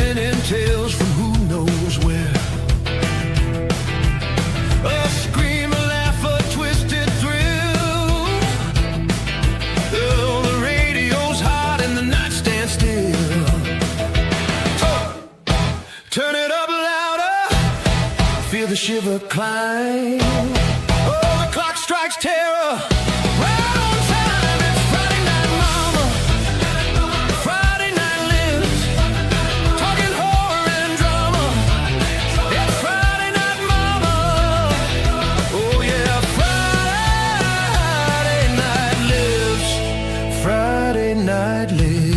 spinning tales from who knows where. A scream, a laugh, a twisted thrill. Oh, the radio's hot and the night stands still. Turn it up louder, feel the shiver climb. Oh, the clock strikes terror. Right on time, it's Friday night, mama. Friday night lives, talking horror and drama. It's Friday night, mama. Oh yeah, Friday night lives. Friday night lives.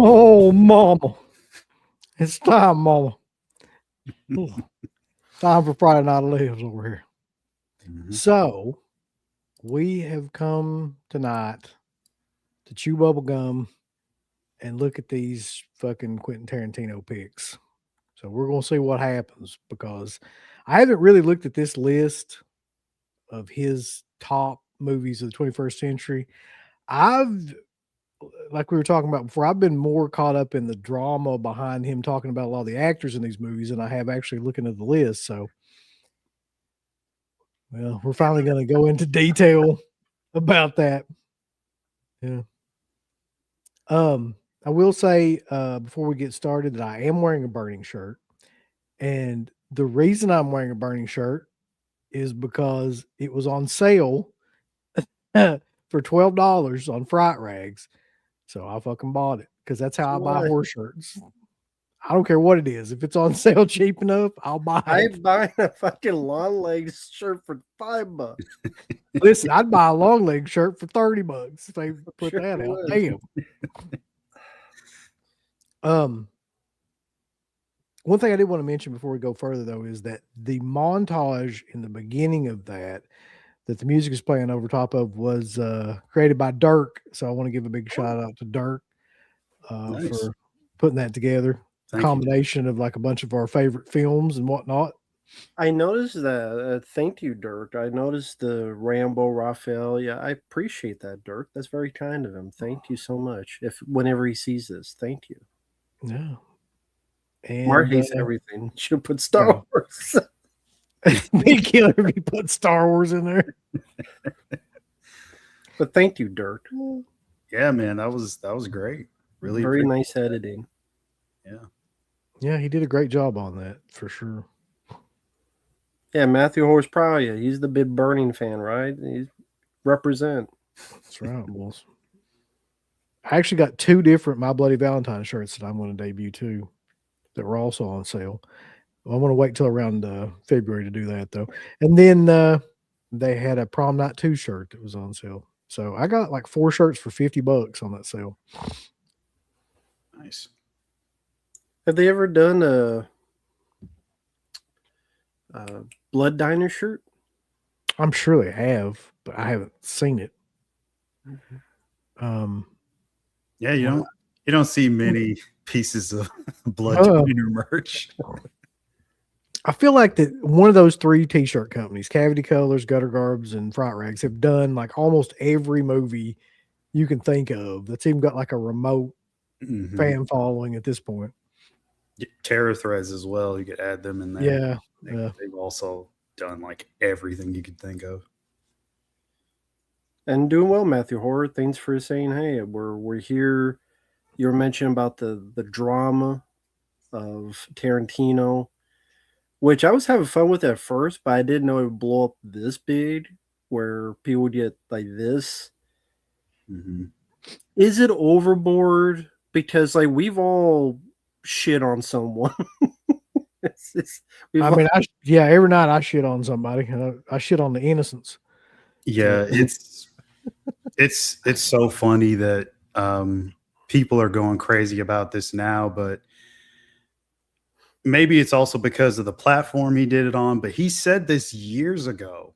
Oh, mama. It's time, mama. Ugh. Time for Friday Night Lives over here. So, we have come tonight to chew bubble gum and look at these fucking Quentin Tarantino picks. So, we're going to see what happens because I haven't really looked at this list of his top movies of the 21st century. Like we were talking about before, I've been more caught up in the drama behind him talking about a lot of the actors in these movies than I have actually looking at the list. So, well, we're finally going to go into detail about that. Yeah. I will say before we get started that I am wearing a Burning shirt. And the reason I'm wearing a Burning shirt is because it was on sale for $12 on Fright Rags. So I fucking bought it because that's how I buy horse shirts. I don't care what it is. If it's on sale cheap enough, I'll buy it. I'm buying a fucking long leg shirt for $5. Listen, I'd buy a long leg shirt for $30 if they put that out. Damn. One thing I did want to mention before we go further though is that the montage in the beginning of that the music is playing over top of was created by Dirk. So I want to give a big shout out to Dirk for putting that together. Combination of like a bunch of our favorite films and whatnot. I noticed that. Thank you, Dirk. I noticed the Rambo Raphael. Yeah, I appreciate that, Dirk. That's very kind of him. Thank you so much. Whenever he sees this, thank you. Yeah. And Mark hates everything. Should put Star Wars. Big killer if you put Star Wars in there. But thank you, Dirk. Yeah, man, that was great. Really very nice editing. Yeah, he did a great job on that for sure. Yeah, Matthew Horse proud of you. He's the big Burning fan, right? He's represent. That's right, boss. I actually got 2 different My Bloody Valentine shirts that I'm going to debut too that were also on sale. Well, I want to wait till around February to do that though. And then they had a Prom Night 2 shirt that was on sale. So I got like 4 shirts for $50 on that sale. Nice. Have they ever done a Blood Diner shirt? I'm sure they have, but I haven't seen it. Yeah, you don't see many pieces of Blood Diner merch. I feel like that one of those 3 t-shirt companies, Cavity Colors, Gutter Garbs, and Fright Rags, have done like almost every movie you can think of. That's even got like a remote fan following at this point. Terror Threads as well. You could add them in there. Yeah. They've also done like everything you could think of. And doing well, Matthew Horror. Thanks for saying, hey, we're here. You were mentioning about the drama of Tarantino, which I was having fun with at first, but I didn't know it would blow up this big, where people would get like this. Is it overboard? Because like we've all shit on someone. Every night I shit on somebody. I shit on the innocents. Yeah, it's so funny that people are going crazy about this now, but maybe it's also because of the platform he did it on. But he said this years ago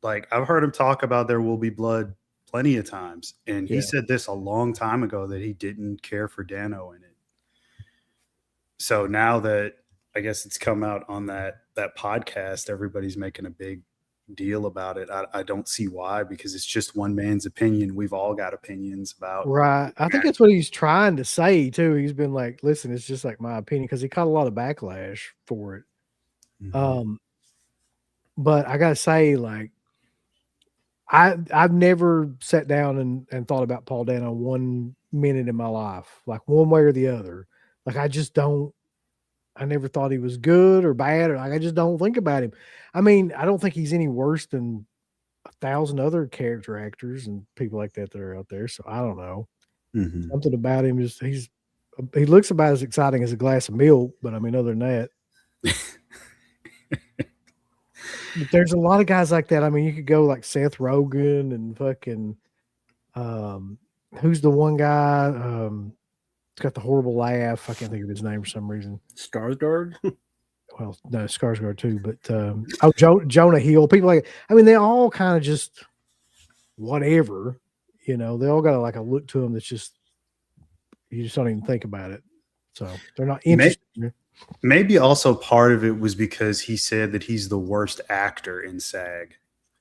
like I've heard him talk about There Will Be Blood plenty of times, and he Yeah. said this a long time ago that he didn't care for Dano in it. So now that I guess it's come out on that podcast, everybody's making a big deal about it. I don't see why, because it's just one man's opinion. We've all got opinions about. Right. I think that's what he's trying to say too. He's been like, listen, it's just like my opinion, because he caught a lot of backlash for it. Mhm. But I gotta say, like, I've never sat down and thought about Paul Dano 1 minute in my life, like one way or the other. Like I just don't. I never thought he was good or bad, or like I just don't think about him. I mean, I don't think he's any worse than 1,000 other character actors and people like that are out there. So I don't know. Mhm. Something about him is he looks about as exciting as a glass of milk, but I mean, other than that, but there's a lot of guys like that. I mean, you could go like Seth Rogen and fucking who's the one guy? It's got the horrible laugh. I can't think of his name for some reason. Skarsgård. Well, no, Skarsgård too, but Jonah Hill. People like, I mean, they all kind of just whatever, they all got like a look to them that's just you just don't even think about it. So they're not interested. Maybe also part of it was because he said that he's the worst actor in SAG,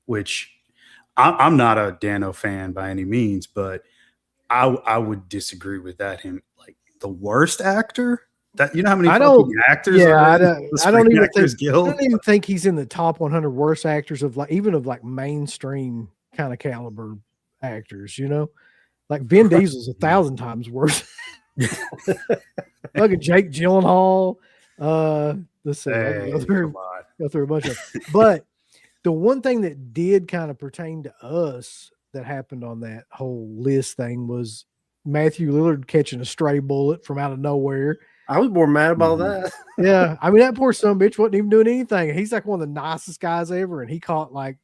which I'm not a Dano fan by any means, but I would disagree with that. Him like the worst actor. That how many fucking actors yeah, are I in don't, the I don't Screen even Actors think Guild? I don't even think he's in the top 100 worst actors of like even of like mainstream kind of caliber actors. Like Vin Diesel's 1,000 times worse. Look at Jake Gyllenhaal. Let's see. I can Hey, go through come on. a bunch of. But the one thing that did kind of pertain to us that happened on that whole list thing was Matthew Lillard catching a stray bullet from out of nowhere. I was more mad about Mhm. that. Yeah, I mean that poor son of a bitch wasn't even doing anything. He's like one of the nicest guys ever, and he caught like,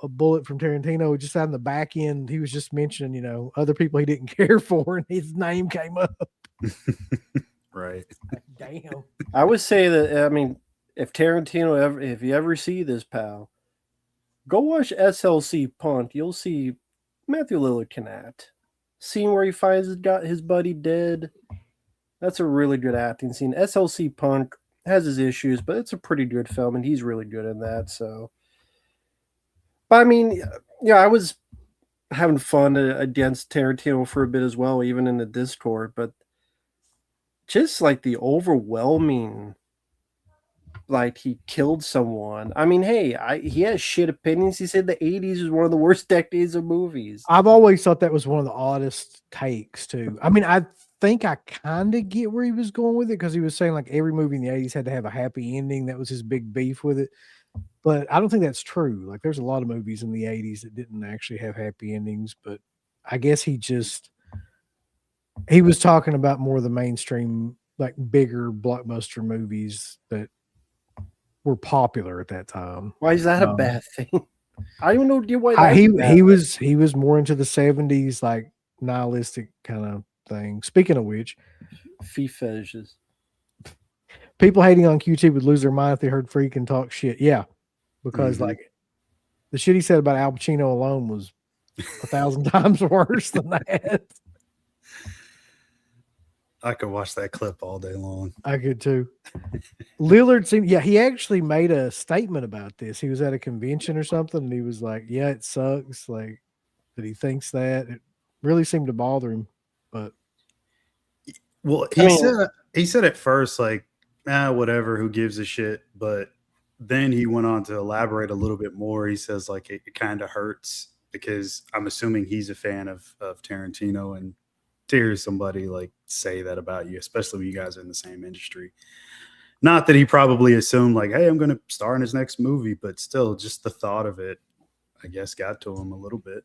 a bullet from Tarantino just out in the back end. He was just mentioning, other people he didn't care for, and his name came up. Right. Like, damn. I would say that, I mean, if Tarantino if you ever see this, pal, go watch SLC Punk. You'll see Matthew Lillard can act. Scene where he finds his buddy dead. That's a really good acting scene. SLC Punk has his issues, but it's a pretty good film, and he's really good in that. So, but I mean, yeah, I was having fun against Tarantino for a bit as well, even in the Discord. But just like the overwhelming, like he killed someone. I mean, hey, he has shit opinions. He said the '80s is one of the worst decades of movies. I've always thought that was one of the oddest takes too. I mean, I think I kind of get where he was going with it, because he was saying like every movie in the 80s had to have a happy ending. That was his big beef with it. But I don't think that's true. Like there's a lot of movies in the 80s that didn't actually have happy endings, but I guess he was talking about more of the mainstream, like bigger blockbuster movies that were popular at that time. Why is that a bad thing? I don't know why that's he bad. he was more into the 70s, like nihilistic kind of thing. Speaking of which, Feet fetishes. people hating on QT would lose their mind if they heard Freakin' talk shit. Yeah, because Mhm. like the shit he said about Al Pacino alone was 1,000 times worse than that. I could watch that clip all day long. I could too. Lillard seemed, he actually made a statement about this. He was at a convention or something, and he was like, "Yeah, it sucks." Like that he thinks that it really seemed to bother him, but Well, he said at first like, whatever, who gives a shit, but then he went on to elaborate a little bit more. He says like it kind of hurts because I'm assuming he's a fan of Tarantino, and to hear somebody like say that about you, especially when you guys are in the same industry. Not that he probably assumed like, hey, I'm going to star in his next movie, but still, just the thought of it, I guess, got to him a little bit.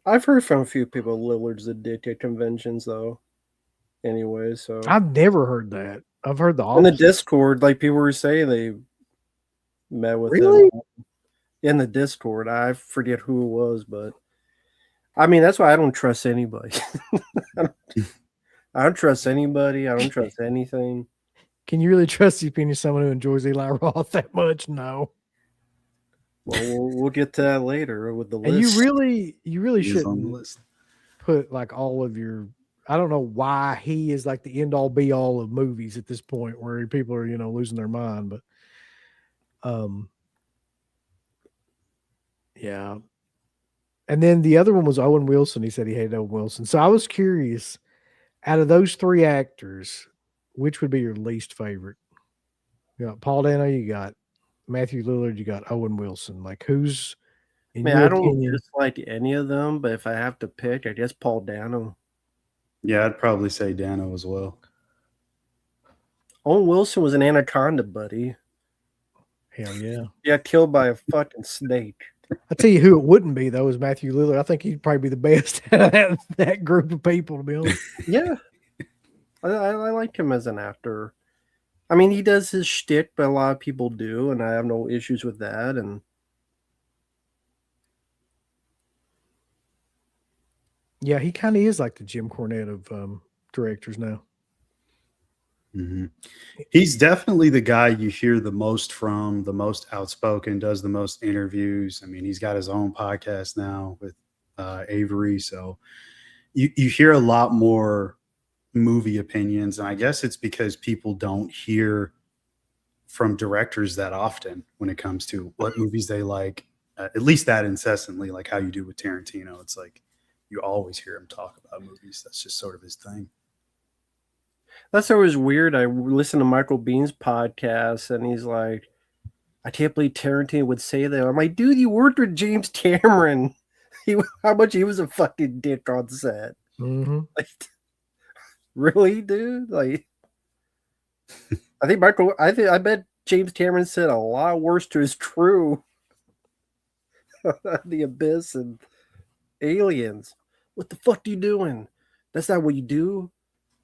I've heard from a few people Lillard's a dick at conventions, though. Anyway, so I've never heard that. I've heard the in the opposite. Discord, like people were saying they met with Really? him in the Discord. I forget who it was, but I mean that's why I don't trust anybody. I don't trust anybody. I don't trust anything. Can you really trust the opinion of someone who enjoys Eli Roth that much? No. Well, we'll get to that later with the list. And you really He is on the shouldn't list. put like all of your. I don't know why he is like the end all be all of movies at this point, where people are losing their mind. But yeah. And then the other one was Owen Wilson. He said he hated Owen Wilson. So I was curious, out of those three actors, which would be your least favorite? You got Paul Dano, you got Matthew Lillard, you got Owen Wilson. Like, who's in Man, your I don't opinion? dislike any of them, but if I have to pick, I guess Paul Dano. Yeah, I'd probably say Dano as well. Owen Wilson was an anaconda, buddy. Hell yeah. He got killed by a fucking snake. I tell you who it wouldn't be though is Matthew Lillard. I think he'd probably be the best out of that group of people, to be honest. Yeah. I like him as an actor. I mean, he does his shtick, but a lot of people do, and I have no issues with that. And Yeah, he kind of is like the Jim Cornette of directors now. Mm-hmm. He's definitely the guy you hear the most from, the most outspoken, does the most interviews. I mean, he's got his own podcast now with Avery. So you hear a lot more movie opinions. And I guess it's because people don't hear from directors that often when it comes to what movies they like, at least that incessantly, like how you do with Tarantino. It's like you always hear him talk about movies. That's just sort of his thing. that's always weird. I listen to Michael Bean's podcast, and he's like, I can't believe Tarantino would say that. I'm like, dude, you worked with James Cameron. How much he was a fucking dick on set. Mm-hmm. Like, really, dude? Like, I bet James Cameron said a lot worse to his crew. The Abyss and Aliens. What the fuck are you doing? That's not what you do.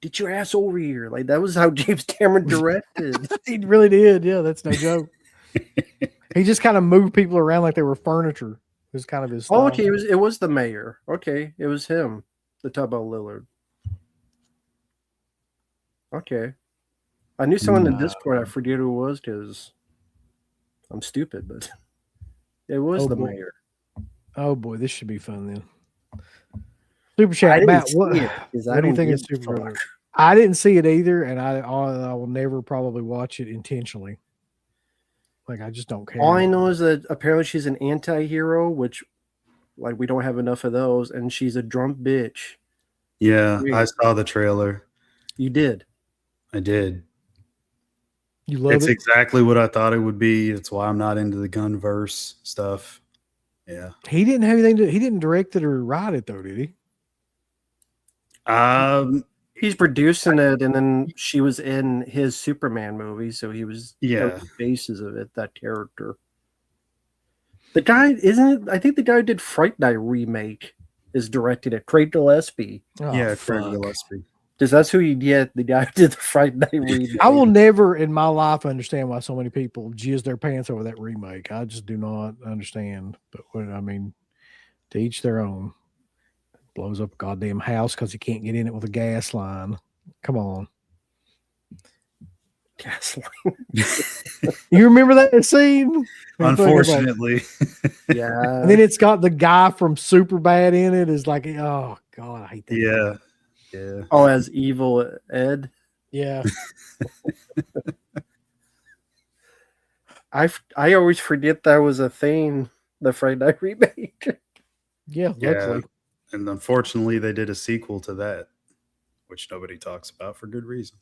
Get your ass over here. Like, that was how James Cameron directed. He really did. Yeah, that's no joke. He just kind of moved people around like they were furniture. It was kind of his style. Oh, okay, it was the mayor. Okay, it was him. The talk about Lillard. Okay. I knew someone in Discord. I forget who it was because I'm stupid, but it was the mayor. Oh boy, this should be fun then. Super chat, Matt. What do you think is Super Brother? I didn't see it either, and I will never probably watch it intentionally. Like, I just don't care. All I know is that apparently she's an anti-hero, which, like, we don't have enough of those, and she's a drunk bitch. Yeah, I saw the trailer. You did. I did. You love it? It's exactly what I thought it would be. That's why I'm not into the gunverse stuff. Yeah. He didn't have anything to. He didn't direct it or write it though, did he? He's producing it, and then she was in his Superman movie, so he was the basis of it. That character. The guy isn't it? I think the guy who did Fright Night remake is directing it. Craig Gillespie. Oh, yeah, fuck. Craig Gillespie. Because that's who he get. The guy who did the Fright Night remake. I will never in my life understand why so many people jizz their pants over that remake. I just do not understand. But I mean, to each their own. Blows up a goddamn house because he can't get in it with a gas line. Come on. Gas line. You remember that scene? Unfortunately. Yeah. And then it's got the guy from Superbad in it. Is like, oh God, I hate that. Yeah. Yeah. Oh, as Evil Ed. Yeah. I always forget that was a thing. The Friday Night remake. Yeah. Luckily. And unfortunately, they did a sequel to that, which nobody talks about for good reason.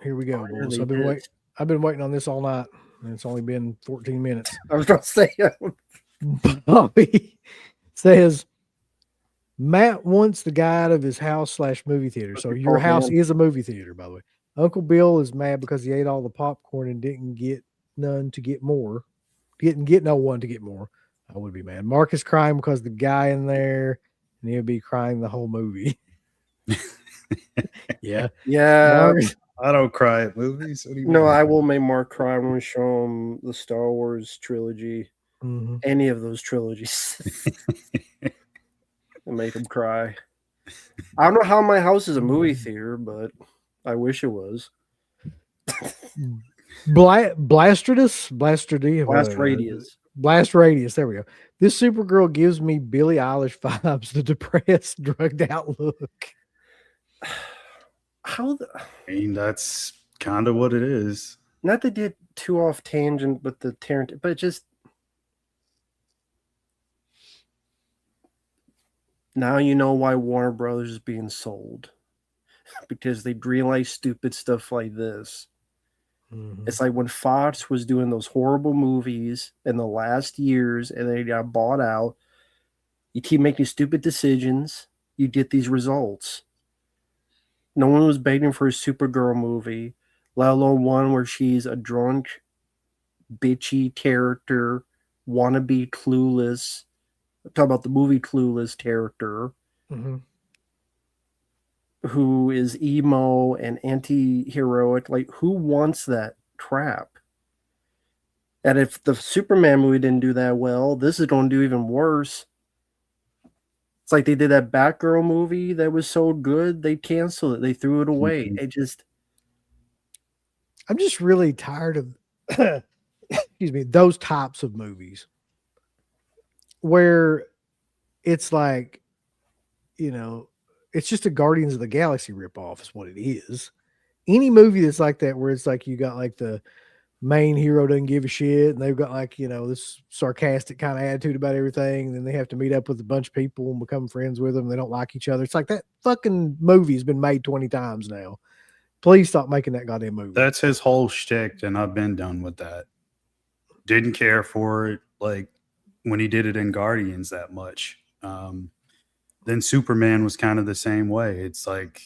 Here we go, boys. I've been waiting on this all night, and it's only been 14 minutes. I was going to say, Bobby says, Matt wants the guy out of his house / movie theater. So your house is a movie theater, by the way. Uncle Bill is mad because he ate all the popcorn and didn't get none to get more. Didn't get no one to get more. I would be mad. Mark is crying because the guy in there, and he'll be crying the whole movie. Yeah. Yeah. I don't cry at movies. What do you No, mean? I will make Mark cry when we show him the Star Wars trilogy. Mm-hmm. Any of those trilogies. And make him cry. I don't know how my house is a movie theater, but I wish it was. Blastradus? Blastradius? Blast Radius. There we go. This Supergirl gives me Billie Eilish vibes, the depressed, drugged out look. How I mean, that's kind of what it is. not to get too off tangent with the Tarantino, but just now you know why Warner Brothers is being sold. Because they realize stupid stuff like this. Mhm. It's like when Fox was doing those horrible movies in the last years and they got bought out. You keep making stupid decisions, you get these results. No one was begging for a Supergirl movie, let alone one where she's a drunk, bitchy character, wannabe clueless. I'm talking about the movie Clueless character Mhm. who is emo and anti-heroic. Like, who wants that crap? And if the Superman movie didn't do that well, this is going to do even worse. It's like they did that Batgirl movie that was so good, they canceled it. They threw it away. Mhm. It just I'm just really tired of excuse me, those types of movies where it's like, you know, it's just a Guardians of the Galaxy ripoff is what it is. Any movie that's like that, where it's like you got like the main hero doesn't give a shit, and they've got like, you know, this sarcastic kind of attitude about everything, and then they have to meet up with a bunch of people and become friends with them. They don't like each other. It's like that fucking movie has been made 20 times now. Please stop making that goddamn movie. That's his whole shtick, and I've been done with that. Didn't care for it, like when he did it in Guardians that much. Then Superman was kind of the same way. It's like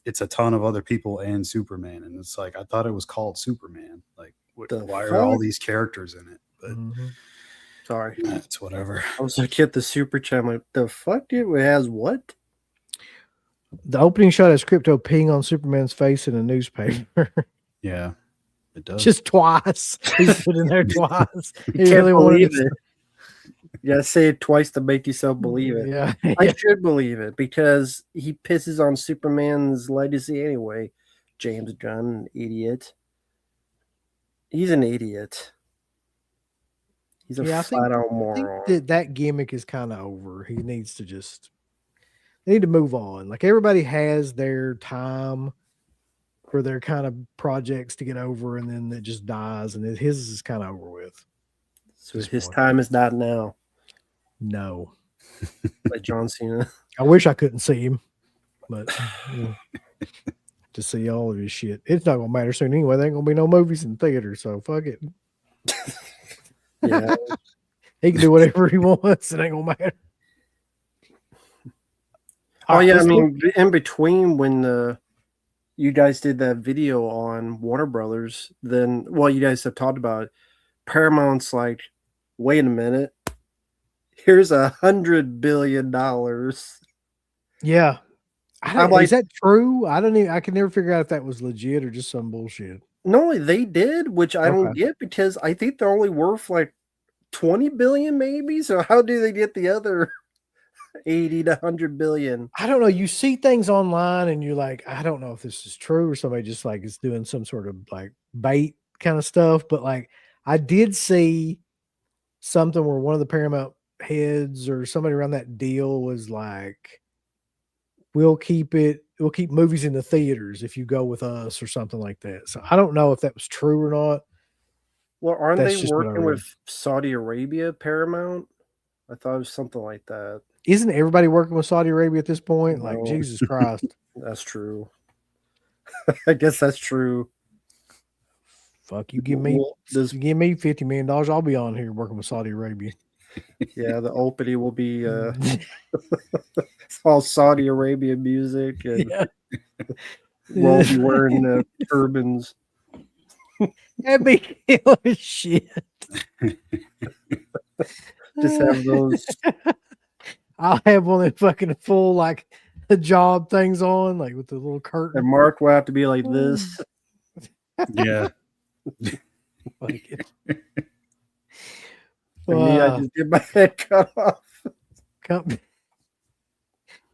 it's a ton of other people and Superman, and it's like I thought it was called Superman. Like, why are all these characters in it? But sorry, it's whatever. I was like, hit the super chat. I'm like, the fuck, dude? It has what? The opening shot has Crypto peeing on Superman's face in a newspaper. Yeah, it does. Just twice. He's put in there twice. You can't believe it. You gotta say it twice to make yourself believe it. Yeah. I should believe it because he pisses on Superman's legacy anyway. James Gunn, an idiot. He's an idiot. He's a flat out moron. I think that gimmick is kind of over. He needs to they need to move on. Like, everybody has their time for their kind of projects to get over, and then it just dies, and his is kind of over with. So his time is not now. No. Like John Cena. I wish I couldn't see him, but to see all of his shit. It's not gonna matter soon anyway. There ain't gonna be no movies in theaters, so fuck it. Yeah. He can do whatever he wants. It ain't gonna matter. Oh yeah, I mean, in between when you guys did that video on Warner Brothers, then you guys have talked about it. Paramount's like, wait a minute, here's $100 billion. Yeah. I'm like, is that true? I can never figure out if that was legit or just some bullshit. No, they did, which I don't get because I think they're only worth like 20 billion maybe. So how do they get the other 80 to 100 billion? I don't know. You see things online and you're like, I don't know if this is true, or somebody just like is doing some sort of like bait kind of stuff. But like, I did see something where one of the Paramount heads or somebody around that deal was like, we'll keep movies in the theaters if you go with us or something like that. So I don't know if that was true or not. Well, aren't they working with Saudi Arabia, Paramount? I thought it was something like that. Isn't everybody working with Saudi Arabia at this point? No. Like, Jesus Christ. That's true. I guess that's true. Fuck, you give me $50 million, I'll be on here working with Saudi Arabia. Yeah, the opening will be it's all Saudi Arabian music, and we'll be wearing turbans. That'd be killer shit. Just have those. I'll have one of the fucking full like hijab things on, like with the little curtain. And Mark will have to be like this. Yeah. Like it. And me, I just get my head cut off.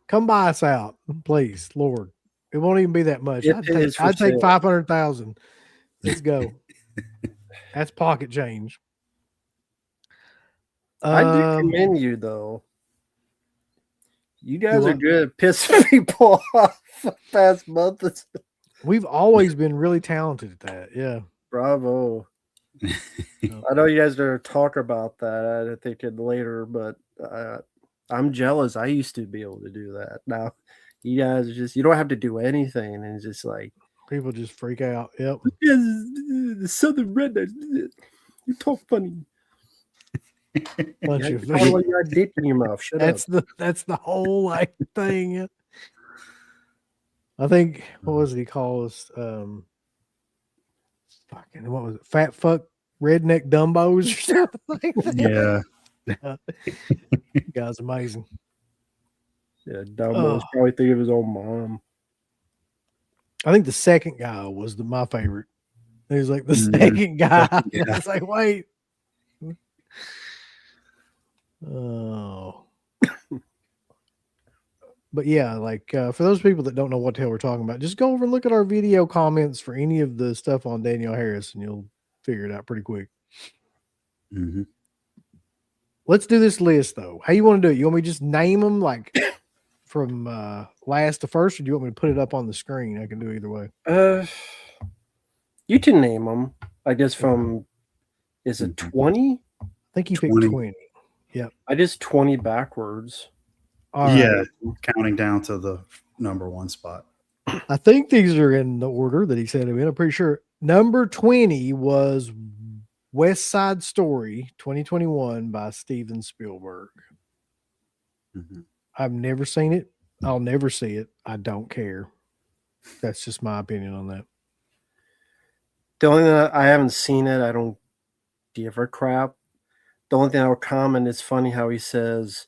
Come buy us out, please, Lord. It won't even be that much. I'd take 500,000. Let's go. That's pocket change. I do Um, commend you though. You Do guys are what? good at pissing people off the past month. we've always been really talented at that. Yeah. Bravo. I know you guys are talk about that. I think it later, but I'm jealous. I used to be able to do that. Now you guys are just, you don't have to do anything, and it's just like People just freak out. Yep. the Southern redneck. You talk funny. Bunch You of talk like you got dick in your mouth. Shut up. that's the whole like thing. I think what was it he called us? Fucking what was it? Fat fuck redneck dumbos or something like that. Yeah. Guy's amazing. Yeah, Dumbo was probably thinking of his own mom. I think the second guy was my favorite. He was like the Mhm. second guy. Yeah. I was like, wait. Oh. But yeah, like for those people that don't know what the hell we're talking about, just go over and look at our video comments for any of the stuff on Danielle Harris, and you'll figure it out pretty quick. Mhm. Let's do this list though. How you want to do it? You want me to just name them like from last to first, or do you want me to put it up on the screen? I can do either way. You can name them. I guess from, is it 20? I think you picked 20. 20. Yep. I just 20 backwards. All right. Yeah. Counting down to the number one spot. I think these are in the order that he said them in. I'm pretty sure. Number 20 was West Side Story 2021 by Steven Spielberg. Mhm. I've never seen it. I'll never see it. I don't care. That's just my opinion on that. The only thing that I haven't seen it, I don't give a crap. The only thing I would comment is funny how he says,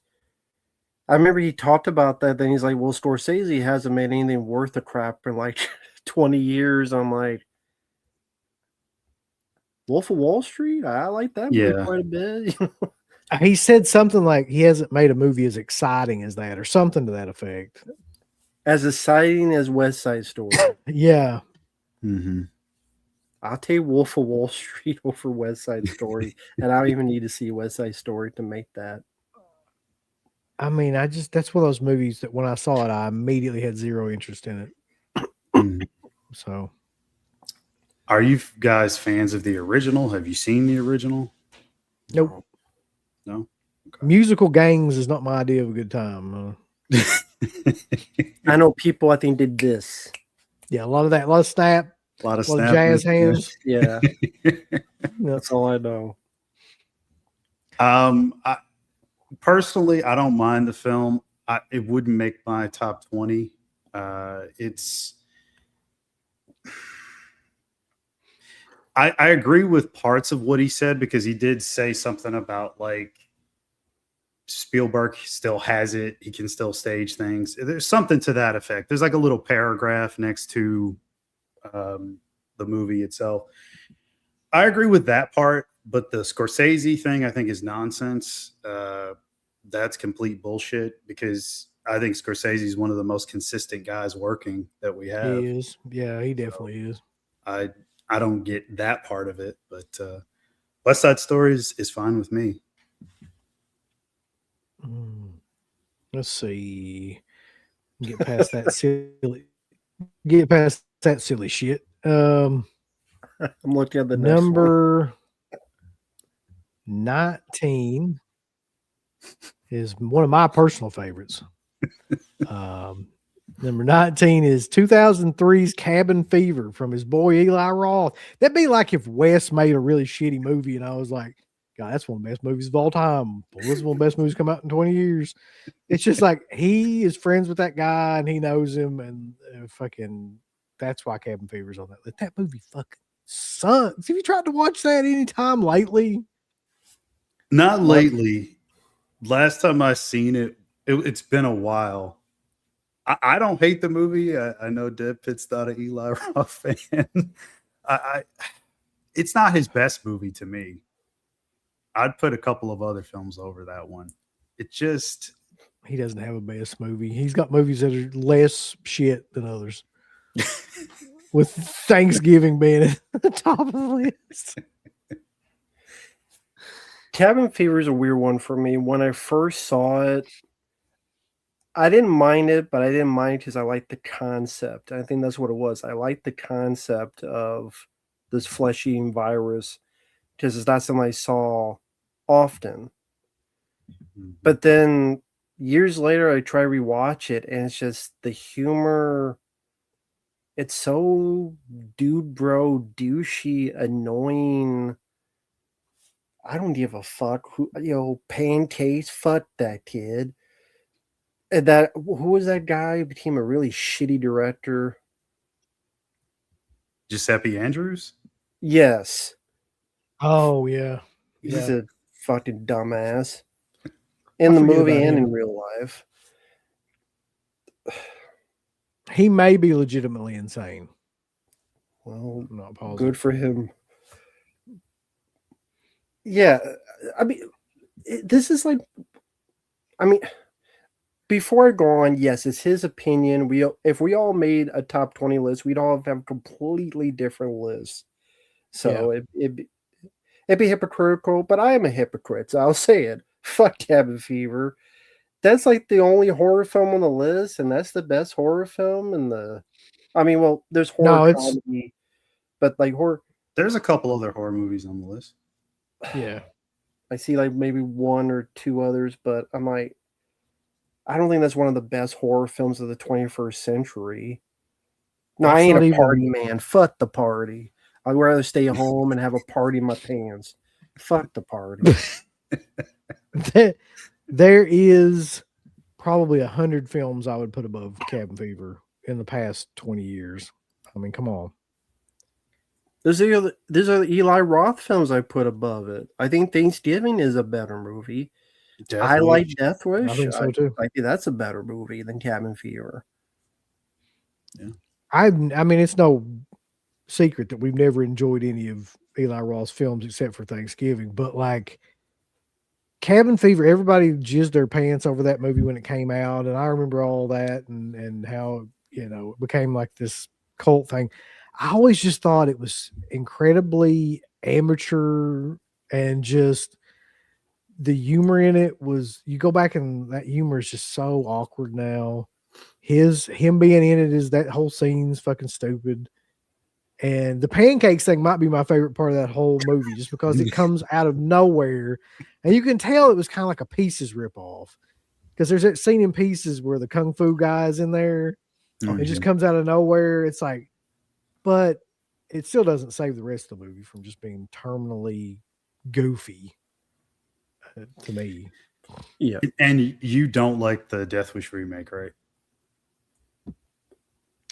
I remember he talked about that. Then he's like, well, Scorsese hasn't made anything worth a crap in like 20 years. I'm like, Wolf of Wall Street? I like that movie Yeah. quite a bit. He said something like he hasn't made a movie as exciting as that or something to that effect. As exciting as West Side Story. Yeah. Mm-hmm. I'll take Wolf of Wall Street over West Side Story. And I don't even need to see West Side Story to make that. I mean, that's one of those movies that when I saw it, I immediately had zero interest in it. Mm-hmm. So, are you guys fans of the original? Have you seen the original? nope. No. Okay. Musical gangs is not my idea of a good time. I know people, I think, did this. Yeah, a lot of that, a lot of snap, A lot of jazz hands. Yeah. Yeah. That's all I know. Personally, I don't mind the film. It wouldn't make my top 20. I agree with parts of what he said because he did say something about like Spielberg still has it. He can still stage things. There's something to that effect. There's like a little paragraph next to the movie itself. I agree with that part, but the Scorsese thing I think is nonsense. That's complete bullshit because I think Scorsese is one of the most consistent guys working that we have. He is. Yeah, he definitely is. I don't get that part of it, but West Side Story is fine with me. Let's see. Get past that silly. Get past that silly shit. I'm looking at the next Number 19 is one of my personal favorites. Number 19 is 2003's Cabin Fever from his boy Eli Roth. That'd be like if Wes made a really shitty movie and I was like, God, that's one of the best movies of all time. Well, this is one of the best movies come out in 20 years. It's just like he is friends with that guy and he knows him and fucking that's why Cabin Fever's on that. That movie fucking sucks. Have you tried to watch that any time lately? Not lately. Last time I seen it, it's been a while. I don't hate the movie. I know Deb Pitt's not an Eli Roth fan. It's not his best movie to me. I'd put a couple of other films over that one. It just... He doesn't have a best movie. He's got movies that are less shit than others. With Thanksgiving being at the top of the list. Cabin Fever is a weird one for me. When I first saw it, I didn't mind it, but I didn't mind because I liked the concept. I think that's what it was. I liked the concept of this flesh-eating virus because it's not something I saw often. But then years later, I try to rewatch it, and it's just the humor. It's so dude bro, douchey, annoying. I don't give a fuck who, pancakes. Fuck that kid. And who was that guy who became a really shitty director? Giuseppe Andrews. Yes, Oh yeah, he's yeah. a fucking dumbass I in the forget movie about and him. in real life. He may be legitimately insane. Well, I'm not positive. good for him. Yeah, I mean, this is like, I mean, before I go on, yes, it's his opinion. If we all made a top 20 list, we'd all have completely different lists. So it'd be hypocritical, but I am a hypocrite, so I'll say it. Fuck Cabin Fever. That's like the only horror film on the list, and that's the best horror film in the. I mean, well, there's horror comedy, but like horror. There's a couple other horror movies on the list. Yeah. I see like maybe one or two others, but I'm like, I don't think that's one of the best horror films of the 21st century. No, I ain't a party man. Fuck the party. I'd rather stay home and have a party in my pants. Fuck the party. There is probably 100 films I would put above Cabin Fever in the past 20 years. I mean, come on. There's are Eli Roth films I put above it. I think Thanksgiving is a better movie. I like Death Wish. I think so too. I think that's a better movie than Cabin Fever. Yeah. I mean, it's no secret that we've never enjoyed any of Eli Roth's films except for Thanksgiving, but like Cabin Fever, everybody jizzed their pants over that movie when it came out, and I remember all that and how it became like this cult thing. I always just thought it was incredibly amateur, and just the humor in it was, you go back and that humor is just so awkward now. Him being in it is, that whole scene's fucking stupid. And the pancakes thing might be my favorite part of that whole movie, just because it comes out of nowhere. And you can tell it was kind of like a Pieces ripoff, because there's that scene in Pieces where the Kung Fu guy's in there. Mm-hmm. It just comes out of nowhere. It's like, but it still doesn't save the rest of the movie from just being terminally goofy to me. Yeah. And you don't like the Death Wish remake, right?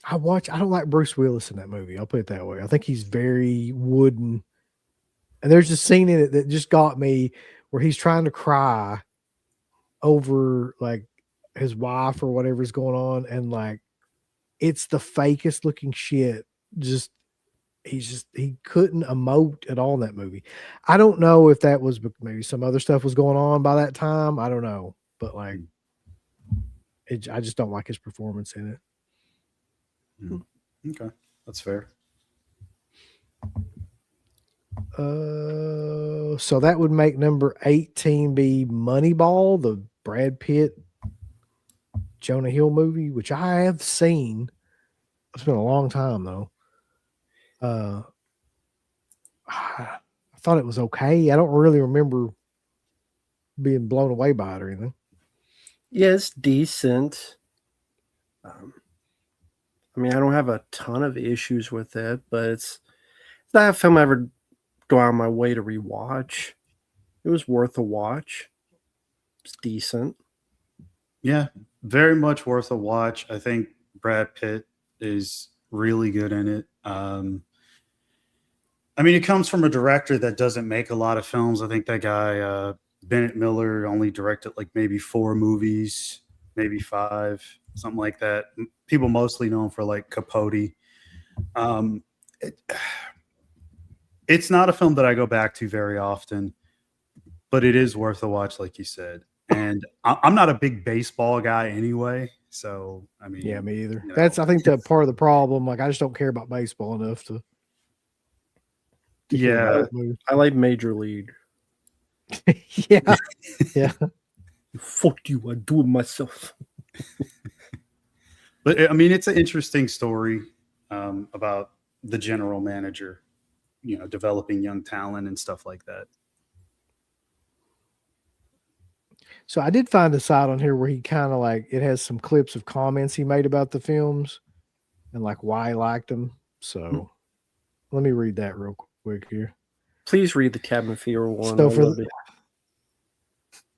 I don't like Bruce Willis in that movie. I'll put it that way. I think he's very wooden. And there's a scene in it that just got me where he's trying to cry over like his wife or whatever's going on. And like, it's the fakest looking shit. He couldn't emote at all in that movie. I don't know if that was, maybe some other stuff was going on by that time. I don't know. But like, I just don't like his performance in it. Okay, that's fair. So that would make number 18 be Moneyball, the Brad Pitt Jonah Hill movie, which I have seen. It's been a long time though. I thought it was okay. I don't really remember being blown away by it or anything. Yeah, it's decent. I mean, I don't have a ton of issues with it, but it's not a film I ever go out of my way to rewatch. It was worth a watch. It's decent. Yeah, very much worth a watch. I think Brad Pitt is really good in it. I mean, it comes from a director that doesn't make a lot of films. I think that guy, Bennett Miller, only directed like maybe 4 movies, maybe 5, something like that. People mostly know him for like Capote. It's not a film that I go back to very often, but it is worth a watch, like you said. And I'm not a big baseball guy anyway, so I mean, yeah, me either. That's, I think, that part of the problem. Like, I just don't care about baseball enough to yeah. I like Major League. Yeah. Yeah. Fuck you, I do it myself. But I mean, it's an interesting story about the general manager, developing young talent and stuff like that. So I did find a site on here where he kind of like it has some clips of comments he made about the films and like why he liked them. So let me read that real quick here. Please read the Cabin Fever one. So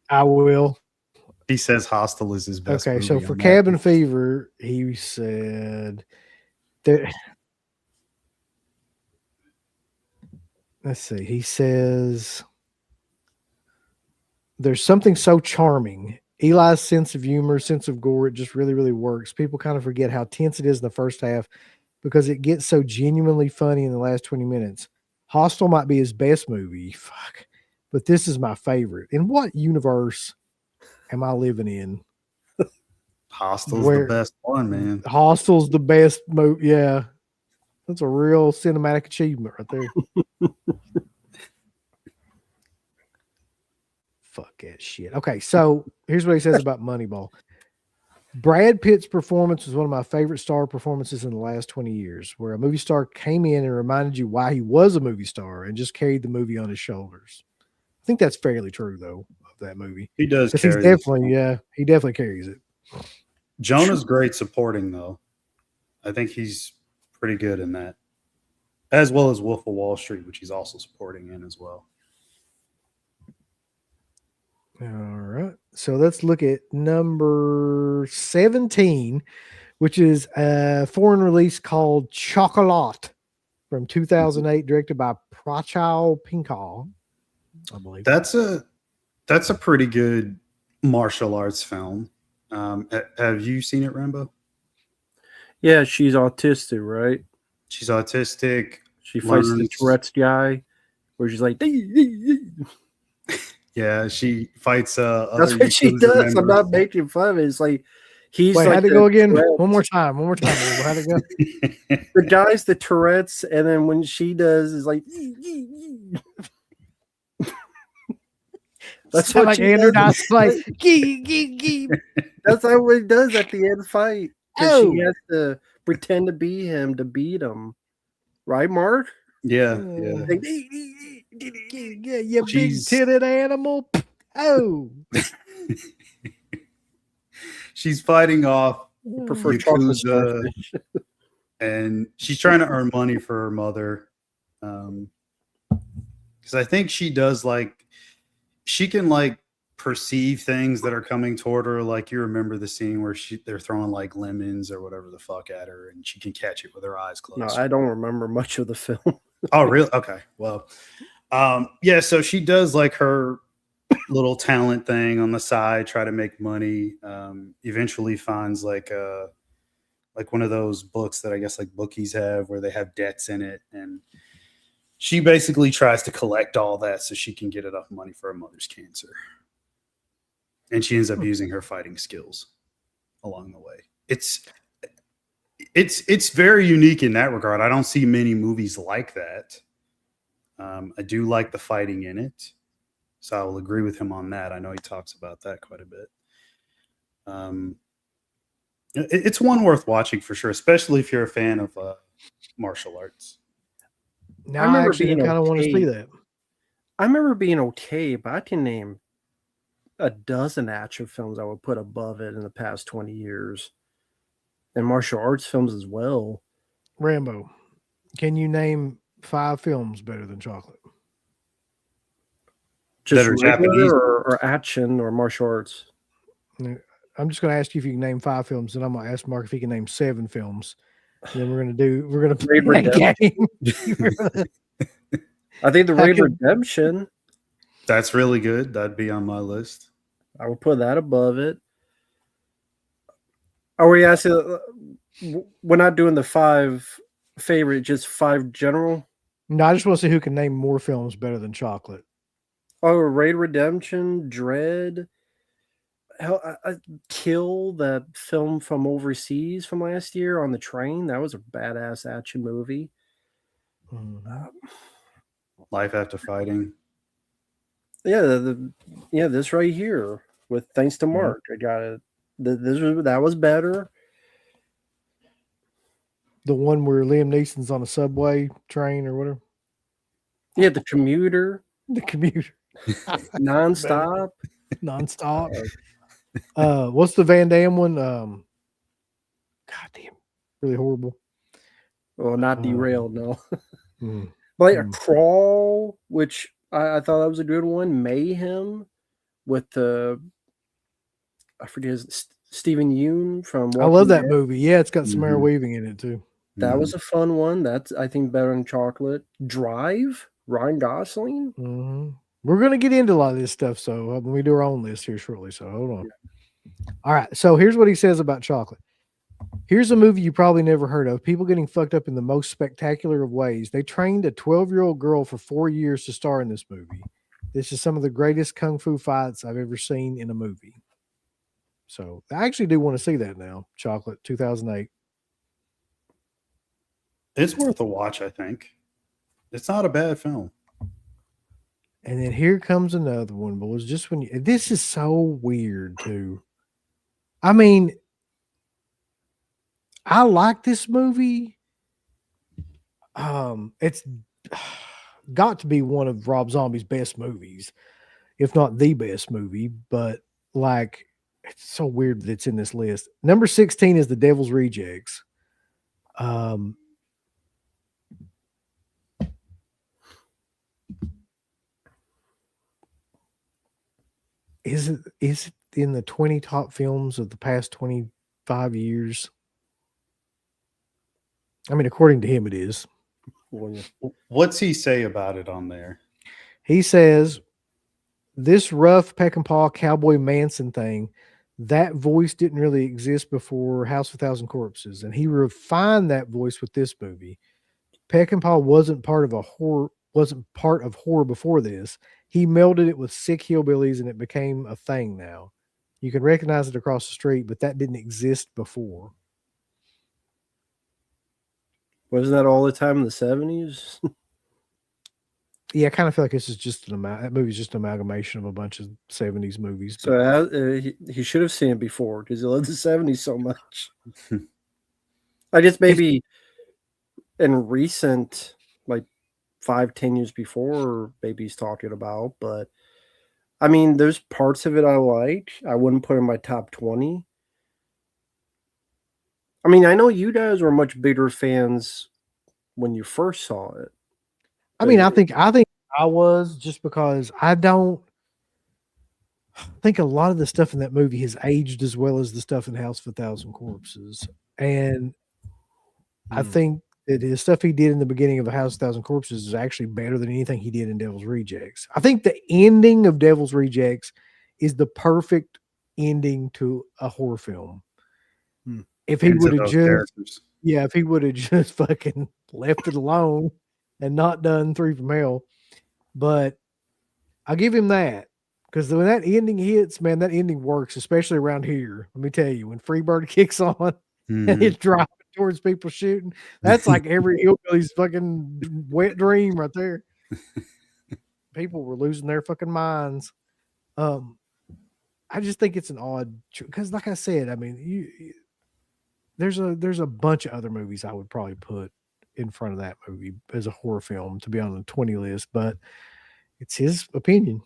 I will. He says Hostel is his best. Okay, movie so for on that. Cabin Fever, he said that. Let's see. He says there's something so charming. Eli's sense of humor, sense of gore, it just really, really works. People kind of forget how tense it is in the first half because it gets so genuinely funny in the last 20 minutes. Hostel might be his best movie. Fuck. But this is my favorite. In what universe am I living in? Hostel's the best one, man. Hostel's the best movie. Yeah. That's a real cinematic achievement right there. Fuck that shit. Okay, so here's what he says about Moneyball. Brad Pitt's performance was one of my favorite star performances in the last 20 years, where a movie star came in and reminded you why he was a movie star and just carried the movie on his shoulders. I think that's fairly true, though, of that movie. He does. Because he's definitely, he definitely carries it. Jonah's great supporting, though. I think he's pretty good in that, as well as Wolf of Wall Street, which he's also supporting in as well. All right. So let's look at number 17, which is a foreign release called Chocolat from 2008, directed by Prachal Pinkal, I believe. That's a pretty good martial arts film. Have you seen it, Rambo? Yeah, she's autistic, right? She's autistic. She fights the Tourette's guy, where she's like, yeah, she fights. That's what she does. Members. I'm not making fun of it. It's like he's. Wait, like how'd it go again? One more time. How'd it go? The guy's the Tourette's, and then when she does, is like. That's what like Andrew Dice like. That's how he does at the end fight. Oh. She has to pretend to be him to beat him, right, Mark? Yeah. Like, yeah, you big-titted animal. Oh. She's fighting off Yakuza, and she's trying to earn money for her mother. Because I think she does she can perceive things that are coming toward her. Like you remember the scene where they're throwing lemons or whatever the fuck at her, and she can catch it with her eyes closed. No, I don't remember much of the film. Oh, really? Okay. Well, yeah. So she does her little talent thing on the side, try to make money. Eventually finds one of those books that I guess bookies have where they have debts in it, and she basically tries to collect all that so she can get enough money for her mother's cancer. And she ends up using her fighting skills along the way. It's very unique in that regard. I don't see many movies like that. I do like the fighting in it, so I will agree with him on that. I know he talks about that quite a bit. It's one worth watching for sure, especially if you're a fan of martial arts. Now I actually kind of want to see that. I remember being okay, but I can name a dozen action films I would put above it in the past 20 years. And martial arts films as well. Rambo, can you name 5 films better than Chocolate? Just Japanese or action or martial arts? I'm just going to ask you if you can name 5 films, and I'm going to ask Mark if he can name 7 films. And then we're going to play that game. I think the Raid Redemption. That's really good. That'd be on my list. I would put that above it. Are we asking? We're not doing the 5 favorite, just 5 general. No, I just want to see who can name more films better than Chocolate. Oh, Raid Redemption, Dread. Hell, Kill, that film from overseas from last year on the train. That was a badass action movie. Life After Fighting. Yeah, this right here with thanks to Mark, I got it. That was better. The one where Liam Neeson's on a subway train or whatever. Yeah, the commuter The commuter. nonstop. Nonstop. What's the Van Damme one? God damn, really horrible. Well, not derailed, no. Mm, But like a Crawl, which I thought that was a good one. Mayhem with the I forget his Stephen Yeun from I Walking love that Dead. movie. Yeah, it's got Samara Mhm. Weaving in it too. That was a fun one. That's I think better than Chocolate. Drive, Ryan Gosling. Mhm. We're gonna get into a lot of this stuff, so when we do our own list here shortly. So hold on. All right. So here's what he says about Chocolate. Here's a movie you probably never heard of. People getting fucked up in the most spectacular of ways. They trained a 12-year-old girl for 4 years to star in this movie. This is some of the greatest kung fu fights I've ever seen in a movie. So I actually do want to see that now. Chocolate, 2008. It's worth a watch, I think. It's not a bad film. And then here comes another one, but it was just when you, this is so weird too. I mean, I like this movie. It's got to be one of Rob Zombie's best movies, if not the best movie. But like, it's so weird that it's in this list. Number 16 is The Devil's Rejects. Is it in the 20 top films of the past 25 years? I mean, according to him, it is. What's he say about it on there? He says, this rough peck and paw cowboy Manson thing, that voice didn't really exist before House of a Thousand Corpses, and he refined that voice with this movie. Peck and Paw wasn't part of horror before this. He melded it with sick hillbillies, and it became a thing now. You can recognize it across the street, but that didn't exist before. Wasn't that all the time in the 70s? Yeah, I kind of feel like this is just that movie's just an amalgamation of a bunch of 70s movies. So he should have seen it before because he loved the 70s so much. I guess maybe in recent, like 5-10 years before, maybe he's talking about. But I mean, there's parts of it I like. I wouldn't put in my top 20. I mean, I know you guys were much bigger fans when you first saw it. I mean, I think I was, just because I don't think a lot of the stuff in that movie has aged as well as the stuff in House of a Thousand Corpses. And I think that his stuff he did in the beginning of A House of a Thousand Corpses is actually better than anything he did in Devil's Rejects. I think the ending of Devil's Rejects is the perfect ending to a horror film. If he would have if he would have just fucking left it alone and not done Three from Hell. But I'll give him that, because when that ending hits, man, that ending works, especially around here. Let me tell you, when Freebird kicks on and it's driving towards people shooting, that's like every hillbilly's fucking wet dream right there. People were losing their fucking minds. I just think it's an odd, because like I said, I mean, there's a bunch of other movies I would probably put in front of that movie as a horror film to be on the 20 list, but it's his opinion.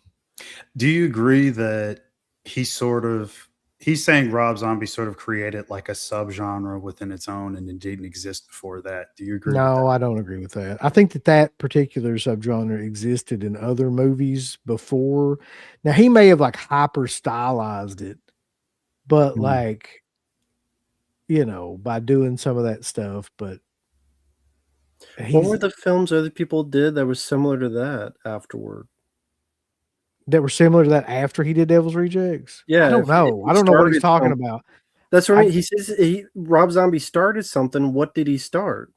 Do you agree that he's saying Rob Zombie sort of created like a subgenre within its own and it didn't exist before that? Do you agree? No, I don't agree with that. I think that particular subgenre existed in other movies before. Now, he may have like hyper stylized it, but like, by doing some of that stuff, but what were the films other people did that was similar to that afterward? That were similar to that after he did Devil's Rejects? Yeah, I don't know. I don't know what he's talking about. That's what I mean. He says Rob Zombie started something. What did he start?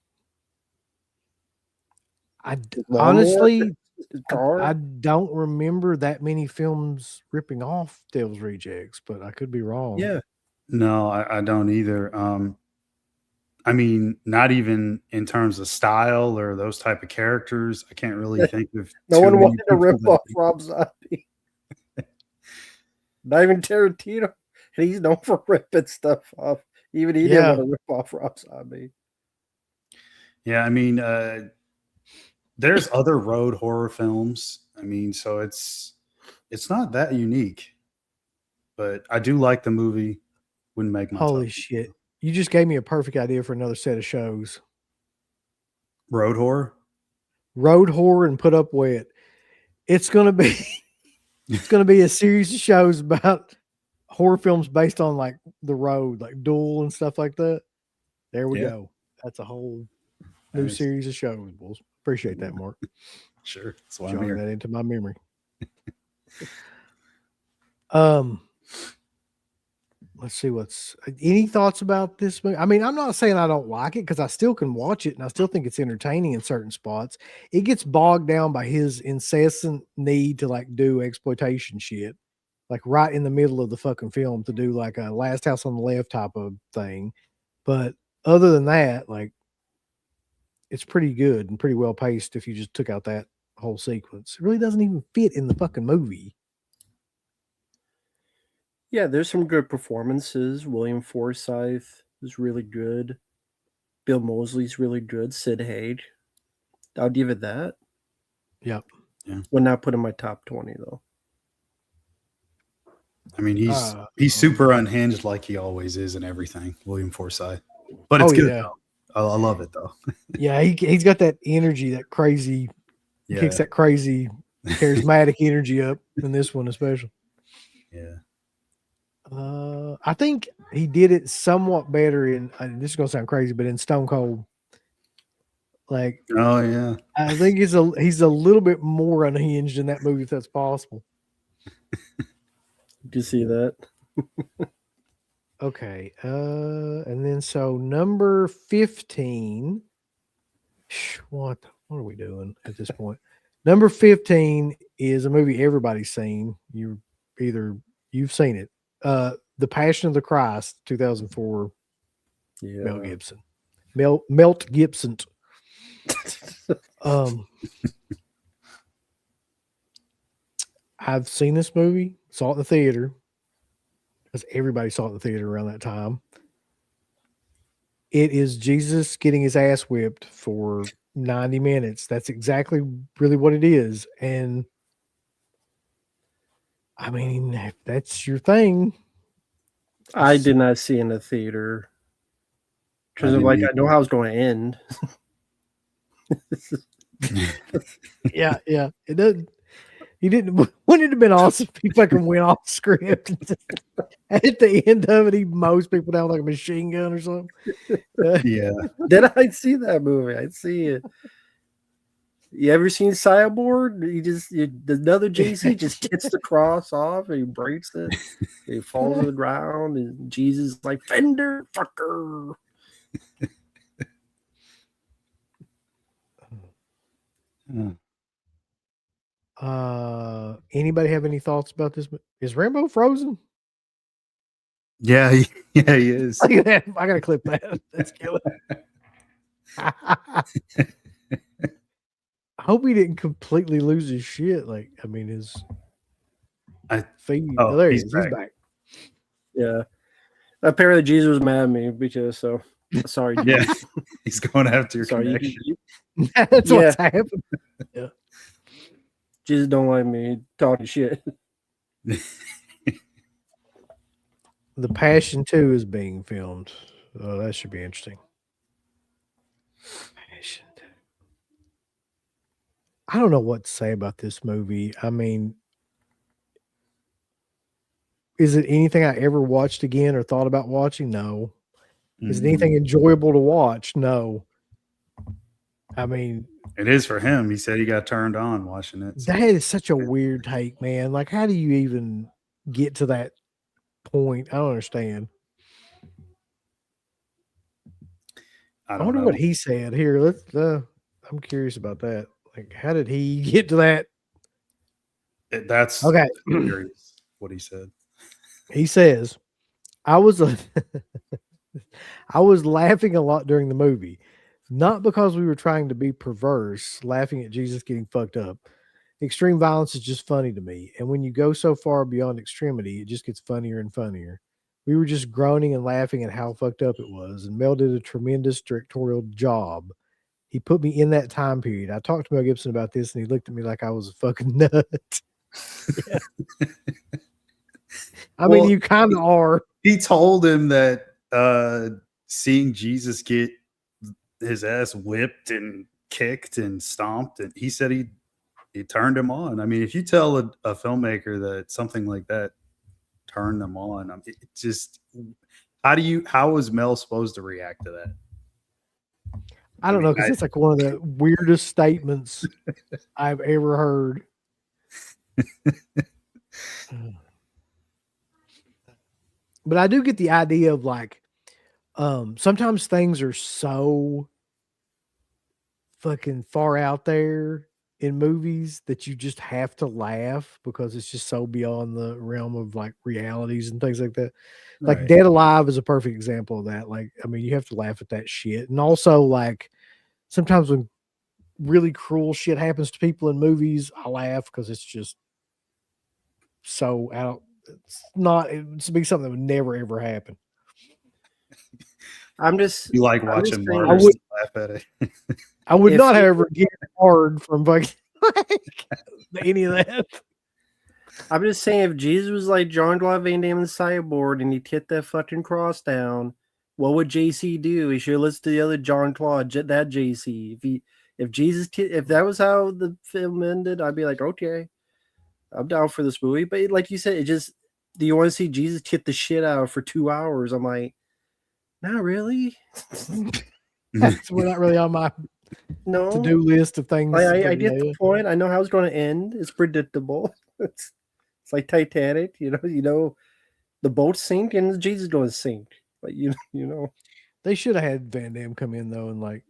Honestly, I don't remember that many films ripping off Devil's Rejects, but I could be wrong. Yeah. No, I don't either. I mean, not even in terms of style or those type of characters. I can't really think of. No one wanted to rip off Rob Zombie. Not even Tarantino. And he's known for ripping stuff off. Even he didn't want to rip off Rob Zombie. Yeah, I mean, there's other road horror films. I mean, so it's not that unique. But I do like the movie. Wouldn't make my Holy top. shit. You just gave me a perfect idea for another set of shows. Road horror? Road horror and Put Up Wet. It's gonna be a series of shows about horror films based on like the road, like Duel and stuff like that. There we go. That's a whole new series of shows. We'll appreciate that, Mark. Sure. That's why Jogging I'm that here. into my memory. Let's see any thoughts about this movie. I mean, I'm not saying I don't like it because I still can watch it and I still think it's entertaining in certain spots. It gets bogged down by his incessant need to like do exploitation shit, like right in the middle of the fucking film to do like a Last House on the Left type of thing. But other than that, like it's pretty good and pretty well paced if you just took out that whole sequence. It really doesn't even fit in the fucking movie. Yeah, there's some good performances. William Forsythe is really good. Bill Moseley's really good. Sid Haig. I'll give it that. Yep. Yeah. Would not put in my top 20 though. I mean, he's super unhinged like he always is in everything, William Forsythe. But it's good though. I love it though. Yeah, he's got that energy, that crazy, kicks that crazy, charismatic energy up in this one especially. Yeah. I think he did it somewhat better in. This is gonna sound crazy, but in Stone Cold, like, oh yeah, I think he's a little bit more unhinged in that movie if that's possible. You see that? Okay, and then so number 15. What are we doing at this point? Number 15 is a movie everybody's seen. You've seen it. The Passion of the Christ, 2004. Yeah. Mel Gibson. Melt Gibson. I've seen this movie, saw it in the theater, because everybody saw it in the theater around that time. It is Jesus getting his ass whipped for 90 minutes. That's exactly really what it is. And I mean, if that's your thing. I did not see in the theater. Because I know how it's going to end. Yeah. It doesn't. He didn't. Wouldn't it have been awesome if he fucking went off script? At the end of it, he mows people down like a machine gun or something. Yeah. Did I see that movie? I see it. You ever seen Cyborg? Another JC just gets the cross off and he breaks it. He falls to the ground and Jesus is like, Fender, fucker. Anybody have any thoughts about this? Is Rambo frozen? Yeah, he is. Look at that. I gotta clip that. That's killing. I hope he didn't completely lose his shit. Like, I mean, his feet. Oh, there he he's is. back. He's back. Yeah. Apparently Jesus was mad at me because sorry. Yeah. He's going after your Sorry, connection. That's what's happened. Yeah. Jesus don't like me talking shit. The Passion 2 is being filmed. That should be interesting. Passion 2. I don't know what to say about this movie. I mean, is it anything I ever watched again or thought about watching? No. Is it anything enjoyable to watch? No. I mean, it is for him. He said he got turned on watching it. So. That is such a weird take, man. Like, how do you even get to that point? I don't understand. I wonder what he said. Here, let's. I'm curious about that. Like, how did he get to that? That's okay. Curious what he said. He says, I was laughing a lot during the movie, not because we were trying to be perverse, laughing at Jesus getting fucked up. Extreme violence is just funny to me. And when you go so far beyond extremity, it just gets funnier and funnier. We were just groaning and laughing at how fucked up it was, and Mel did a tremendous directorial job. He put me in that time period. I talked to Mel Gibson about this, and he looked at me like I was a fucking nut. Yeah. I mean, you kind of are. He told him that seeing Jesus get his ass whipped and kicked and stomped, and he said he turned him on. I mean, if you tell a filmmaker that something like that turned them on, I mean, it just how was Mel supposed to react to that? I don't know, because it's like one of the weirdest statements I've ever heard. But I do get the idea of like, sometimes things are so fucking far out there in movies that you just have to laugh because it's just so beyond the realm of like realities and things like that. Like Right. Dead Alive is a perfect example of that. Like, I mean, you have to laugh at that shit. And also like sometimes when really cruel shit happens to people in movies, I laugh because it's just so out. It's be something that would never ever happen. You like watching saying, murders to laugh at it. I would not ever get hard from fucking like any of that. I'm just saying, if Jesus was like John Claude Van Damme in Cyborg and he hit that fucking cross down, what would JC do? He should listen to the other John Claude, that JC. If that was how the film ended, I'd be like, okay, I'm down for this movie. But like you said, do you want to see Jesus hit the shit out for 2 hours? I'm like, not really. We're not really on my to-do list of things. I get the point. I know how it's going to end. It's predictable. It's like Titanic. You know, the boat sink and Jesus going to sink. But you know, they should have had Van Damme come in though and like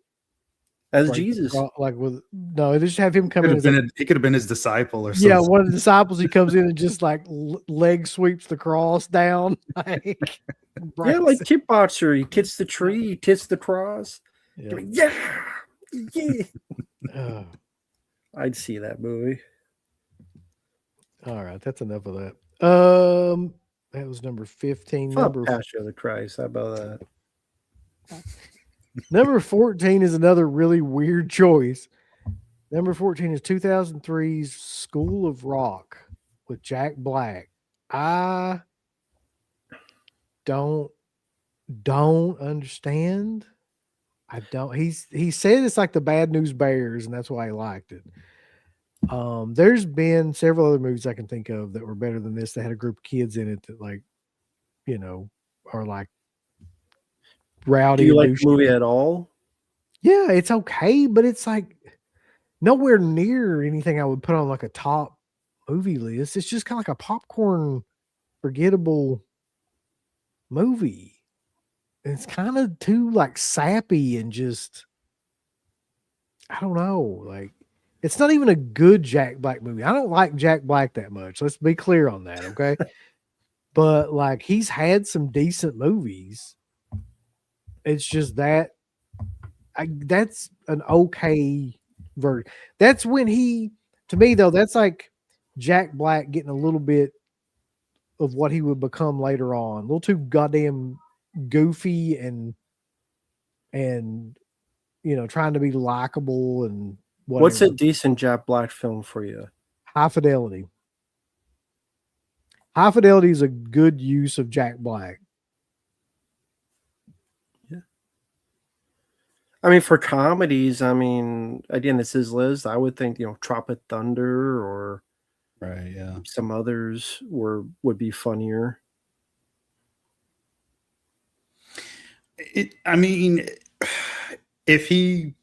as Jesus, they just have him come in. He could have been his disciple or something. Yeah, one of the disciples. He comes in and just like leg sweeps the cross down. Like Tip Boxer. He hits the tree. He hits the cross. Yeah. I'd see that movie. All right, that's enough of that. That was number 15. Passion of the Christ. How about that? Number 14 is another really weird choice. Number 14 is 2003's School of Rock with Jack Black. I don't understand. I don't. He said it's like the Bad News Bears, and that's why he liked it. There's been several other movies I can think of that were better than this that had a group of kids in it that like, are like rowdy. Do you like the movie at all? Yeah, it's okay, but it's like nowhere near anything I would put on like a top movie list. It's just kind of like a popcorn, forgettable movie. It's kind of too like sappy and just, I don't know, like it's not even a good Jack Black movie. I don't like Jack Black that much. Let's be clear on that, okay? But like he's had some decent movies. It's just that that's an okay version. That's when to me though, that's like Jack Black getting a little bit of what he would become later on. A little too goddamn goofy and trying to be likable and whatever. What's a decent Jack Black film for you? High Fidelity. High Fidelity is a good use of Jack Black. Yeah. I mean, for comedies, again, it's his list. I would think, Tropic Thunder or some others would be funnier. If he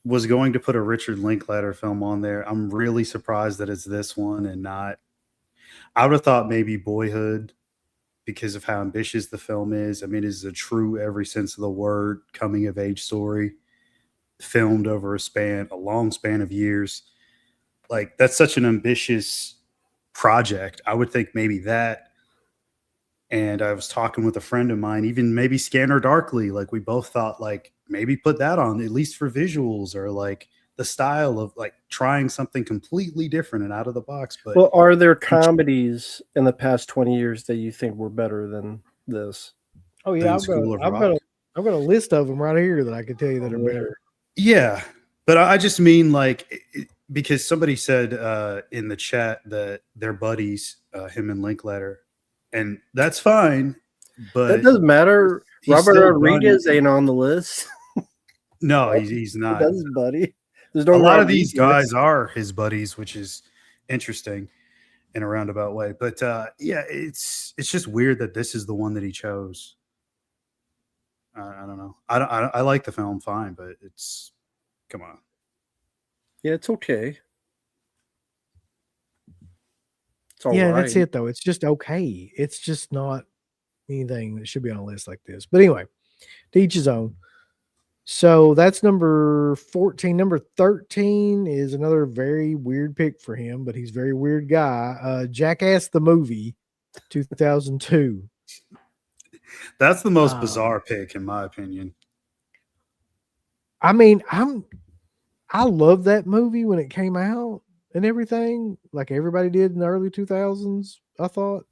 was going to put a Richard Linklater film on there, I'm really surprised that it's this one and not. I would have thought maybe Boyhood, because of how ambitious the film is. I mean, it's a true, every sense of the word, coming of age story, filmed over a long span of years. Like, that's such an ambitious project. I would think maybe that. And I was talking with a friend of mine, even maybe Scanner Darkly. Like, we both thought, like, maybe put that on, at least for visuals, or like the style of like trying something completely different and out of the box. But Well, are there comedies in the past 20 years that you think were better than this? Oh yeah, Than I've got School of I've got Rock. I've got a list of them right here that I could tell you that are better. Yeah, but I just mean like because somebody said in the chat that they're buddies, him and Linkletter, and that's fine. But That doesn't matter. he's Robert still Rodriguez ain't on the list. No, he's not. That's his buddy. There's no A lot of these Rodriguez. guys are his buddies, which is interesting in a roundabout way. But yeah, it's just weird that this is the one that he chose. I don't know. I like the film fine, but it's come on. Yeah, it's okay. It's all Yeah, right. that's it though. It's just okay. It's just not anything that should be on a list like this. But anyway, to each his own. So that's number 14. Number 13 is another very weird pick for him, but he's a very weird guy. Jackass the movie, 2002. That's the most bizarre pick, in my opinion. I mean, I love that movie when it came out and everything, like everybody did in the early 2000s. I thought,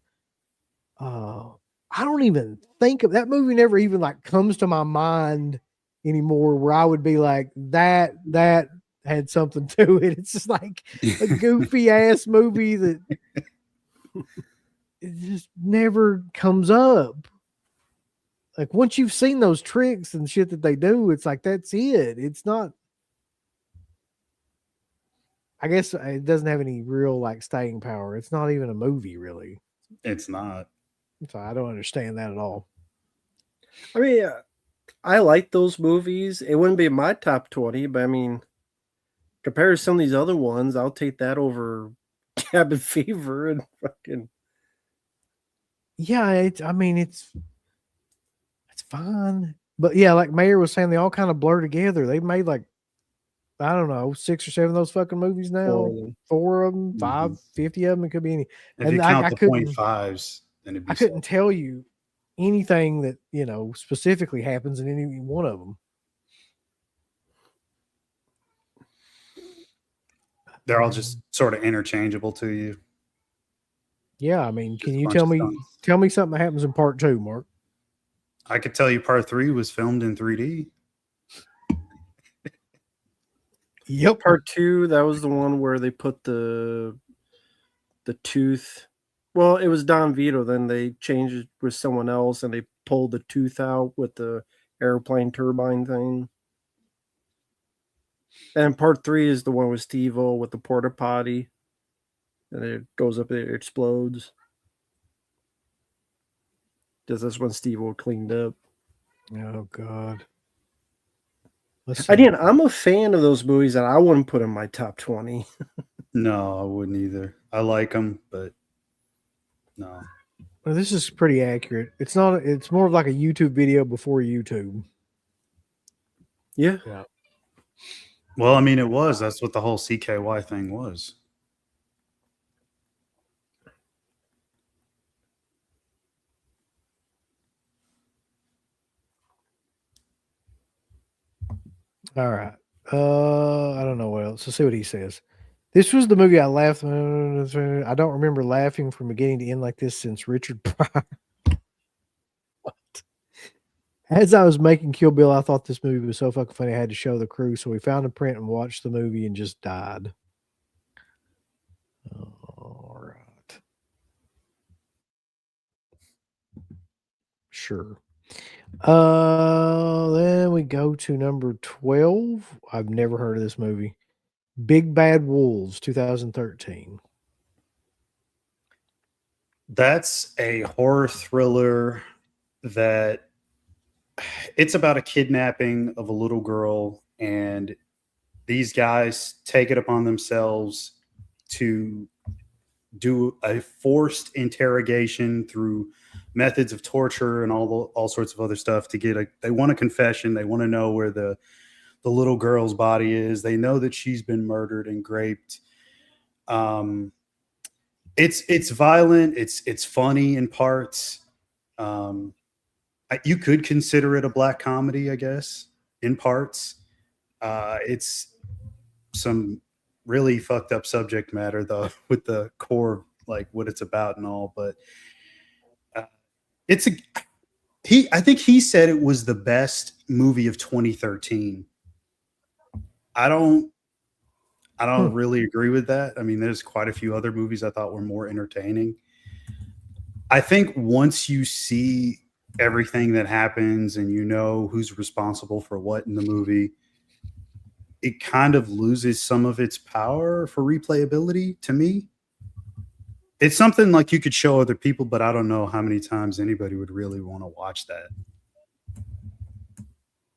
I don't even think of that movie. Never even like comes to my mind anymore, where I would be like that had something to it. It's just like a goofy ass movie that it just never comes up. Like once you've seen those tricks and shit that they do, it's like that's it. It's not. I guess it doesn't have any real like staying power. It's not even a movie, really. It's not. So I don't understand that at all. I mean, I like those movies. It wouldn't be in my top 20, but I mean, compared to some of these other ones, I'll take that over Cabin Fever and fucking. Yeah, it's fine. But yeah, like Mayor was saying, they all kind of blur together. They've made like, I don't know, 6 or 7 of those fucking movies now. 4 of them, 5, 50 of them. It could be any. If and you count the 0.5s, then it'd be I couldn't tell you anything that, specifically happens in any one of them. They're all just sort of interchangeable to you. Yeah, I mean, can Just a you bunch tell of me stunts. something that happens in part 2, Mark? I could tell you part 3 was filmed in 3D. Yep. Part 2, that was the one where they put the tooth. Well, it was Don Vito. Then they changed it with someone else, and they pulled the tooth out with the airplane turbine thing. And part 3 is the one with Steve-O with the porta potty, and it goes up, it explodes. Because that's when Steve-O cleaned up. Oh God. Again, I'm a fan of those movies that I wouldn't put in my top 20. No, I wouldn't either. I like them, but no. Well, this is pretty accurate. It's not. It's more of like a YouTube video before YouTube. Yeah. Well, I mean, it was. That's what the whole CKY thing was. All right. I don't know what else. Let's see what he says. This was the movie I laughed. I don't remember laughing from beginning to end like this since Richard Pryor. What? As I was making Kill Bill, I thought this movie was so fucking funny. I had to show the crew, so we found a print and watched the movie and just died. All right. Sure. Then we go to number 12. I've never heard of this movie. Big Bad Wolves, 2013. That's a horror thriller that it's about a kidnapping of a little girl, and these guys take it upon themselves to do a forced interrogation through methods of torture and all sorts of other stuff to get they want a confession. They want to know where the little girl's body is. They know that she's been murdered and raped. It's violent. It's funny in parts. You could consider it a black comedy, I guess, in parts. It's some really fucked up subject matter though, with the core of like what it's about and all. But it's a I think he said it was the best movie of 2013. I don't really agree with that. I mean, there's quite a few other movies I thought were more entertaining. I think once you see everything that happens and you know who's responsible for what in the movie, it kind of loses some of its power for replayability to me. It's something like you could show other people, but I don't know how many times anybody would really want to watch that.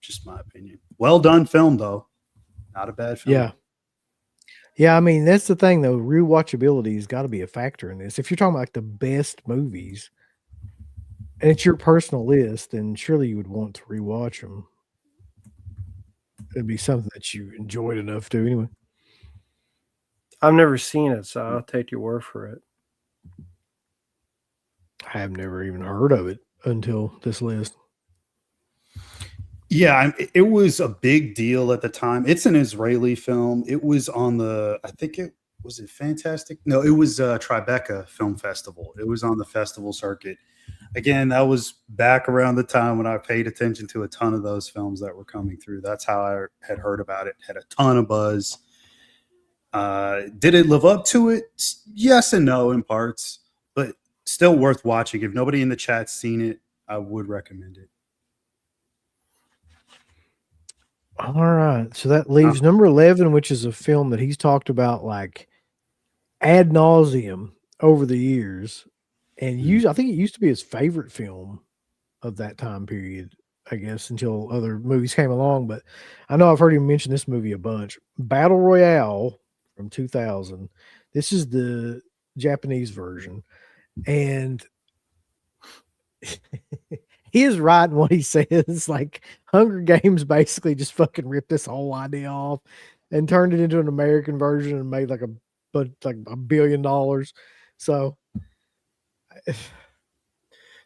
Just my opinion. Well done film, though. Not a bad film. Yeah. Yeah, I mean, that's the thing, though. Rewatchability has got to be a factor in this. If you're talking about like the best movies, and it's your personal list, then surely you would want to rewatch them. It'd be something that you enjoyed enough to, anyway. I've never seen it, so I'll take your word for it. I have never even heard of it until this list. Yeah, it was a big deal at the time. It's an Israeli film. It was on the, I think it was it Fantastic? No, it was Tribeca Film Festival. It was on the festival circuit. Again, that was back around the time when I paid attention to a ton of those films that were coming through. That's how I had heard about it. Had a ton of buzz. Did it live up to it? Yes and no in parts, but still worth watching. If nobody in the chat's seen it, I would recommend it. All right. So that leaves number 11, which is a film that he's talked about like ad nauseum over the years. And I think it used to be his favorite film of that time period, I guess, until other movies came along. But I know I've heard him mention this movie a bunch. Battle Royale from 2000. This is the Japanese version. And he is right in what he says. Like Hunger Games basically just fucking ripped this whole idea off and turned it into an American version and made like $1 billion. So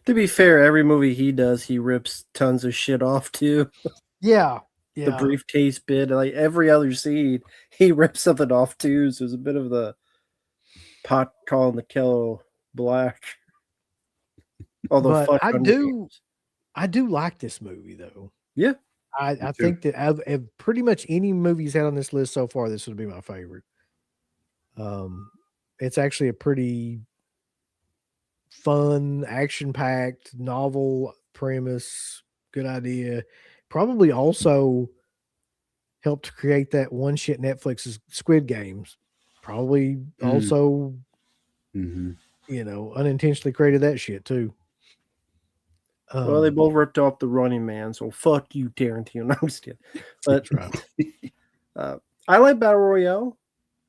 to be fair, every movie he does, he rips tons of shit off too. Yeah. The briefcase bit, like every other scene, he rips something off too. So it's a bit of the pot calling the kettle black. Although but I do like this movie though. Yeah. I think that of pretty much any movies had on this list so far, this would be my favorite. It's actually a pretty fun, action-packed, novel premise, good idea. Probably also helped create that one shit Netflix's Squid Games. Probably also, unintentionally created that shit too. Well, they both ripped off The Running Man, so fuck you, Tarantino. No, I'm just kidding. But I like Battle Royale.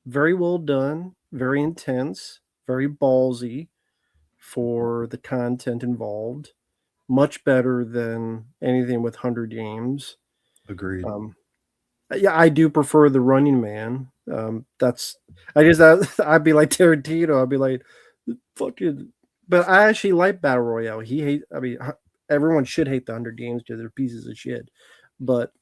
Very well done, very intense, very ballsy for the content involved. Much better than anything with 100 Games. Agreed. Yeah, I do prefer The Running Man. I'd be like Tarantino. I'd be like, fucking. But I actually like Battle Royale. Everyone should hate the 100 Games because they're pieces of shit. But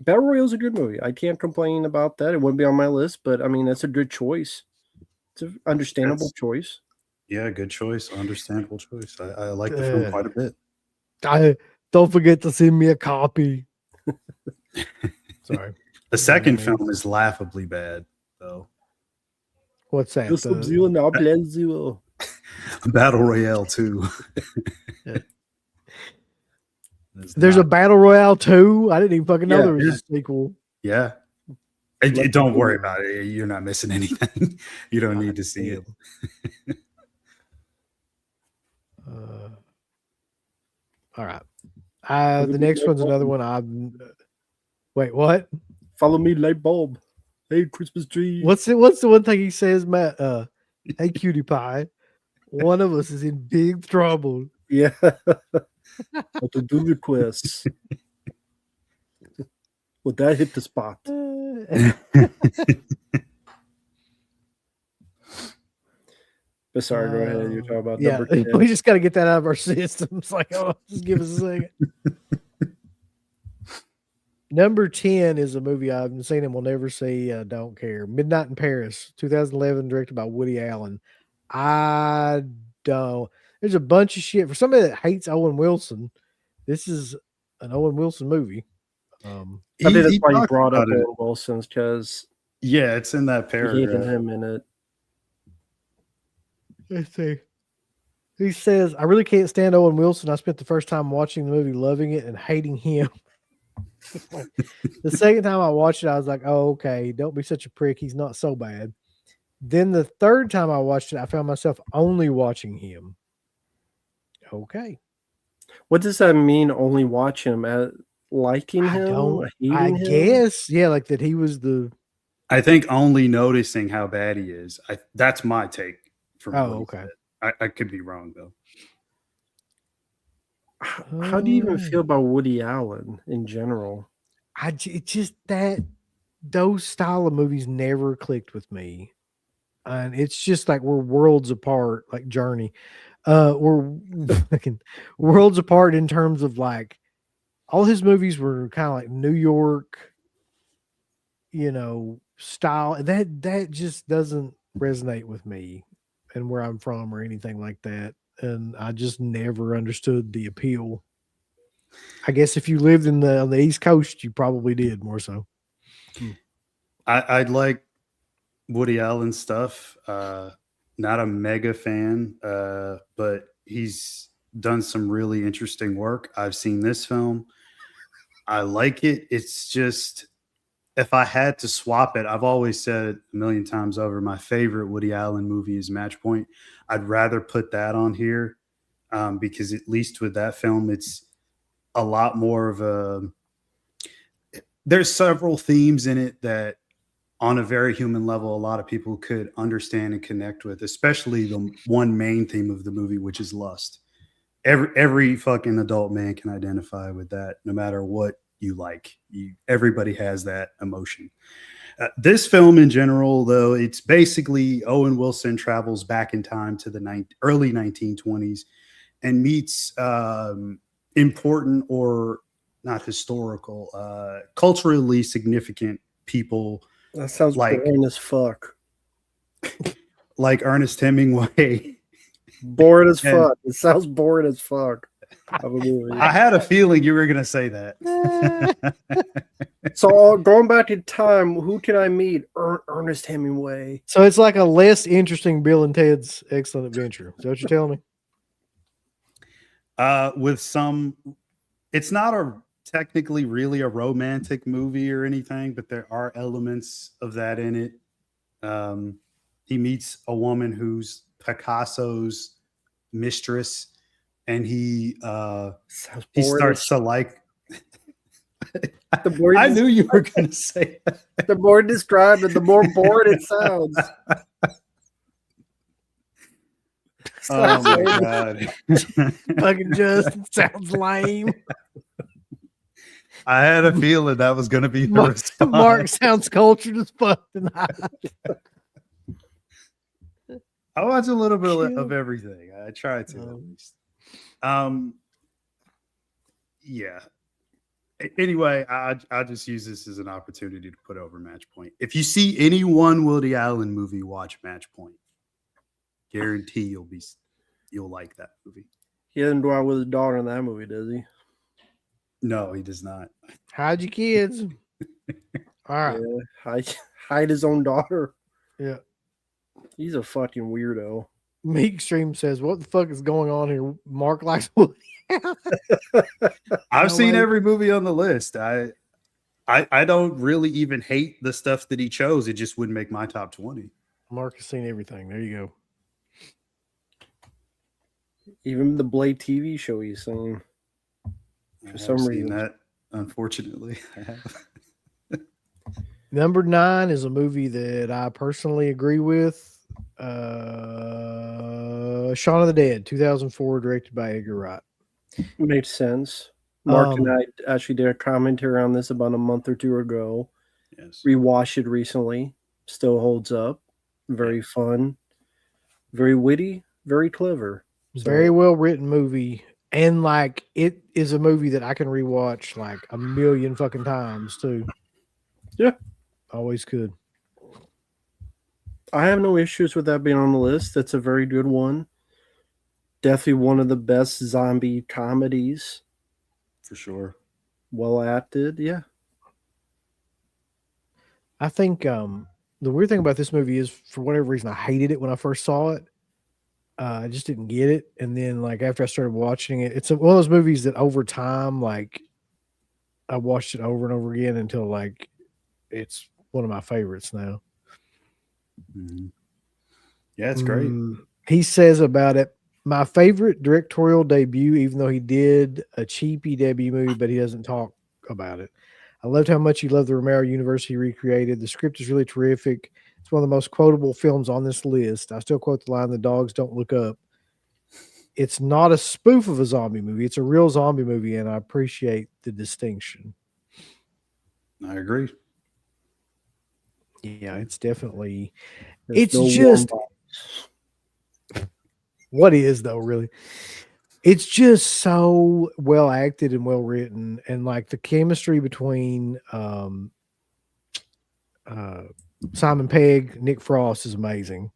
Battle Royale is a good movie. I can't complain about that. It wouldn't be on my list, but I mean, that's a good choice. It's an understandable choice. Yeah, good choice. Understandable choice. I like the film quite a bit. Don't forget to send me a copy. Sorry. The second film is laughably bad, though. What's that? Battle Royale 2. There's a Battle Royale 2? I didn't even fucking know there was a sequel. Yeah. Don't worry about it. You're not missing anything. You don't need to see it. All right. The next one's another one. Wait, what? Follow me, light bulb. Hey, Christmas tree. What's the one thing he says, Matt? Hey, cutie pie. One of us is in big trouble. Yeah. To do requests. Would that hit the spot? But sorry, go ahead. You're talking about number 10. We just got to get that out of our systems. Like, just give us a second. Number 10 is a movie I haven't seen and will never see. Don't care. Midnight in Paris, 2011, directed by Woody Allen. I don't. There's a bunch of shit for somebody that hates Owen Wilson. This is an Owen Wilson movie. I think that's why you brought up Owen Wilson's, because yeah, it's in that he paragraph. hated him in it. Let's see. He says, I really can't stand Owen Wilson. I spent the first time watching the movie loving it and hating him. The second time I watched it, I was like, oh, okay, don't be such a prick. He's not so bad. Then the third time I watched it, I found myself only watching him. Okay. What does that mean, only watch him? Liking him? I guess, yeah, like that he was the... I think only noticing how bad he is. That's my take. Okay. I could be wrong, though. How do you even feel about Woody Allen in general? It's just that those style of movies never clicked with me. And it's just like we're worlds apart, like Journey. We're worlds apart in terms of like all his movies were kind of like New York, style. That just doesn't resonate with me and where I'm from or anything like that. And I just never understood the appeal. I guess if you lived on the East Coast, you probably did more so. I'd like Woody Allen stuff. Not a mega fan, but he's done some really interesting work. I've seen this film. I like it. It's just, if I had to swap it, I've always said a million times over, my favorite Woody Allen movie is Match Point. I'd rather put that on here because at least with that film, it's a lot more of there's several themes in it that on a very human level, a lot of people could understand and connect with, especially the one main theme of the movie, which is lust. Every fucking adult man can identify with that, no matter what you like. Everybody has that emotion. This film in general, though, it's basically Owen Wilson travels back in time to the early 1920s and meets important or not historical, culturally significant people. That sounds like boring as fuck. Like Ernest Hemingway. Boring as fuck. It sounds boring as fuck. I had a feeling you were going to say that. So going back in time, who can I meet? Ernest Hemingway. So it's like a less interesting Bill and Ted's Excellent Adventure. Is that what you're telling me? With some, it's not technically really a romantic movie or anything, but there are elements of that in it. He meets a woman who's Picasso's mistress, and he starts to like. I knew you were going to say that. The more described it, the more bored it sounds. Oh my god! Fucking Justin sounds lame. I had a feeling that was going to be the response. Mark sounds cultured as fuck tonight. I watch a little bit of everything. I try to at least. Yeah. Anyway, I just use this as an opportunity to put over Match Point. If you see any one Woody Allen movie, watch Match Point. Guarantee you'll like that movie. He doesn't go out with his daughter in that movie, does he? No, he does not. Hide your kids. All right. Yeah, hide his own daughter. Yeah. He's a fucking weirdo. Meek Stream says, what the fuck is going on here? Mark likes Woody Allen. I've seen every movie on the list. I don't really even hate the stuff that he chose. It just wouldn't make my top 20. Mark has seen everything. There you go. Even the Blade TV show he's seen. For some reason. That, unfortunately, I have. Number 9 is a movie that I personally agree with. Shaun of the Dead, 2004, directed by Edgar Wright. Makes sense. Mark and I actually did a commentary on this about a month or two ago. Yes. Rewatched it recently. Still holds up. Very fun. Very witty. Very clever. Very well written movie. And like it is a movie that I can rewatch like a million fucking times too. Yeah. Always could. I have no issues with that being on the list. That's a very good one. Definitely one of the best zombie comedies. For sure. Well acted, yeah. I think the weird thing about this movie is for whatever reason I hated it when I first saw it. I just didn't get it. And then like after I started watching it, it's one of those movies that over time, like I watched it over and over again until like it's one of my favorites now. Mhm. Yeah, it's great. He says about it, my favorite directorial debut, even though he did a cheapy debut movie, but he doesn't talk about it. I loved how much he loved the Romero universe he recreated. The script is really terrific. It's one of the most quotable films on this list. I still quote the line, "The dogs don't look up." It's not a spoof of a zombie movie. It's a real zombie movie, and I appreciate the distinction. I agree. Yeah, it's definitely. There's It's no warm just bodies. what is though, really. It's just so well acted and well written, and like the chemistry between Simon Pegg, Nick Frost is amazing.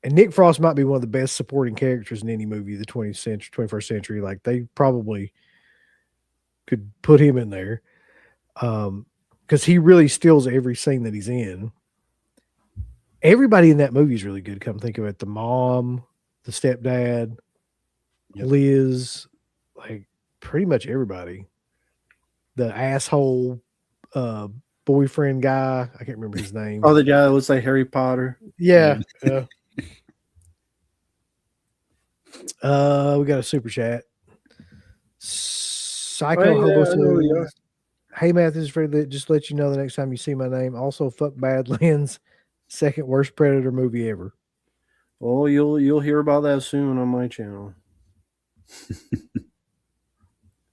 And Nick Frost might be one of the best supporting characters in any movie of the 20th century, 21st century. Like they probably could put him in there. Because he really steals every scene that he's in. Everybody in that movie is really good. Come think of it. The mom, the stepdad, Yep. Liz, like pretty much everybody. The asshole boyfriend guy. I can't remember his name. Oh, the guy that looks like Harry Potter. Yeah. Yeah. We got a super chat. Psycho Oh, yeah, Hobo I know who you says, "Hey Matt, this is Fred. Just let you know the next time you see my name. Also, fuck Badlands, second worst Predator movie ever." Oh, you'll hear about that soon on my channel.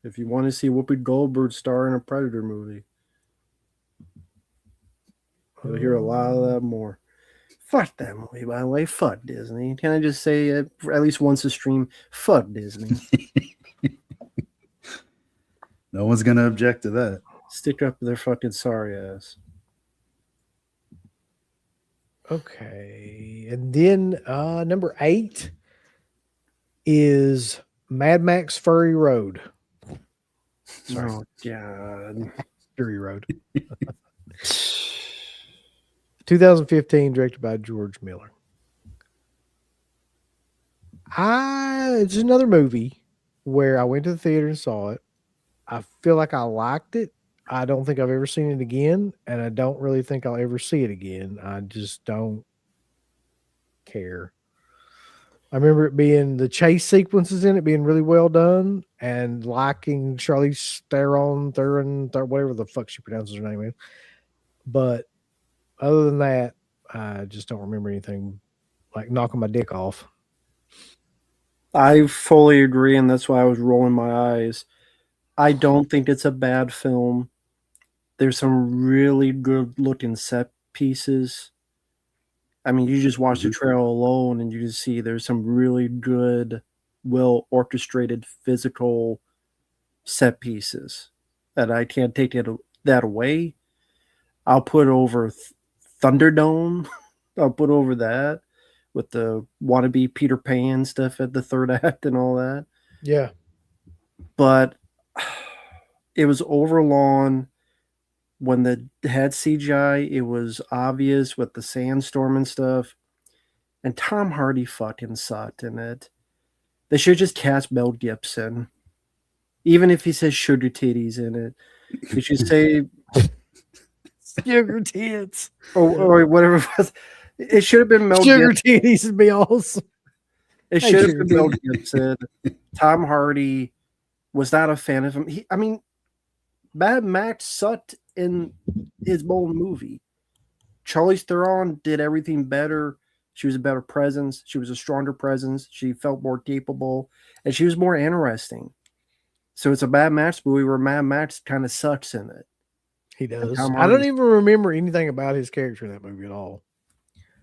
If you want to see Whoopi Goldberg star in a Predator movie, you'll hear a lot of that more. Fuck that movie, by the way. Fuck Disney. Can I just say at least once a stream? Fuck Disney. No one's gonna object to that. Stick up their fucking sorry ass. Okay, and then number 8 is Mad Max Fury Road. Sorry. Oh God. Fury Road. 2015, directed by George Miller. It's another movie where I went to the theater and saw it. I feel like I liked it. I don't think I've ever seen it again, and I don't really think I'll ever see it again. I just don't care. I remember it being the chase sequences in it being really well done, and liking Charlize Theron, whatever the fuck she pronounces her name is. But other than that, I just don't remember anything like knocking my dick off. I fully agree, and that's why I was rolling my eyes. I don't think it's a bad film. There's some really good looking set pieces. I mean, you just watch the trailer alone and you just see there's some really good, well orchestrated physical set pieces that I can't take that away. I'll put over Thunderdome. I'll put over that with the wannabe Peter Pan stuff at the third act and all that. Yeah. But it was overlong. When they had CGI, it was obvious with the sandstorm and stuff. And Tom Hardy fucking sucked in it. They should just cast Mel Gibson. Even if he says sugar titties in it. They should say Sugar tits. or whatever it was. It should have been Mel Sugar Gibson. titties would be awesome. It should have been Mel Gibson. Tom Hardy was not a fan of him. Mad Max sucked in his own movie. Charlize Theron did everything better. She was a better presence. She was a stronger presence. She felt more capable, and she was more interesting. So it's a Mad Max movie where Mad Max kind of sucks in it. He does. I don't even remember anything about his character in that movie at all.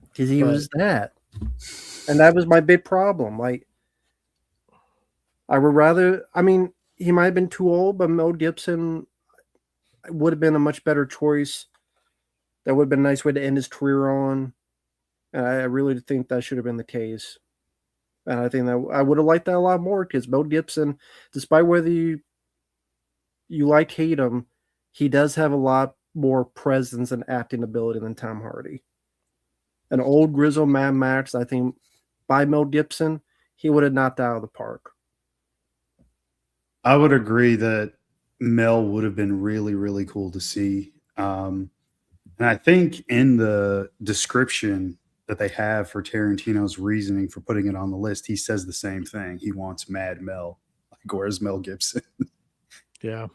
Because he was that. And that was my big problem. Like, I would rather. I mean, he might have been too old, but Mel Gibson would have been a much better choice. That would have been a nice way to end his career on. And I really think that should have been the case. And I think that I would have liked that a lot more because Mel Gibson, despite whether you hate him, he does have a lot more presence and acting ability than Tom Hardy. An old grizzled Mad Max, I think, by Mel Gibson, he would have knocked out of the park. I would agree that Mel would have been really, really cool to see. And I think in the description that they have for Tarantino's reasoning for putting it on the list, he says the same thing. He wants Mad Mel. Like, where's Mel Gibson? Yeah.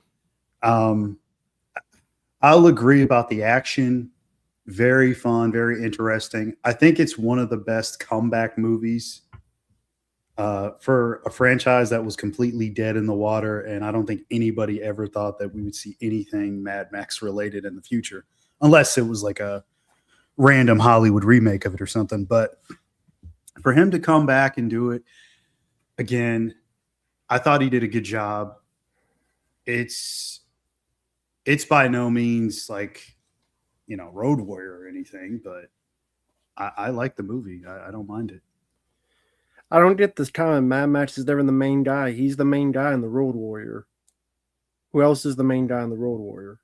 I'll agree about the action. Very fun, very interesting. I think it's one of the best comeback movies for a franchise that was completely dead in the water. And I don't think anybody ever thought that we would see anything Mad Max related in the future, unless it was like a random Hollywood remake of it or something. But for him to come back and do it again, I thought he did a good job. It's by no means like, Road Warrior or anything, but I like the movie. I don't mind it. I don't get this comment. Mad Max is never the main guy. He's the main guy in the Road Warrior. Who else is the main guy in the Road Warrior?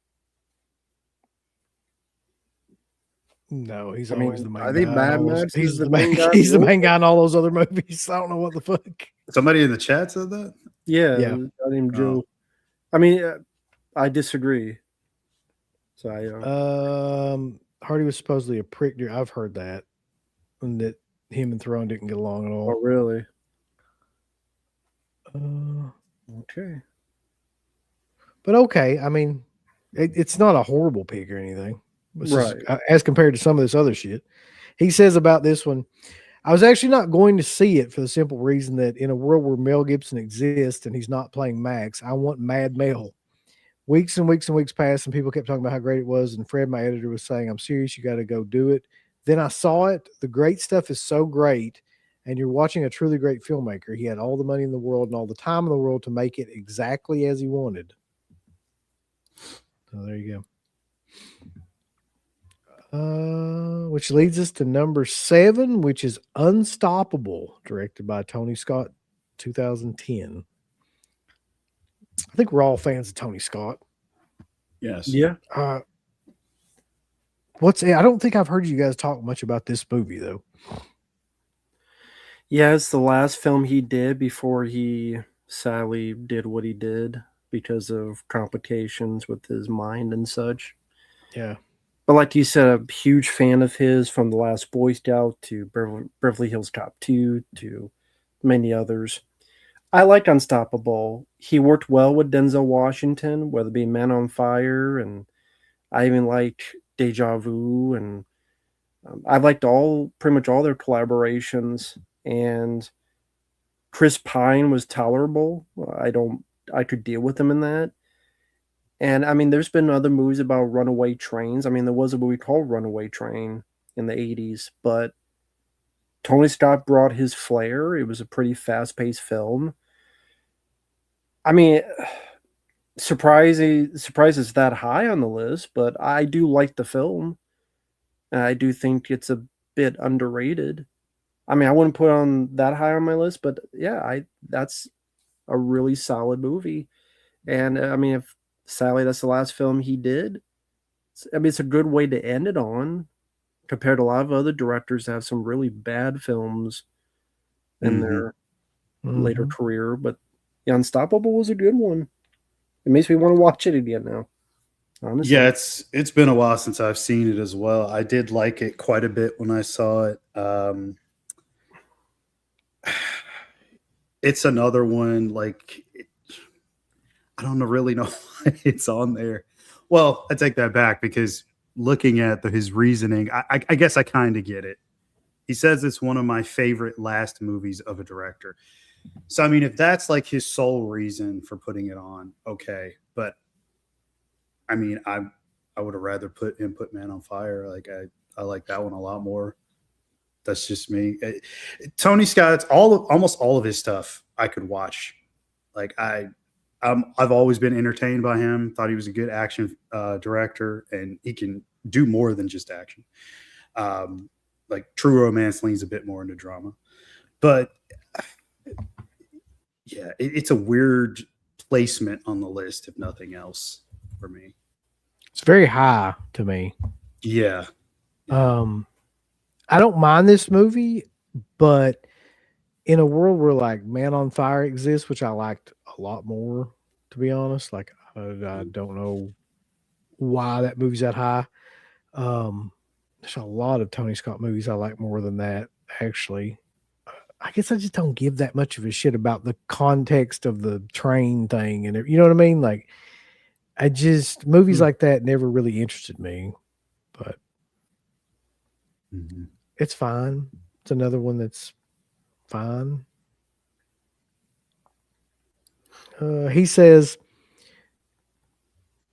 No, he's always the main guy. I think Mad Max he's is the main guy. He's the main guy in all those other movies. I don't know what the fuck. Somebody in the chat said that? Yeah. I named Joe. I mean, I disagree. So Hardy was supposedly a prick. I've heard that. And that him and Theron didn't get along at all. Oh, really? Okay. But okay, I mean, it's not a horrible pick or anything. Right. As compared to some of this other shit. He says about this one, I was actually not going to see it for the simple reason that in a world where Mel Gibson exists and he's not playing Max, I want Mad Mel. Weeks and weeks and weeks passed and people kept talking about how great it was. And Fred, my editor, was saying, I'm serious, you got to go do it. Then I saw it. The great stuff is so great. And you're watching a truly great filmmaker. He had all the money in the world and all the time in the world to make it exactly as he wanted. So there you go. Which leads us to number 7, which is Unstoppable, directed by Tony Scott, 2010. I think we're all fans of Tony Scott. Yes. Yeah. I don't think I've heard you guys talk much about this movie, though. Yeah, it's the last film he did before he sadly did what he did because of complications with his mind and such. Yeah. But like you said, a huge fan of his from The Last Boy Scout to Beverly Hills Cop 2 to many others. I liked Unstoppable. He worked well with Denzel Washington, whether it be Man on Fire, and I even liked Deja Vu, and I liked pretty much all their collaborations. And Chris Pine was tolerable. I could deal with him in that. And I mean, there's been other movies about runaway trains. I mean, there was a movie called Runaway Train in the 80s, but Tony Scott brought his flair. It was a pretty fast-paced film. I mean, surprised it's that high on the list, but I do like the film. And I do think it's a bit underrated. I mean, I wouldn't put it on that high on my list, but yeah, that's a really solid movie. And I mean, if sadly that's the last film he did, I mean, it's a good way to end it on compared to a lot of other directors that have some really bad films in their later career. But yeah, Unstoppable was a good one. It makes me want to watch it again now. Honestly. Yeah, it's been a while since I've seen it as well. I did like it quite a bit when I saw it. It's another one, like, I don't really know why it's on there. Well, I take that back because looking at his reasoning, I guess I kind of get it. He says it's one of my favorite last movies of a director. So, I mean, if that's like his sole reason for putting it on, okay. But I mean, I would have rather put Man on Fire. Like I like that one a lot more. That's just me. Tony Scott's almost all of his stuff I could watch Like I've always been entertained by him. Thought he was a good action director, and he can do more than just action. Like True Romance leans a bit more into drama, but yeah, it's a weird placement on the list, if nothing else, for me. It's very high to me. Yeah. I don't mind this movie, but in a world where like Man on Fire exists, which I liked a lot more, to be honest, like I don't know why that movie's that high. There's a lot of Tony Scott movies I like more than that, actually. I guess I just don't give that much of a shit about the context of the train thing, and you know what I mean? Like, movies like that never really interested me, but it's fine. It's another one that's fine. He says,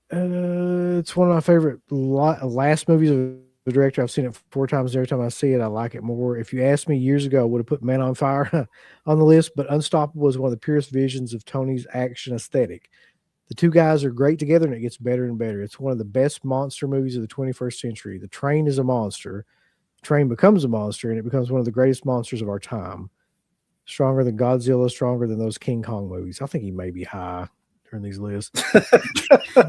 it's one of my favorite last movies of the director. I've seen it 4 times. Every time I see it, I like it more. If you asked me years ago, I would have put Man on Fire on the list, but Unstoppable was one of the purest visions of Tony's action aesthetic. The two guys are great together, and it gets better and better. It's one of the best monster movies of the 21st century. The train is a monster. The train becomes a monster, and it becomes one of the greatest monsters of our time. Stronger than Godzilla, stronger than those King Kong movies. I think he may be high during these lists.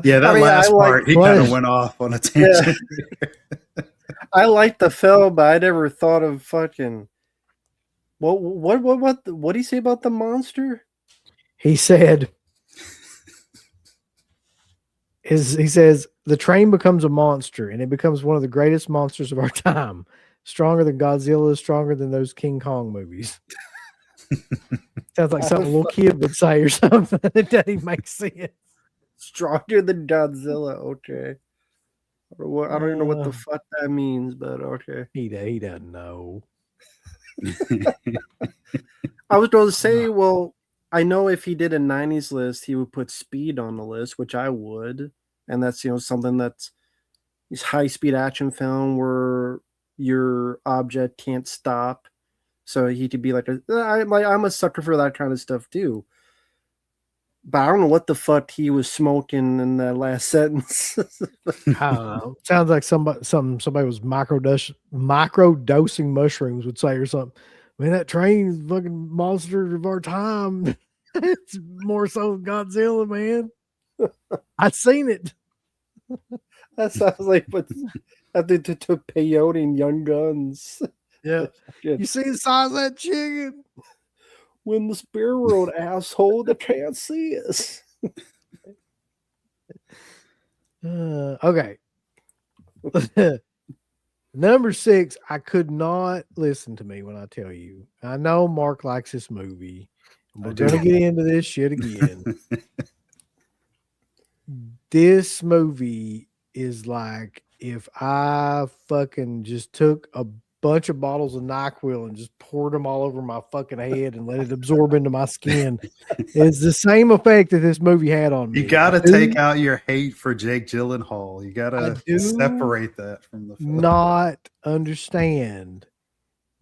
Yeah, that last part, he kind of went off on a tangent. Yeah. I liked the film, but I never thought of fucking what do you say about the monster? He said, he says the train becomes a monster, and it becomes one of the greatest monsters of our time. Stronger than Godzilla, stronger than those King Kong movies. Sounds like something a little kid would say or something. It doesn't make sense. Stronger than Godzilla. Okay. I don't even know what the fuck that means, but okay. He doesn't know. I was going to say, well, I know if he did a 90s list, he would put Speed on the list, which I would. And that's, something that's this high-speed action film where your object can't stop. So he could be like, I'm a sucker for that kind of stuff too. But I don't know what the fuck he was smoking in that last sentence. I don't know. Sounds like somebody was microdosing mushrooms would say or something. Man, that train is fucking monster of our time. It's more so than Godzilla, man. I've seen it. That sounds like what I think to peyote and Young Guns. Yeah. You see the size of that chicken? When the spirit world, asshole, they can't see us. Okay. Number 6, I could not listen to me when I tell you. I know Mark likes this movie. We're going to get into this shit again. This movie is like if I fucking just took a bunch of bottles of NyQuil and just poured them all over my fucking head and let it absorb into my skin. It's the same effect that this movie had on me. You got to take out your hate for Jake Gyllenhaal. You got to separate that from the film. Not understand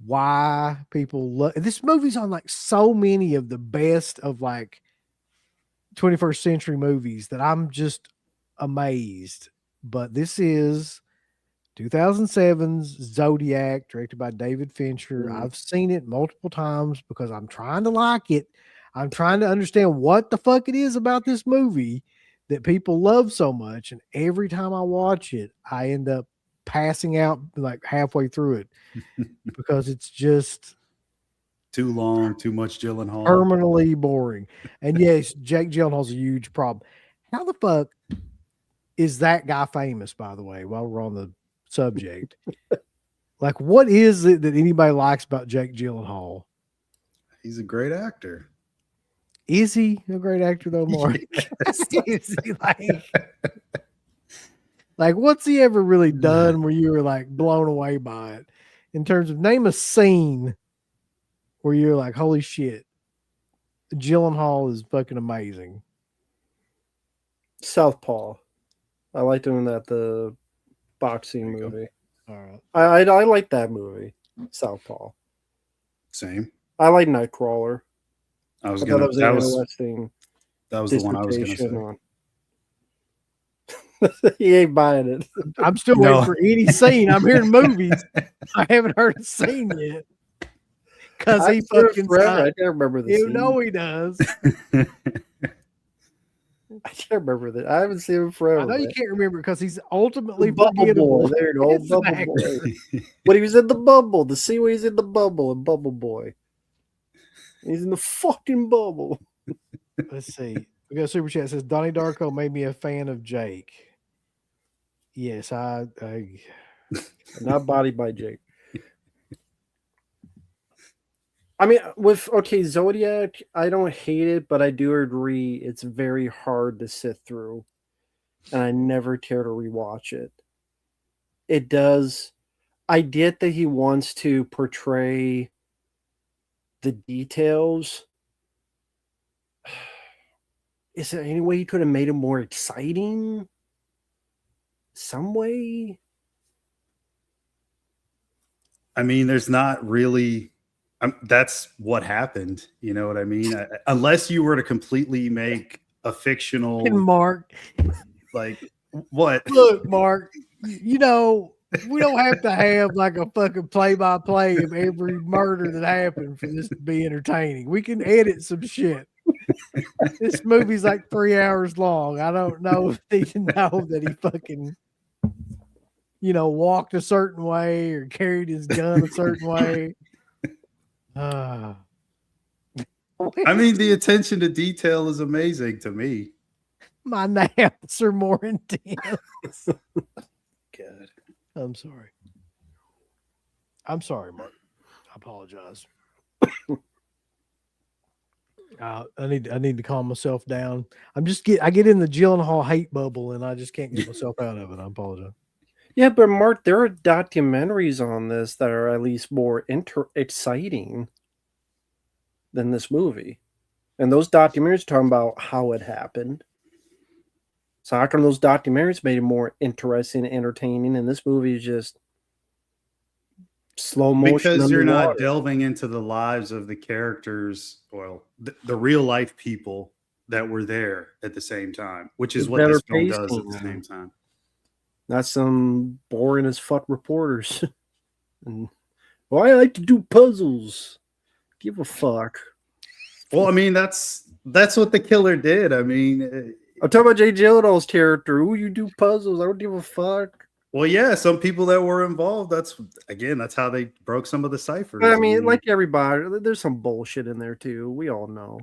why people love this movie's on like so many of the best of like 21st century movies that I'm just amazed. But this is 2007's Zodiac, directed by David Fincher. I've seen it multiple times because I'm trying to like it. I'm trying to understand what the fuck it is about this movie that people love so much. And every time I watch it, I end up passing out like halfway through it because it's just too long, too much Gyllenhaal. Terminally boring. And yes, Jake Gyllenhaal's a huge problem. How the fuck is that guy famous, by the way, while we're on the subject? Like, what is it that anybody likes about Jake Gyllenhaal? He's a great actor. Is he a great actor though, Mark? Yes. Is he like what's he ever really done where you were like blown away by it? In terms of name a scene where you're like, holy shit, Gyllenhaal is fucking amazing. Southpaw. I liked him in the boxing movie. All right. I like that movie, Southpaw. Same. I like Nightcrawler. I was interesting. That was the one I was going to say. dissertation on. He ain't buying it. I'm still No. waiting for any scene. I'm hearing movies. I haven't heard a scene yet. Because he I've seen it fucking forever. I signed. can't remember the You scene. know he does. I can't remember that. I haven't seen him forever. I know you man. can't remember because he's ultimately The Bubble forgettable. Boy. There you go. as an Bubble actor. Boy. When he was in the bubble, the scene where he's in the bubble and Bubble Boy. He's in the fucking bubble. Let's see. We got a super chat that says Donnie Darko made me a fan of Jake. Yes, I Not Body by Jake. I mean, Zodiac, I don't hate it, but I do agree it's very hard to sit through, and I never care to rewatch it. It does. I get that he wants to portray the details. Is there any way he could have made it more exciting? Some way? I mean, there's not really. That's what happened. You know what I mean? Unless you were to completely make a fictional, Mark. like what? Look, Mark, you know, we don't have to have like a fucking play-by-play of every murder that happened for this to be entertaining. We can edit some shit. This movie's like 3 hours long. I don't know if they know that he fucking, walked a certain way or carried his gun a certain way. I mean, the attention to detail is amazing to me. My naps are more intense. God. I'm sorry. I'm sorry, Mark. I apologize. I need to calm myself down. I get in the Gyllenhaal hate bubble and I just can't get myself out of it. I apologize. Yeah, but Mark, there are documentaries on this that are at least more exciting than this movie. And those documentaries are talking about how it happened. So how come those documentaries made it more interesting and entertaining, and this movie is just slow motion? Because you're underwater? not delving into the lives of the characters, well, the real life people that were there at the same time, which is It's what this better film does at the pacing. same time. Not some boring as fuck reporters. And, well, I like to do puzzles. Give a fuck. Well, I mean, that's what the killer did. I mean, I'm talking about Jay Gyllenhaal's character. Ooh, you do puzzles. I don't give a fuck. well, yeah, some people that were involved. That's how they broke some of the ciphers. I mean, like everybody, there's some bullshit in there too. We all know.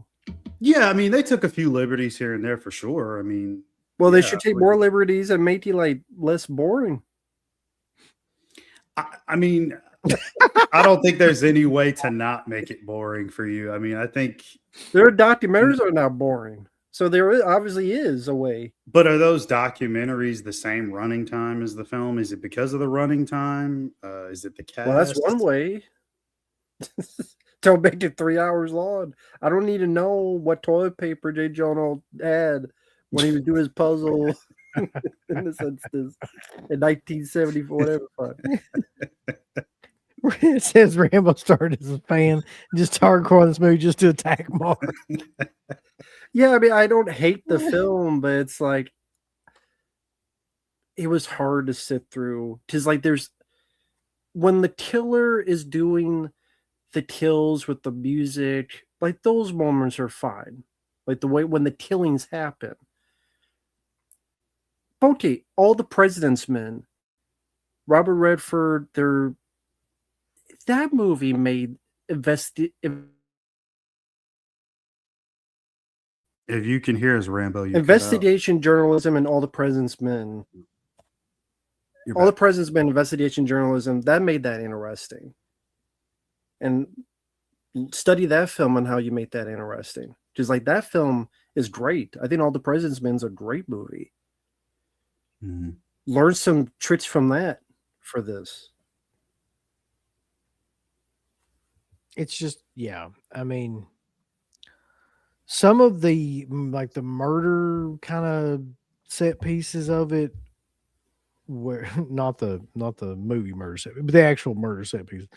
Yeah, I mean, they took a few liberties here and there for sure. I mean, well, they should take more liberties and make it like less boring. I mean, I don't think there's any way to not make it boring for you. I mean, I think their documentaries are not boring. So there obviously is a way. But are those documentaries the same running time as the film? Is it because of the running time? Is it the cast? Well, that's one way. Don't make it 3 hours long. I don't need to know what toilet paper Jay Gyllenhaal had when he was doing his puzzle in this instance in 1974, whatever. It says Rambo started as a fan, just hardcore this movie just to attack Mark. Yeah, I mean, I don't hate the film, but it's like it was hard to sit through. Because like when the killer is doing the kills with the music, like those moments are fine. Like the way when the killings happen. Okay, All the President's Men, Robert Redford, that movie made If you can hear us, Rambo, you investigation journalism and All the President's Men. All the President's Men investigation journalism, that made that interesting. And study that film and how you make that interesting. Because like that film is great. I think All the President's Men is a great movie. Mm-hmm. Learn some tricks from that for this. It's just, yeah. I mean, some of the like the murder kind of set pieces of it, where not the movie murder set, but the actual murder set piece,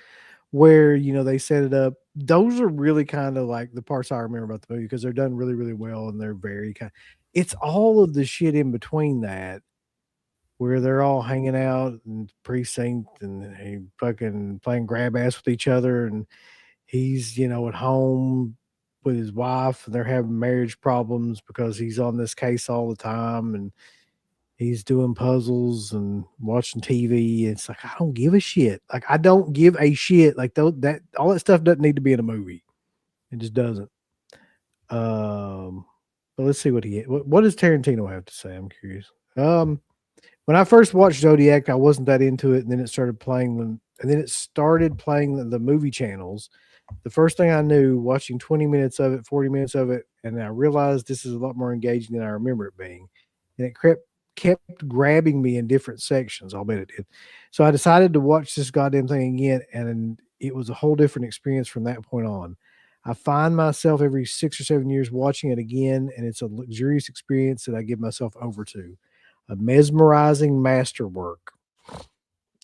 where they set it up those are really kind of like the parts I remember about the movie because they're done really, really well and they're very kind. It's all of the shit in between that where they're all hanging out in precinct and they fucking playing grab ass with each other, and he's at home with his wife and they're having marriage problems because he's on this case all the time and he's doing puzzles and watching TV. It's like I don't give a shit. Like I don't give a shit. Like that all that stuff doesn't need to be in a movie. It just doesn't. But let's see what does Tarantino have to say? I'm curious. When I first watched Zodiac, I wasn't that into it, and then it started playing the movie channels. The first thing I knew, watching 20 minutes of it, 40 minutes of it, and I realized this is a lot more engaging than I remember it being. And it kept grabbing me in different sections. I'll bet it did. So I decided to watch this goddamn thing again, and it was a whole different experience from that point on. I find myself every 6 or 7 years watching it again, and it's a luxurious experience that I give myself over to. A mesmerizing masterwork.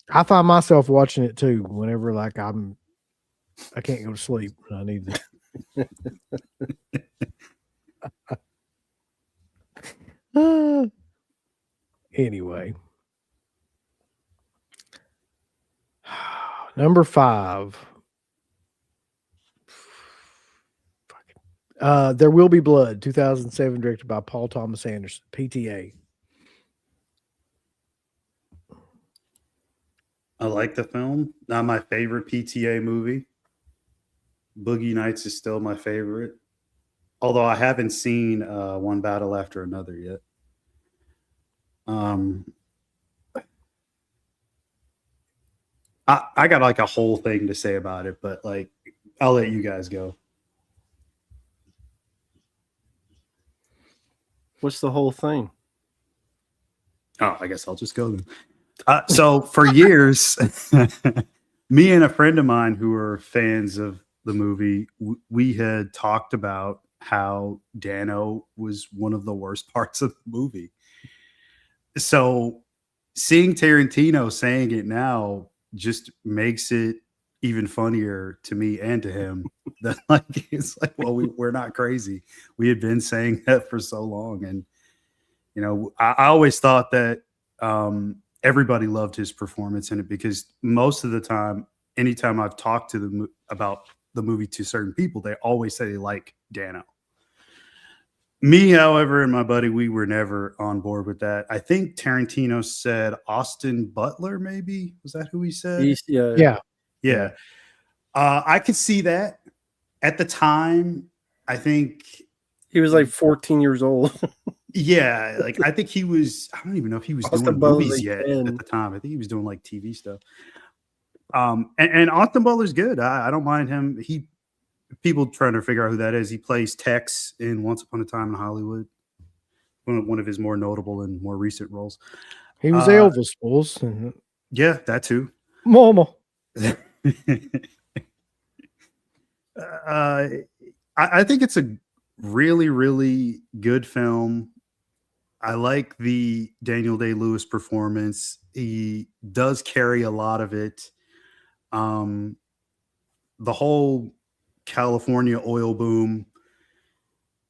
I find myself watching it too whenever I can't go to sleep. I need to. Anyway. Number 5. There Will Be Blood, 2007, directed by Paul Thomas Anderson, PTA. I like the film. Not my favorite PTA movie. Boogie Nights is still my favorite. Although I haven't seen One Battle After Another yet. I got like a whole thing to say about it, but like I'll let you guys go. What's the whole thing? Oh, I guess I'll just go then. So for years, me and a friend of mine who were fans of the movie, we had talked about how Dano was one of the worst parts of the movie. So seeing Tarantino saying it now just makes it even funnier to me and to him. That like it's like, well, we're not crazy. We had been saying that for so long, and I always thought that everybody loved his performance in it because most of the time, anytime I've talked to them about the movie to certain people, they always say they like Dano. Me, however, and my buddy, we were never on board with that. I think Tarantino said Austin Butler, maybe. Was that who he said? Yeah. I could see that. At the time, I think he was like 14 years old. Yeah, like I think he was. I don't even know if he was doing movies yet at the time. I think he was doing like TV stuff. And Austin Butler's good. I don't mind him. People trying to figure out who that is. He plays Tex in Once Upon a Time in Hollywood. One of his more notable and more recent roles. He was Elvis, Bulls. Yeah, that too. Mama. I think it's a really, really good film. I like the Daniel Day-Lewis performance. He does carry a lot of it. The whole California oil boom,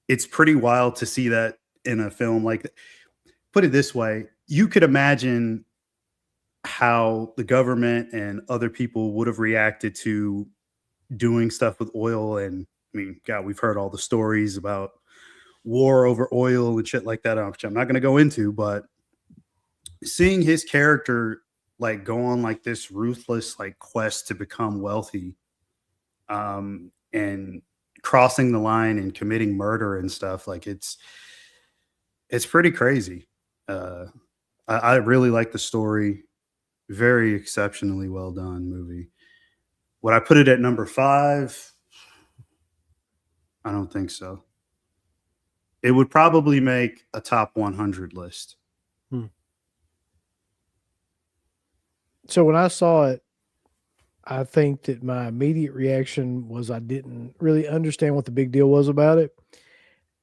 it's pretty wild to see that in a film like that. Put it this way, you could imagine how the government and other people would have reacted to doing stuff with oil. And I mean, God, we've heard all the stories about war over oil and shit like that, which I'm not going to go into, but seeing his character like go on like this ruthless like quest to become wealthy, and crossing the line and committing murder and stuff, like it's pretty crazy. I really like the story. Very exceptionally well done movie. Would I put it at number 5? I don't think so. It would probably make a top 100 list. So when I saw it, I think that my immediate reaction was I didn't really understand what the big deal was about it.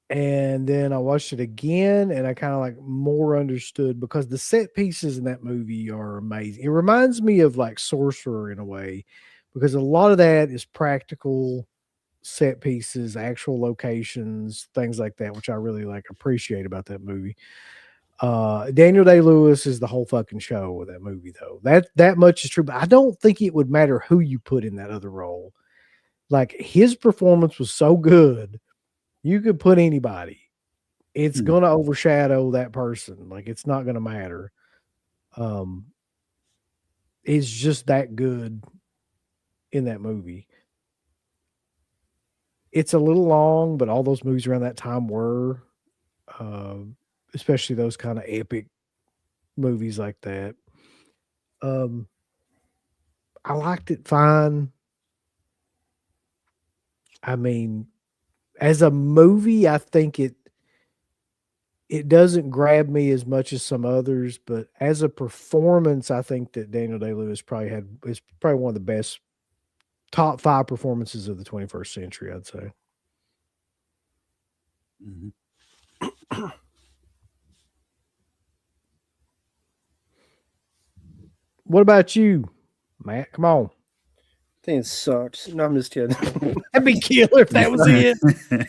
And then I watched it again and I kind of like more understood because the set pieces in that movie are amazing. It reminds me of like Sorcerer in a way because a lot of that is practical set pieces, actual locations, things like that, which I really appreciate about that movie. Daniel Day-Lewis is the whole fucking show with that movie, though. That much is true, but I don't think it would matter who you put in that other role. Like, his performance was so good, you could put anybody. It's gonna overshadow that person. Like, it's not gonna matter. It's just that good in that movie. It's a little long, but all those movies around that time were, especially those kind of epic movies like that. I liked it fine. I mean, as a movie, I think it doesn't grab me as much as some others, but as a performance, I think that Daniel Day-Lewis is probably one of the best top 5 performances of the 21st century, I'd say. What about you, Matt? Come on. I think it sucks. No, I'm just kidding. That'd be killer if that was it.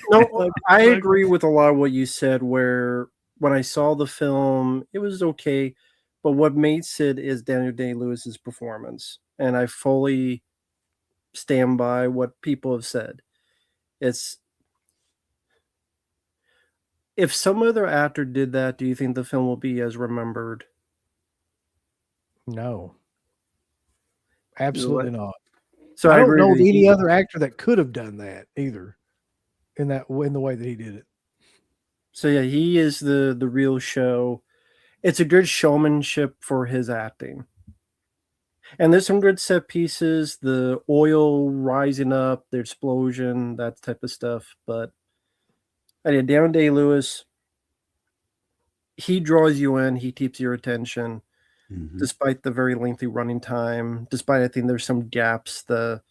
No, I agree with a lot of what you said, where when I saw the film, it was okay. But what makes it is Daniel Day-Lewis's performance. And I fully stand by what people have said. It's if some other actor did that, do you think the film will be as remembered? No. Absolutely not. So I don't agree know of that any other actor that could have done that either in the way that he did it. So yeah, he is the real show. It's a good showmanship for his acting. And there's some good set pieces, the oil rising up, the explosion, that type of stuff. But Daniel Day-Lewis, he draws you in, he keeps your attention, despite the very lengthy running time, despite I think there's some gaps that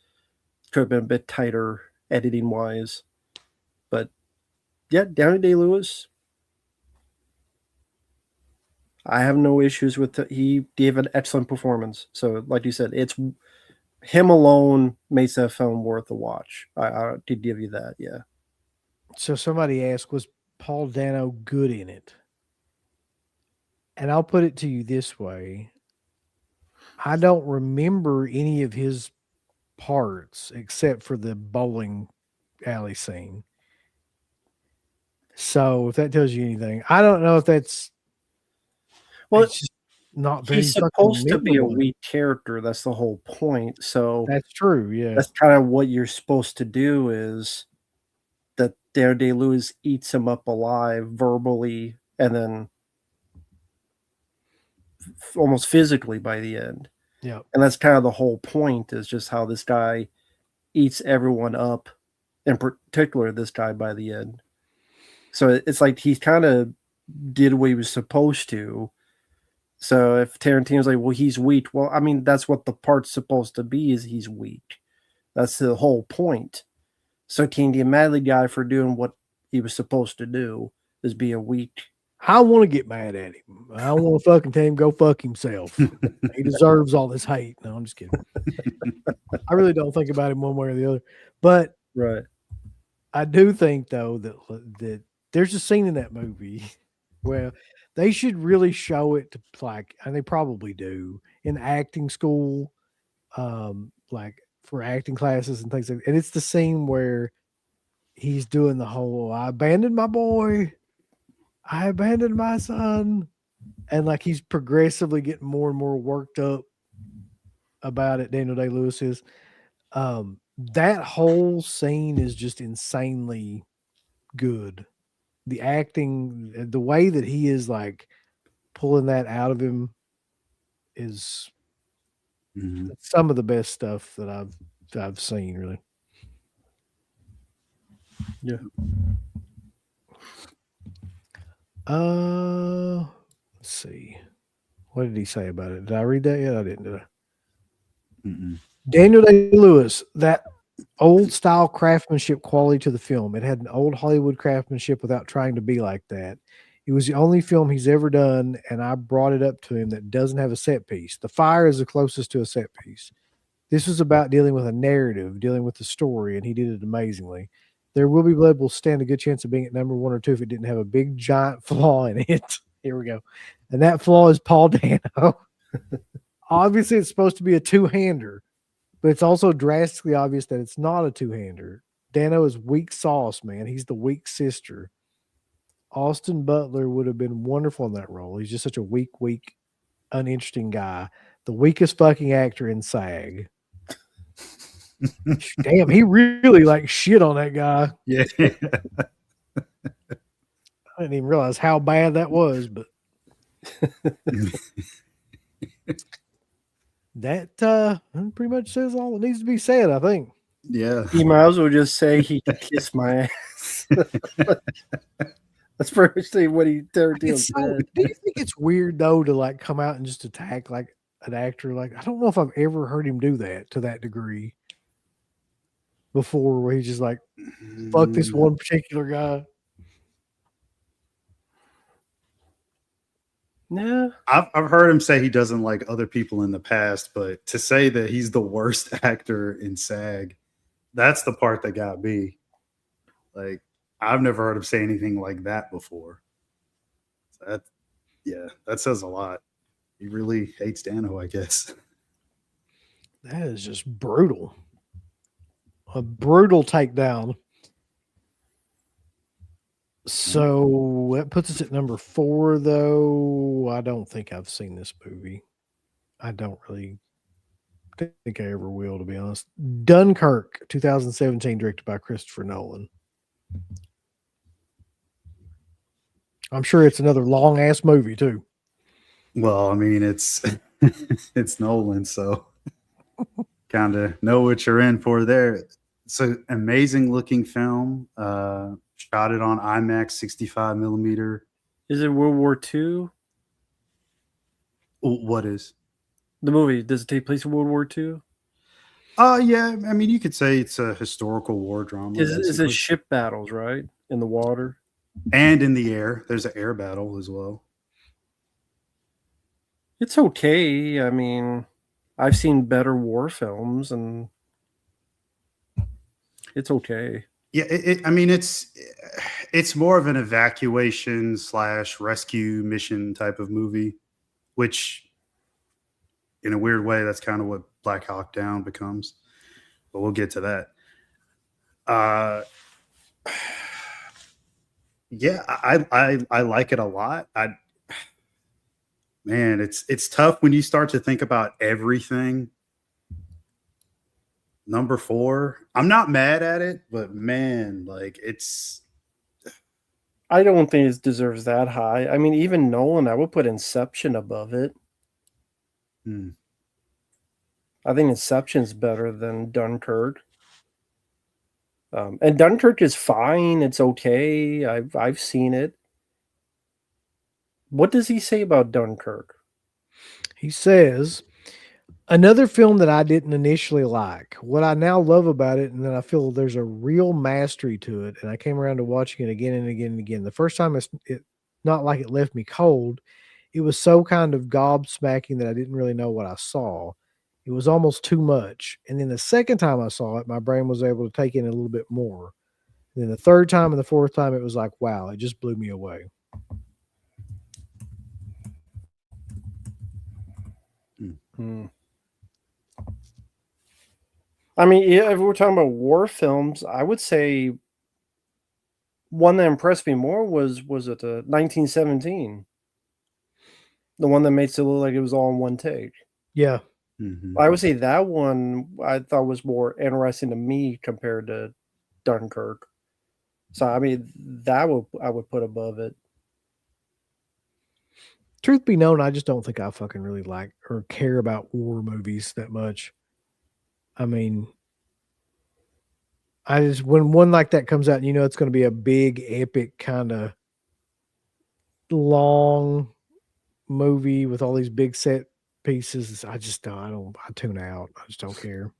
could have been a bit tighter editing wise. But yeah, Daniel Day-Lewis, I have no issues with it. He gave an excellent performance. So, like you said, it's him alone makes that film worth a watch. I did give you that, yeah. So somebody asked, was Paul Dano good in it? And I'll put it to you this way. I don't remember any of his parts except for the bowling alley scene. So if that tells you anything, I don't know if that's it's just not very. He's supposed to be a weak character. That's the whole point. So that's true. Yeah, that's kind of what you're supposed to do. Is that Daniel Day-Lewis eats him up alive verbally, and then almost physically by the end. Yeah, and that's kind of the whole point. Is just how this guy eats everyone up, in particular this guy by the end. So it's like he kind of did what he was supposed to. So if Tarantino's like, well, he's weak. Well, I mean, that's what the part's supposed to be, is he's weak. That's the whole point. So can you mad at the guy for doing what he was supposed to do, is being weak? I want to get mad at him. I want to fucking tell him go fuck himself. He deserves all this hate. No, I'm just kidding. I really don't think about him one way or the other. But right, I do think though that there's a scene in that movie where they should really show it to, like, and they probably do, in acting school, like for acting classes and things like that. And it's the scene where he's doing the whole I abandoned my boy, I abandoned my son, and like he's progressively getting more and more worked up about it. Daniel Day-Lewis is. That whole scene is just insanely good. The acting, the way that he is like pulling that out of him is some of the best stuff that I've seen, really. Yeah. Let's see. What did he say about it? Did I read that yet? I didn't, did I? Daniel Day-Lewis, that old style craftsmanship quality to the film. It had an old Hollywood craftsmanship without trying to be like that. It was the only film he's ever done, and I brought it up to him, that doesn't have a set piece. The fire is the closest to a set piece. This was about dealing with a narrative, dealing with the story, and he did it amazingly. There Will Be Blood will stand a good chance of being at number 1 or 2 if it didn't have a big giant flaw in it. Here we go. And that flaw is Paul Dano. Obviously, it's supposed to be a two-hander, but it's also drastically obvious that it's not a two-hander. Dano is weak sauce, man. He's the weak sister. Austin Butler would have been wonderful in that role. He's just such a weak, uninteresting guy. The weakest fucking actor in SAG. Damn, he really like shit on that guy. Yeah. I didn't even realize how bad that was, but that pretty much says all that needs to be said, I think. Yeah. He might as well just say he can kiss my ass. That's pretty much what Tarantino said. Do you think it's weird though to like come out and just attack like an actor? Like, I don't know if I've ever heard him do that to that degree before, where he's just like, fuck this one particular guy. Yeah. I've heard him say he doesn't like other people in the past, but to say that he's the worst actor in SAG, that's the part that got me. Like, I've never heard him say anything like that before. So that says a lot. He really hates Dano, I guess. That is just brutal. A brutal takedown. So that puts us at number 4, though. I don't think I've seen this movie. I don't really think I ever will, to be honest. Dunkirk, 2017, directed by Christopher Nolan. I'm sure it's another long ass movie too. Well, I mean, it's it's Nolan, so kind of know what you're in for there. It's an amazing looking film. Shot it on IMAX 65 millimeter. Is it World War II? What is the movie? Does it take place in World War II? Yeah. I mean, you could say it's a historical war drama. Is it ship battles, right? In the water and in the air? There's an air battle as well. It's okay. I mean, I've seen better war films, and it's okay. Yeah, I mean, it's more of an evacuation / rescue mission type of movie, which, in a weird way, that's kind of what Black Hawk Down becomes. But we'll get to that. Yeah, I like it a lot. Man, it's tough when you start to think about everything. Number 4, I'm not mad at it, but man, like I don't think it deserves that high. I mean, even Nolan, I would put Inception above it. I think Inception's better than Dunkirk. And Dunkirk is fine. It's okay. I've seen it. What does he say about Dunkirk? He says, another film that I didn't initially like. What I now love about it, and then I feel there's a real mastery to it, and I came around to watching it again and again and again. The first time, it not like it left me cold. It was so kind of gobsmacking that I didn't really know what I saw. It was almost too much. And then the second time I saw it, my brain was able to take in a little bit more. And then the third time and the fourth time, it was like, wow, it just blew me away. I mean, if we're talking about war films, I would say one that impressed me more was it 1917? The one that makes it look like it was all in one take. Yeah. I would say that one I thought was more interesting to me compared to Dunkirk. So, I mean, I would put above it. Truth be known, I just don't think I fucking really like or care about war movies that much. I mean, when one like that comes out, and you know it's going to be a big, epic kind of long movie with all these big set pieces, I tune out. I just don't care.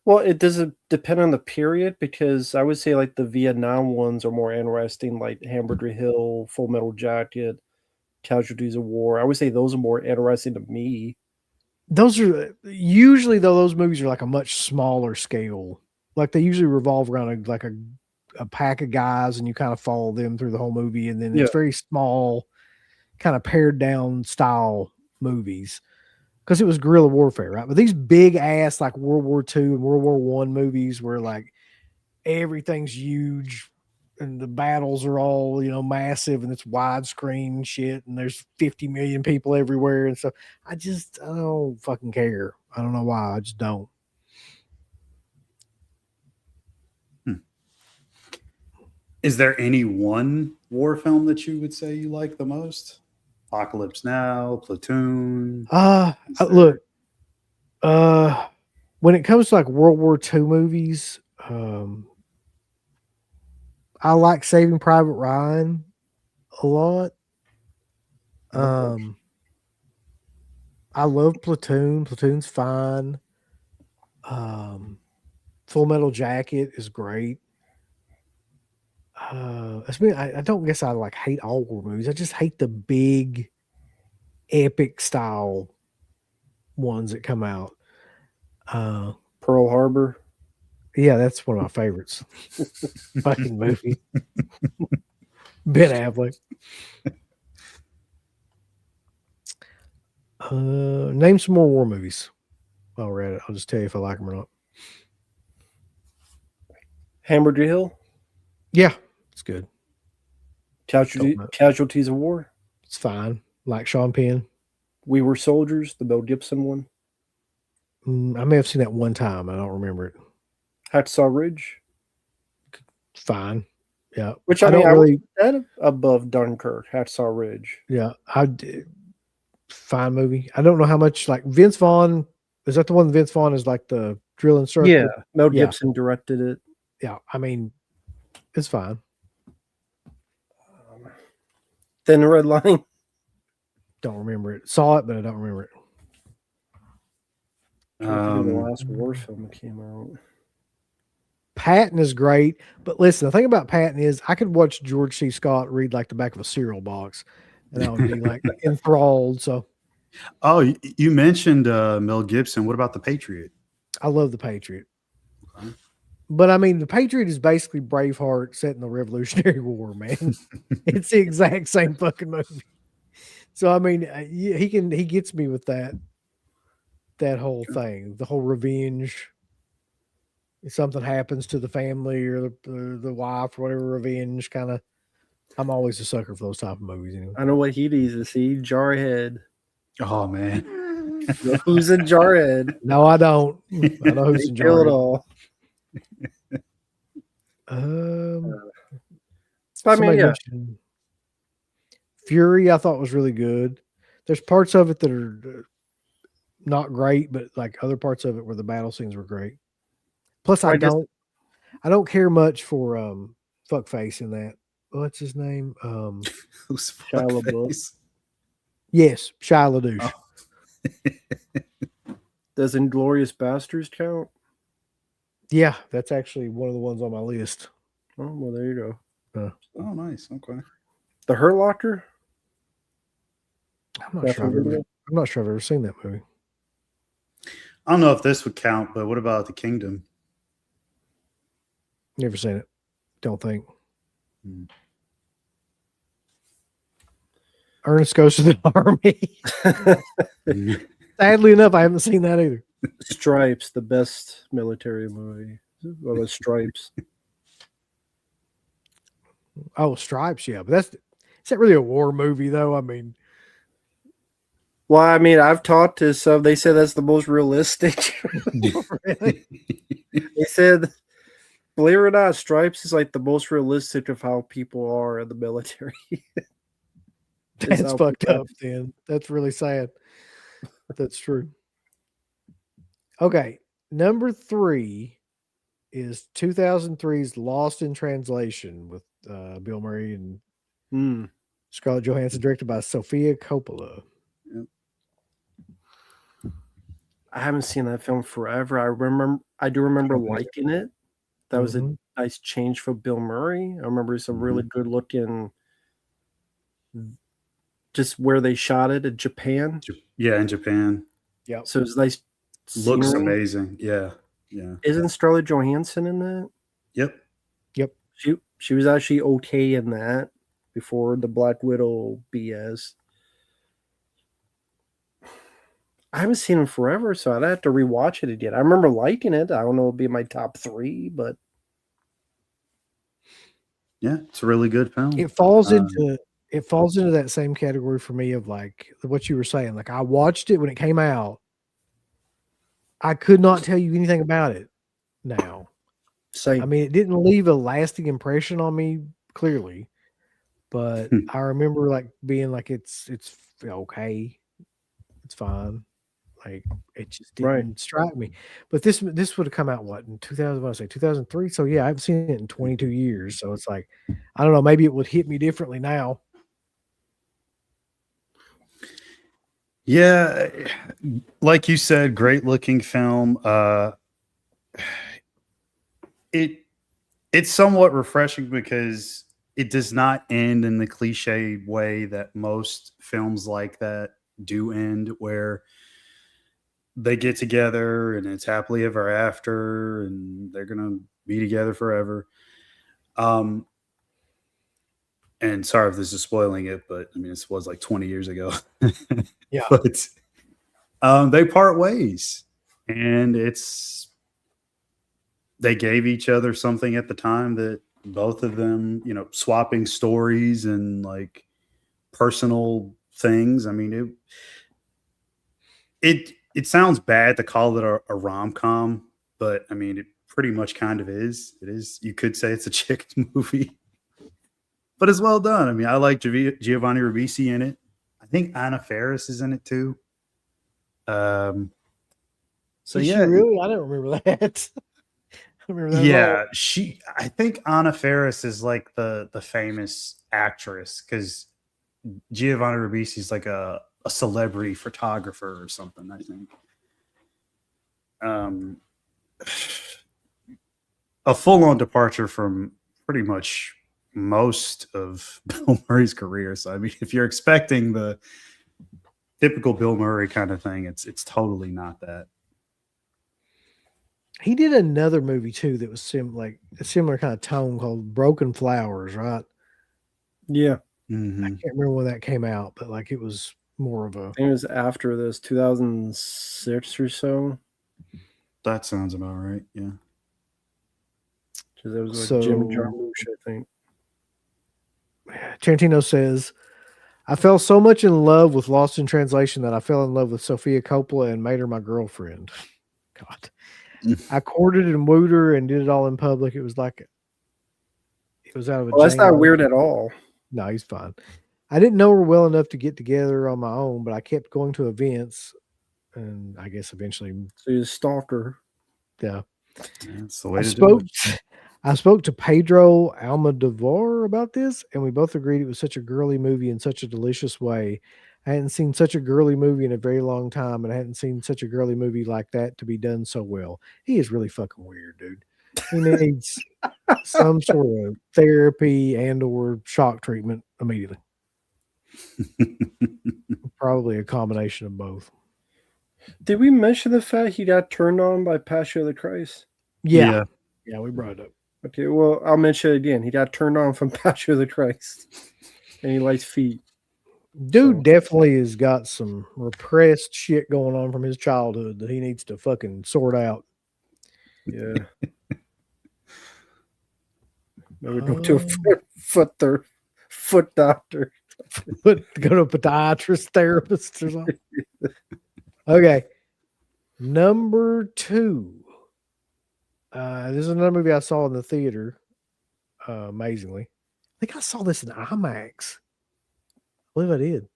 Well, it doesn't depend on the period, because I would say like the Vietnam ones are more interesting, like Hamburger Hill, Full Metal Jacket, Casualties of War. I would say those are more interesting to me. those are usually, though, those movies are like a much smaller scale. Like they usually revolve around a pack of guys, and you kind of follow them through the whole movie, and then Yeah. it's very small, kind of pared down style movies because it was guerrilla warfare, right? But these big ass like World War II and World War One movies where like everything's huge and the battles are all, massive, and it's widescreen shit, and there's 50 million people everywhere and stuff. I don't fucking care. I don't know why. I just don't. Is there any one war film that you would say you like the most? Apocalypse Now, Platoon. Look, when it comes to like World War II movies, I like Saving Private Ryan a lot. I love Platoon. Platoon's fine. Full Metal Jacket is great. I don't guess I like hate all war movies. I just hate the big, epic style ones that come out. Pearl Harbor. Yeah, that's one of my favorites. Fucking movie. Ben Affleck. Name some more war movies while we're at it. I'll just tell you if I like them or not. Hamburger Hill. Yeah, it's good. Casualties of War. It's fine. Like Sean Penn. We Were Soldiers, the Mel Gibson one. I may have seen that one time. I don't remember it. Hacksaw Ridge. Fine. Yeah. Which I don't really that above Dunkirk. Hacksaw Ridge. Yeah, I did. Fine movie. I don't know how much like Vince Vaughn. Is that the one? Vince Vaughn is like the drill instructor. Yeah, Mel Gibson directed it. Yeah, I mean, it's fine. Thin Red Line. Don't remember it. Saw it, but I don't remember it. The last war film that came out. Patton is great, but listen, the thing about Patton is I could watch George C. Scott read like the back of a cereal box, and I would be like enthralled. So, you mentioned Mel Gibson. What about The Patriot? I love The Patriot, but I mean, The Patriot is basically Braveheart set in the Revolutionary War. Man, it's the exact same fucking movie. So I mean, he gets me with that whole thing, the whole revenge. If something happens to the family or the wife or whatever, revenge kind of. I'm always a sucker for those type of movies. Anyway. I know what he needs to see. Jarhead. Oh man, who's in Jarhead? No, I don't. I know who's in Jarhead. All. I mean, yeah. Fury, I thought was really good. There's parts of it that are not great, but like other parts of it where the battle scenes were great. Plus, I don't care much for fuckface in that. What's his name? Who's Shia LaBeouf? Yes, Shia LaDouche. Oh. Does Inglourious Basterds count? Yeah, that's actually one of the ones on my list. Oh, well, there you go. Oh, nice. Okay. The Hurt Locker? I'm not sure I've ever seen that movie. I don't know if this would count, but what about The Kingdom? Never seen it. Don't think. Ernest Goes to the Army. Sadly enough, I haven't seen that either. Stripes, the best military movie. Well, the Stripes. Oh, Stripes, yeah. But is that really a war movie, though? I mean. Well, I mean, I've talked to some. They said that's the most realistic. Really? They said, believe it or not, Stripes is like the most realistic of how people are in the military. That's fucked up, then. That's really sad. That's true. Okay. Number 3 is 2003's Lost in Translation with Bill Murray and Scarlett Johansson, directed by Sofia Coppola. I haven't seen that film forever. I do remember liking it. That was a nice change for Bill Murray. I remember some really good looking, just where they shot it in Japan. Yeah, in Japan. Yep. So it's nice. Looks scenery. amazing. Yeah. Yeah. Isn't Scarlett Johansson in that? Yep. Yep. She was actually okay in that before the Black Widow BS. I haven't seen him forever, so I'd have to rewatch it again. I remember liking it. I don't know, it'll be my top 3, but Yeah, it's a really good film. It falls into that same category for me of like what you were saying. Like I watched it when it came out. I could not tell you anything about it now. same. I mean, it didn't leave a lasting impression on me clearly, but I remember like being like it's okay. It's fine. Like it just didn't strike me. But this would have come out what in 2000? What I say 2003. So yeah, I haven't seen it in 22 years. So it's like I don't know. Maybe it would hit me differently now. Yeah, like you said, great looking film. It's somewhat refreshing because it does not end in the cliche way that most films like that do end, where they get together and it's happily ever after and they're gonna be together forever. And sorry if this is spoiling it, but I mean this was like 20 years ago. Yeah. But they part ways, and they gave each other something at the time that both of them, swapping stories and like personal things. I mean, it sounds bad to call it a rom-com, but I mean, it pretty much kind of is. It is. You could say it's a chick movie, but it's well done. I mean, I like Giovanni Ribisi in it. I think Anna Faris is in it too. So Is she really? I don't remember that. I remember that. Yeah, I think Anna Faris is like the famous actress because Giovanni Ribisi is like a celebrity photographer or something, I think. A full-on departure from pretty much most of Bill Murray's career. So I mean, if you're expecting the typical Bill Murray kind of thing, it's totally not that. He did another movie too that was like a similar kind of tone called Broken Flowers, right? Yeah. Mm-hmm. I can't remember when that came out, but like it was more of a. I think it was after this, 2006 or so. That sounds about right. Yeah. Because it was like Jim Jarmusch, I think. Tarantino says, I fell so much in love with Lost in Translation that I fell in love with Sofia Coppola and made her my girlfriend. God. I courted and wooed her and did it all in public. It was like it was out of a. Well, that's not weird at all. No, he's fine. I didn't know her well enough to get together on my own, but I kept going to events, and I guess eventually. So you stalked her. Yeah. That's the way to do it. I spoke to Pedro Almodovar about this, and we both agreed it was such a girly movie in such a delicious way. I hadn't seen such a girly movie in a very long time, and I hadn't seen such a girly movie like that to be done so well. He is really fucking weird, dude. He needs some sort of therapy and or shock treatment immediately. Probably a combination of both. Did we mention the fact he got turned on by Passion of the Christ? Yeah, we brought it up. Okay, well, I'll mention it again. He got turned on from Passion of the Christ, and he likes feet. Dude definitely has got some repressed shit going on from his childhood that he needs to fucking sort out. Yeah. Maybe go to a foot doctor. Go to a podiatrist therapist or something. Okay. Number 2. This is another movie I saw in the theater. Amazingly. I think I saw this in IMAX. I believe I did.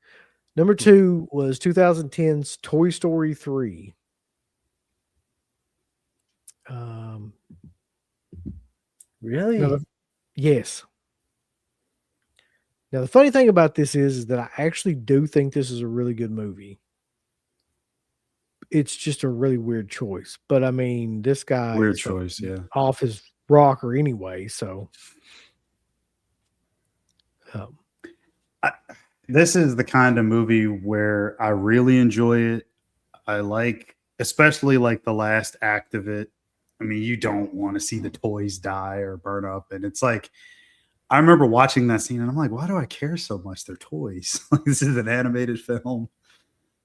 Number 2 was 2010's Toy Story 3. Really? Yes. Now, the funny thing about this is that I actually do think this is a really good movie. It's just a really weird choice. But, I mean, this guy Weird choice, yeah. Off his rocker anyway, so. This is the kind of movie where I really enjoy it. I like, especially like the last act of it. I mean, you don't want to see the toys die or burn up. And it's like, I remember watching that scene and I'm like, why do I care so much? They're toys. Like, this is an animated film.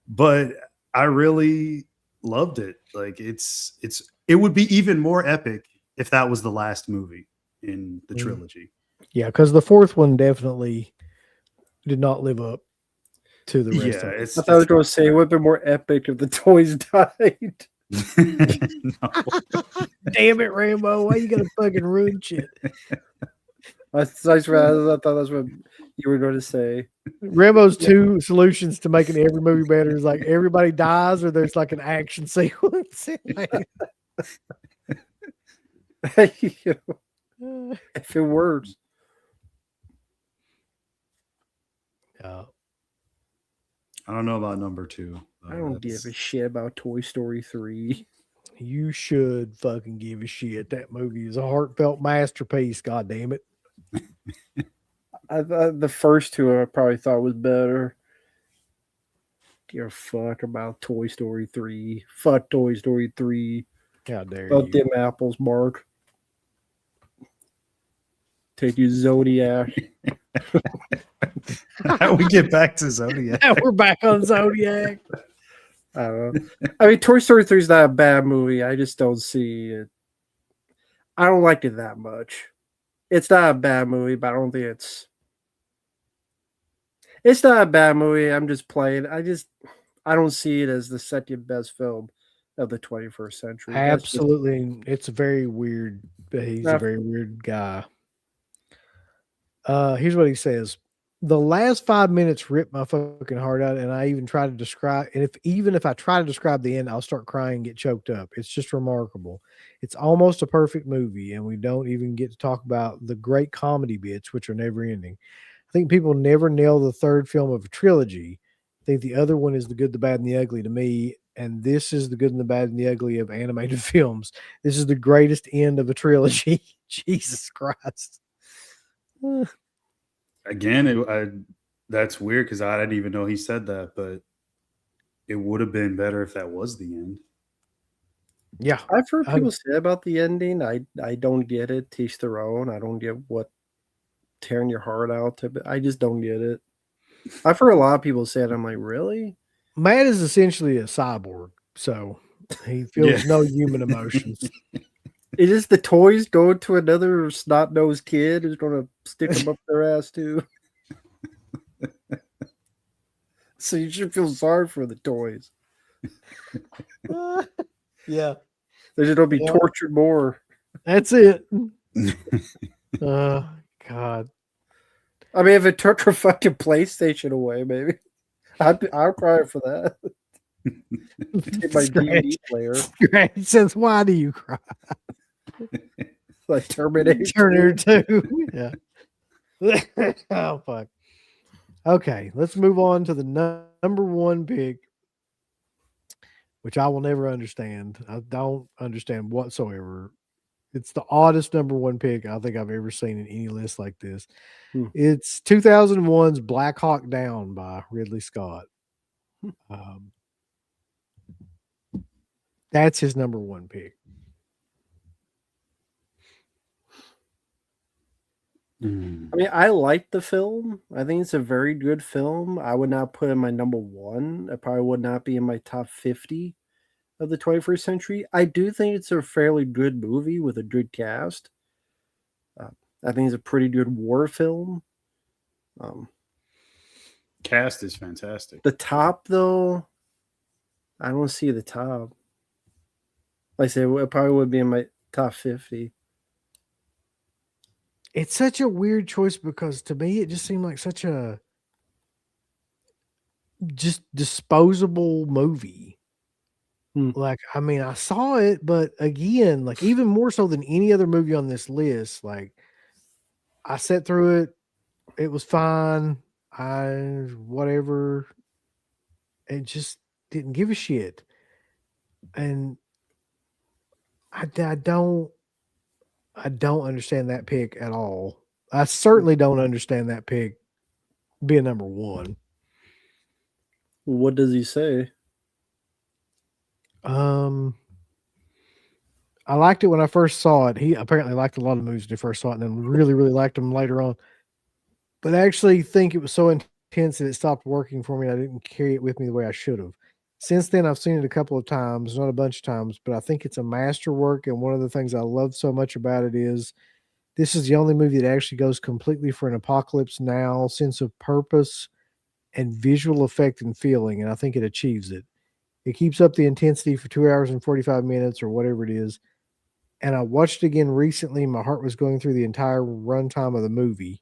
But I really loved it. Like it would be even more epic if that was the last movie in the trilogy. Yeah, because the fourth one definitely did not live up to the rest of it. I thought I was going to say it would have been more epic if the toys died. No. Damn it, Rambo! Why you gotta fucking ruin shit? I thought that's what you were going to say. Rambo's two solutions to making every movie better is like everybody dies or there's like an action sequence. If it works. Yeah. I don't know about number 2. I don't give a shit about Toy Story 3. You should fucking give a shit. That movie is a heartfelt masterpiece. God damn it. The first two I probably thought was better. Give a fuck about Toy Story 3. Fuck Toy Story 3. How dare Fuck you. them apples, Mark. Take you Zodiac. How we get back to Zodiac? Now we're back on Zodiac. I don't know. I mean, Toy Story 3 is not a bad movie. I just don't see it. I don't like it that much. It's not a bad movie, but I don't think it's not a bad movie. I'm just playing. I don't see it as the second best film of the 21st century. Absolutely. It's very weird. He's a very weird guy. Here's what he says. The last 5 minutes ripped my fucking heart out, and I even try to describe. And if I try to describe the end, I'll start crying and get choked up. It's just remarkable. It's almost a perfect movie, and we don't even get to talk about the great comedy bits, which are never ending. I think people never nail the third film of a trilogy. I think the other one is The Good, the Bad, and the Ugly to me, and this is The Good and the Bad and the Ugly of animated films. This is the greatest end of a trilogy. Jesus Christ. Again, that's weird because I didn't even know he said that, but it would have been better if that was the end. Yeah. I've heard people say about the ending. I don't get it. Teach their own. I don't get what tearing your heart out. I just don't get it. I've heard a lot of people say it. I'm like, really? Matt is essentially a cyborg, so he feels no human emotions. Is this the toys going to another snot-nosed kid who's going to stick them up their ass too? So you should feel sorry for the toys. Yeah. They just don't be tortured more. That's it. God. I mean, if it took a fucking PlayStation away, maybe I'll cry for that. Take my DVD player. He says, "Why do you cry?" Like Terminator 2. Yeah. Oh fuck. Okay, let's move on to the number one pick, which I will never understand. I don't understand whatsoever. It's the oddest number one pick I think I've ever seen in any list like this. It's 2001's Black Hawk Down by Ridley Scott. That's his number one pick. I mean, I like the film. I think it's a very good film. I would not put it in my number one. It probably would not be in my top 50 of the 21st century. I do think it's a fairly good movie with a good cast. I think it's a pretty good war film. Cast is fantastic. The top, though, I don't see the top. Like I said, it probably would be in my top 50. It's such a weird choice because to me it just seemed like such a just disposable movie. Like, I mean, I saw it, but again, like even more so than any other movie on this list, like I sat through it, it was fine. Whatever. It just didn't give a shit. And I don't understand that pick at all. I certainly don't understand that pick being number one. What does he say? I liked it when I first saw it. He apparently liked a lot of movies when he first saw it, and then really, really liked them later on. But I actually think it was so intense that it stopped working for me. I didn't carry it with me the way I should have. Since then, I've seen it a couple of times, not a bunch of times, but I think it's a masterwork. And one of the things I love so much about it is this is the only movie that actually goes completely for an apocalypse now sense of purpose and visual effect and feeling. And I think it achieves it. It keeps up the intensity for 2 hours and 45 minutes or whatever it is. And I watched it again recently. My heart was going through the entire runtime of the movie.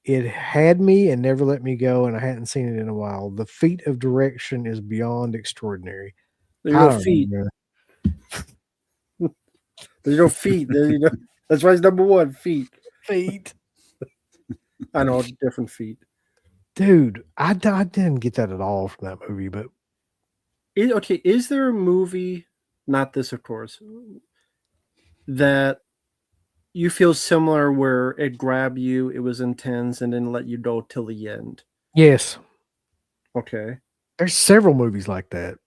It had me and never let me go, and I hadn't seen it in a while. The feat of direction is beyond extraordinary. There's no feet. There's no feet. That's why it's number one, feet. Feet. I know, different feet. Dude, I didn't get that at all from that movie, but Okay, is there a movie, not this of course, that you feel similar where it grabbed you, it was intense, and then let you go till the end? yes, Okay. there's several movies like that.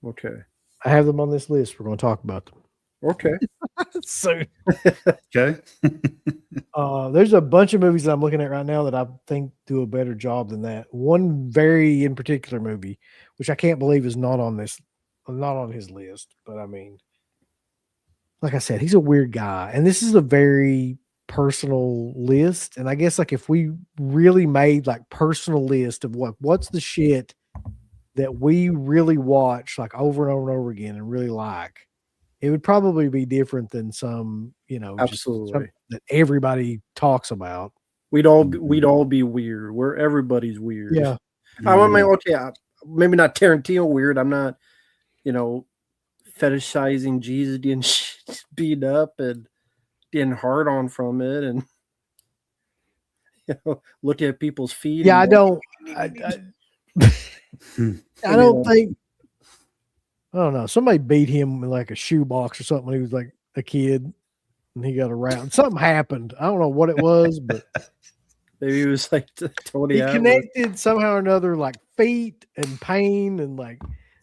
Okay. I have them on this list. We're going to talk about them. Okay. So, Okay. there's a bunch of movies that I'm looking at right now that I think do a better job than that. One very in particular movie, which I can't believe is not on his list, but I mean, like I said, he's a weird guy, and this is a very personal list. And I guess like if we really made like personal list of what's the shit that we really watch like over and over and over again and really like, it would probably be different than some, Absolutely. that everybody talks about. We'd all be weird. Where everybody's weird. Yeah. I mean, okay, maybe not Tarantino weird. I'm not, fetishizing Jesus getting beat up and getting hard on from it, and looking at people's feet. Yeah, I don't. I don't think. I don't know. Somebody beat him in like a shoebox or something when he was like a kid, and he got around. Something happened. I don't know what it was, but maybe it was like Tony. He connected somehow or another, like feet and pain and like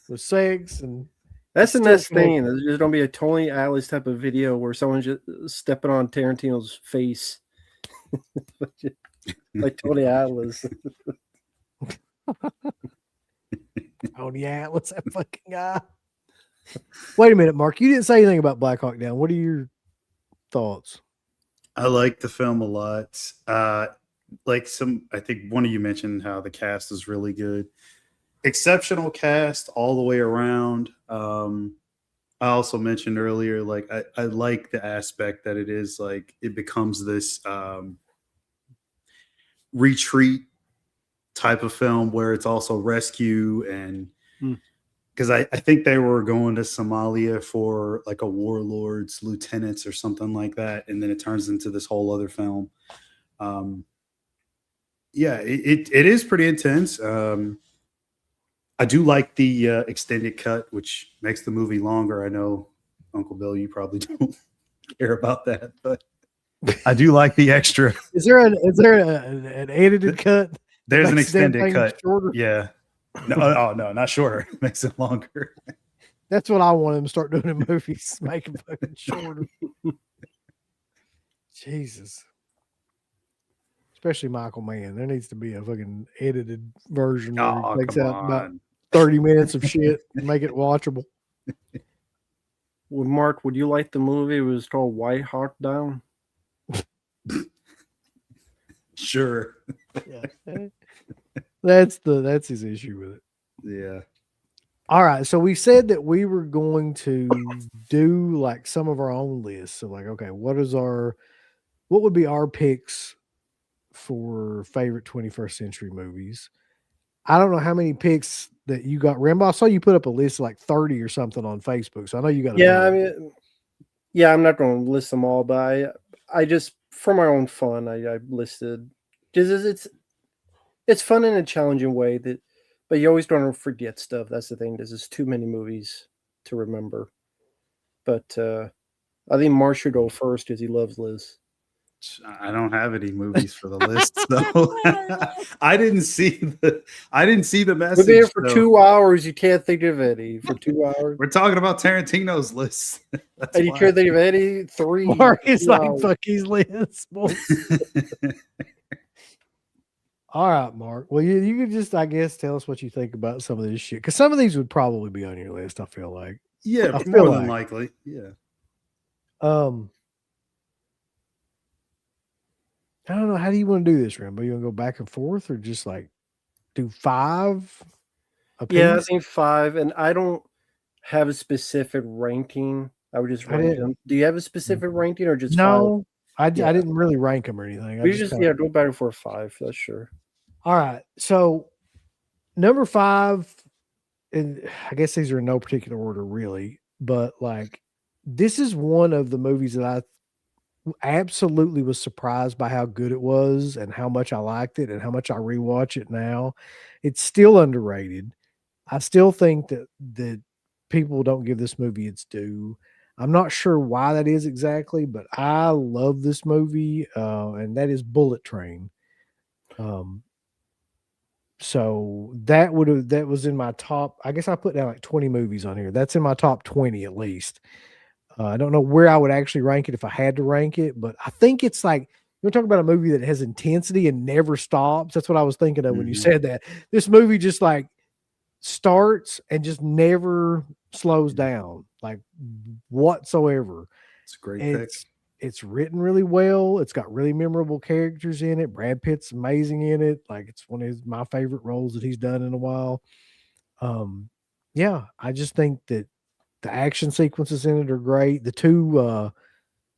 with sex, and that's the next thing. There's gonna be a Tony Atlas type of video where someone's just stepping on Tarantino's face, like Tony Atlas. Tony Atlas, that fucking guy. Wait a minute, Mark. You didn't say anything about Black Hawk Down. What are your thoughts? I like the film a lot. I think one of you mentioned how the cast is really good. Exceptional cast all the way around. I also mentioned earlier, like I like the aspect that it is like it becomes this retreat type of film where it's also rescue, and because I think they were going to Somalia for like a warlord's lieutenants or something like that, and then it turns into this whole other film. Yeah, it is pretty intense. I do like the extended cut, which makes the movie longer. I know, Uncle Bill, you probably don't care about that, but I do like the extra. Is there an edited cut? There's an extended cut. Shorter? Yeah. No, no, not shorter. It makes it longer. That's what I want them to start doing in movies, make them fucking shorter. Jesus. Especially Michael Mann. There needs to be a fucking edited version where he takes out about 30 minutes of shit and make it watchable. Well, Mark, would you like the movie? It was called White Hawk Down. Sure. Yeah. That's his issue with it. Yeah. All right. So we said that we were going to do like some of our own lists. So like, okay, what would be our picks for favorite 21st century movies? I don't know how many picks that you got, Rambo. I saw you put up a list of like 30 or something on Facebook. So I know you got. I'm not going to list them all, but I just, for my own fun, I listed, because it's fun in a challenging way, but you always don't forget stuff. That's the thing. There's just too many movies to remember. But I think Mark should go first because he loves Liz. I don't have any movies for the list, so I didn't see the We're message. there for though. 2 hours. You can't think of any for 2 hours. We're talking about Tarantino's list. That's And you why. can't think of any 3. Mark is 2 like, hours. fuck his list. All right, Mark. Well, you could just, I guess, tell us what you think about some of this shit. Because some of these would probably be on your list, I feel like. Yeah, I feel more than like. likely. Yeah. I don't know. How do you want to do this, Rambo? You want to go back and forth or just like do 5 a piece? Yeah, I think 5. And I don't have a specific ranking. I would just rank them. Do you have a specific ranking or just 5? No, I Yeah. didn't really rank them or anything. We just go back for 5. That's sure. All right. So number 5, and I guess these are in no particular order, really, but like this is one of the movies that I absolutely was surprised by how good it was and how much I liked it and how much I rewatch it now. It's still underrated. I still think that people don't give this movie its due. I'm not sure why that is exactly, but I love this movie, and that is Bullet Train. So that was in my top. I guess I put down like 20 movies on here. That's in my top 20 at least. I don't know where I would actually rank it if I had to rank it, but I think it's like you're talking about a movie that has intensity and never stops. That's what I was thinking of when you said that. This movie just like starts and just never slows down, like whatsoever. It's a great pick. It's written really well. It's got really memorable characters in it. Brad Pitt's amazing in it. Like it's one of my favorite roles that he's done in a while. Yeah, I just think that the action sequences in it are great. The 2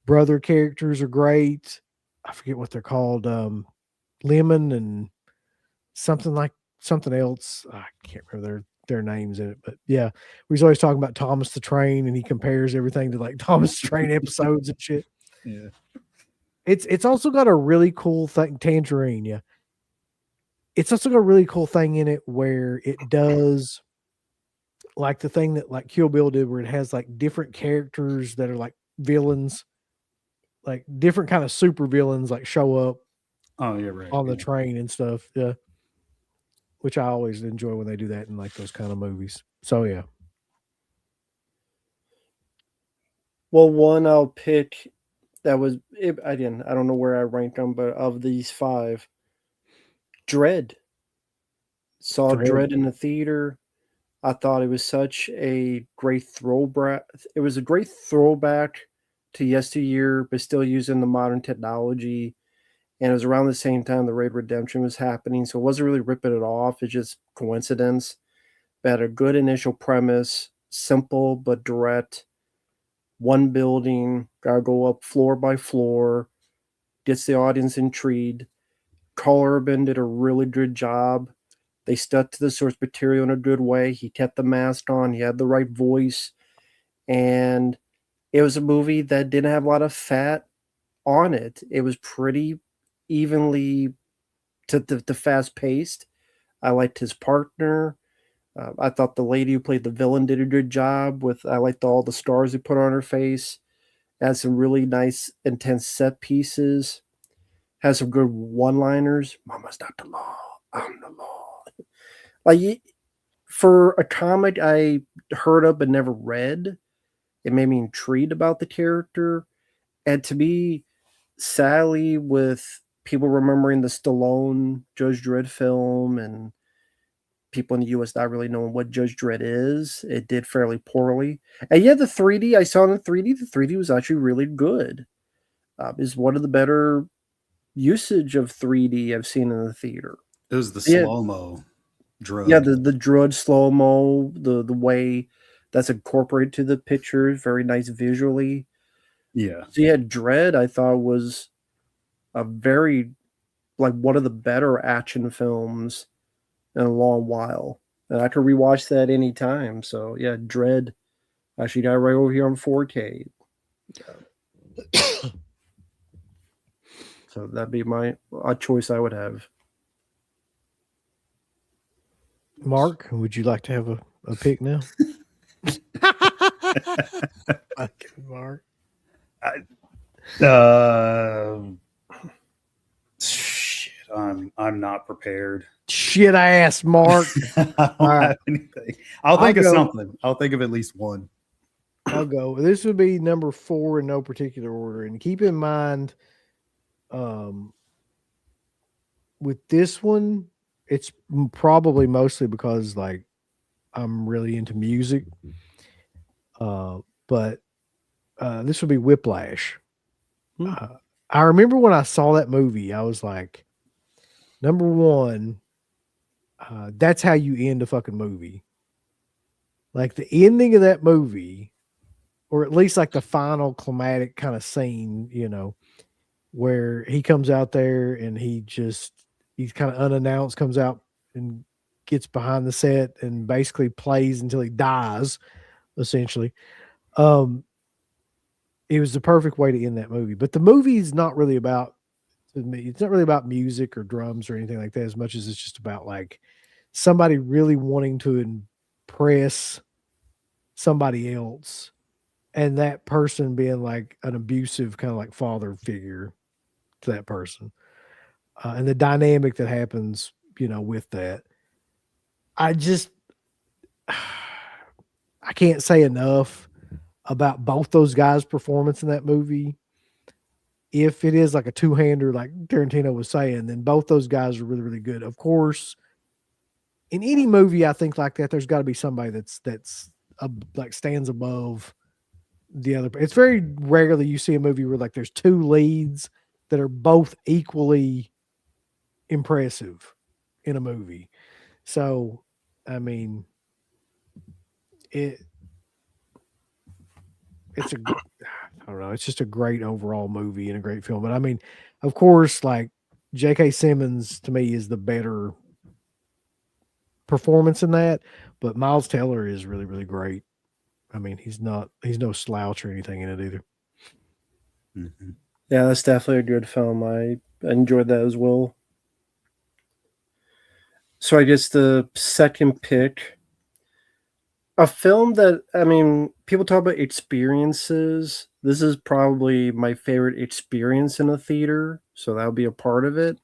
brother characters are great. I forget what they're called. Lemon and something else. I can't remember their names in it, but yeah, we're always talking about Thomas the Train, and he compares everything to like Thomas the Train episodes and shit. Yeah, it's also got a really cool thing. Tangerine, yeah. It's also got a really cool thing in it where it does like the thing that like Kill Bill did, where it has like different characters that are like villains, like different kind of super villains, like show up. Oh, yeah, right. On the train and stuff. Yeah. Which I always enjoy when they do that in like those kind of movies. So yeah. Well, one I'll pick that was I don't know where I ranked them, but of these 5, Dread. Saw Dread in the theater. I thought it was such a great throwback. It was a great throwback to yesteryear, but still using the modern technology. And it was around the same time the Raid Redemption was happening, so it wasn't really ripping it off. It's just coincidence. But had a good initial premise, simple but direct. One building, gotta go up floor by floor, gets the audience intrigued. Carl Urban did a really good job. They stuck to the source material in a good way. He kept the mask on. He had the right voice. And it was a movie that didn't have a lot of fat on it. It was pretty evenly to fast-paced. I liked his partner. I thought the lady who played the villain did a good job. I liked all the stars he put on her face. Had some really nice, intense set pieces. Has some good one-liners. Mama's not the law. I'm the law. Like, for a comic I heard of but never read, it made me intrigued about the character. And to me, sadly, with people remembering the Stallone Judge Dredd film and people in the U.S. not really knowing what Judge Dredd is, it did fairly poorly. And yeah, the 3D, I saw it in 3D. The 3D was actually really good. Is one of the better usage of 3D I've seen in the theater. It was the slow-mo drug. Yeah, the drug slow-mo, the way that's incorporated to the picture, very nice visually. Yeah. So yeah, Dredd I thought was a very, like, one of the better action films in a long while. And I could rewatch that anytime. So yeah, Dredd actually got right over here on 4K. So that'd be a choice I would have. Mark, would you like to have a pick now? Fucking Mark. I'm not prepared. Shit ass, Mark. I don't right. have anything. I'll think of go. something. I'll think of at least one. I'll go. This would be number 4 in no particular order. And keep in mind, with this one, it's probably mostly because like I'm really into music. But this would be Whiplash. I remember when I saw that movie, I was like, number one, that's how you end a fucking movie. Like the ending of that movie, or at least like the final climatic kind of scene, you know, where he comes out there and he's kind of unannounced, comes out and gets behind the set and basically plays until he dies, essentially. It was the perfect way to end that movie. But the movie is not really about, to me, it's not really about music or drums or anything like that, as much as it's just about like somebody really wanting to impress somebody else, and that person being like an abusive kind of like father figure to that person, and the dynamic that happens, you know, with that. I can't say enough about both those guys' performance in that movie. If it is like a two-hander, like Tarantino was saying, then both those guys are really, really good. Of course, in any movie, I think like that, there's got to be somebody that's like stands above the other. It's very rarely you see a movie where like there's two leads that are both equally impressive in a movie. So, I mean, it's I don't know. It's just a great overall movie and a great film. But I mean, of course, like J.K. Simmons to me is the better performance in that, but Miles Teller is really, really great. I mean, he's no slouch or anything in it either. Mm-hmm. Yeah, that's definitely a good film. I enjoyed that as well. So I guess the second pick, a film that, I mean, people talk about experiences. This is probably my favorite experience in a theater, so that'll be a part of it.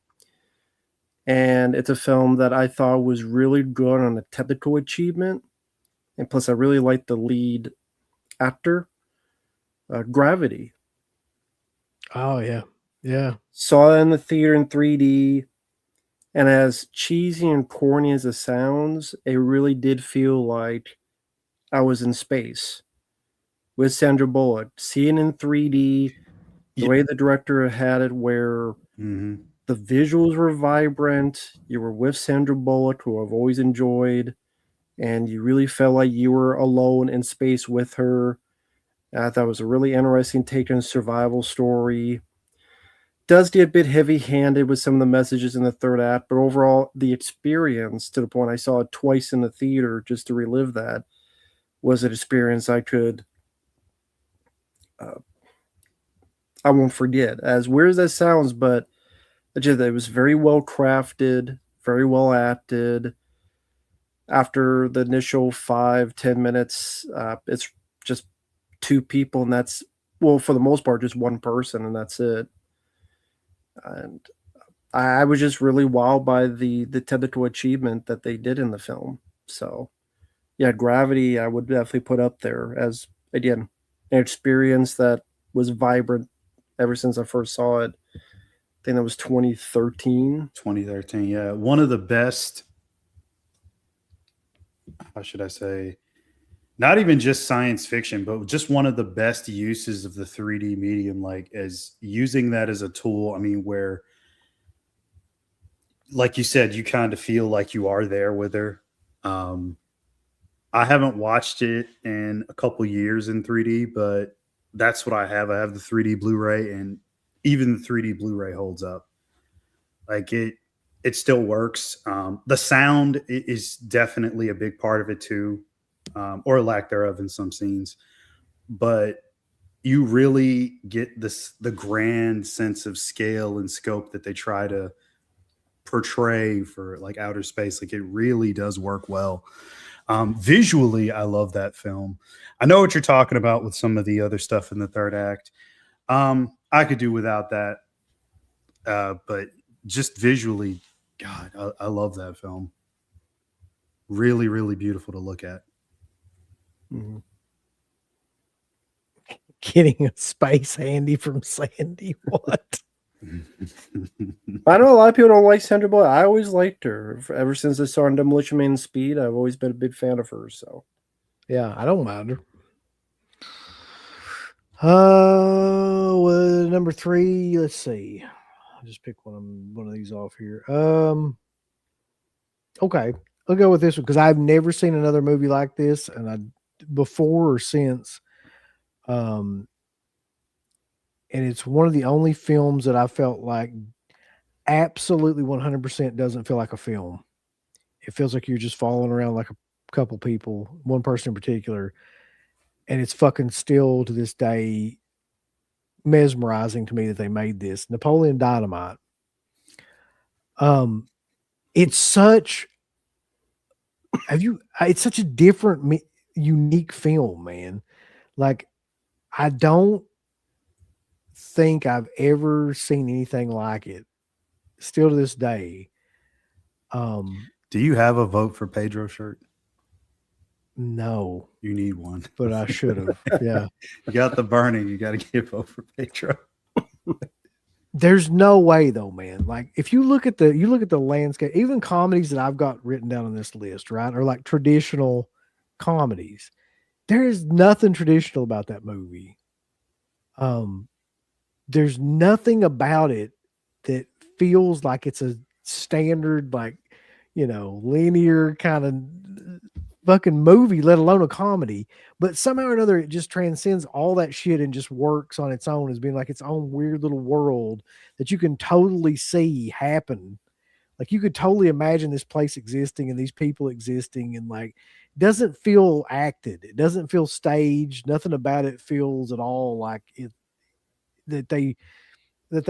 And it's a film that I thought was really good on the technical achievement. And plus, I really liked the lead actor, Gravity. Oh, yeah. Yeah. Saw it in the theater in 3D. And as cheesy and corny as it sounds, it really did feel like I was in space with Sandra Bullock. Seeing in 3D, the way the director had it, where the visuals were vibrant, you were with Sandra Bullock, who I've always enjoyed, and you really felt like you were alone in space with her. I thought it was a really interesting take on a survival story. Does get a bit heavy-handed with some of the messages in the third act, but overall, the experience, to the point I saw it twice in the theater just to relive that, was an experience I could, I won't forget. As weird as that sounds, but it was very well crafted, very well acted. After the initial 5-10 minutes, it's just two people, and that's, well, for the most part, just one person, and that's it. And I was just really wowed by the technical achievement that they did in the film. So, yeah, Gravity, I would definitely put up there as, again, an experience that was vibrant ever since I first saw it. I think that was 2013. 2013, yeah. One of the best, how should I say, not even just science fiction, but just one of the best uses of the 3D medium, like as using that as a tool. I mean, where, like you said, you kind of feel like you are there with her. I haven't watched it in a couple years in 3D, but that's what I have. I have the 3D Blu-ray, and even the 3D Blu-ray holds up. Like it still works. The sound is definitely a big part of it too. Or lack thereof in some scenes, but you really get the grand sense of scale and scope that they try to portray for like outer space. Like it really does work well. Visually, I love that film. I know what you're talking about with some of the other stuff in the third act. I could do without that, but just visually, God, I love that film. Really, really beautiful to look at. Mhm. Getting a space handy from Sandy. What? I know a lot of people don't like Sandra Bullock. I always liked her. Ever since I saw her in Demolition Man Speed, I've always been a big fan of hers. So Yeah, I don't mind her. Number 3. Let's see. I'll just pick one of these off here. Okay, I'll go with this one because I've never seen another movie like this, and before or since. And it's one of the only films that I felt like absolutely 100% doesn't feel like a film. It feels like you're just following around like a couple people, one person in particular, and it's fucking still to this day mesmerizing to me that they made this. Napoleon Dynamite. It's such it's such a different unique film, man. Like, I don't think I've ever seen anything like it still to this day. Do you have a vote for Pedro shirt? No, You need one, but I should have. Yeah. You got the burning. You got to get a vote for Pedro. There's no way though, man. Like, if you look at the landscape, even comedies that I've got written down on this list, right, are like traditional comedies. There is nothing traditional about that movie. There's nothing about it that feels like it's a standard, like, linear kind of fucking movie, let alone a comedy. But somehow or another, it just transcends all that shit and just works on its own as being like its own weird little world that you can totally see happen. Like, you could totally imagine this place existing and these people existing, and like, it doesn't feel acted. It doesn't feel staged. Nothing about it feels at all like it that they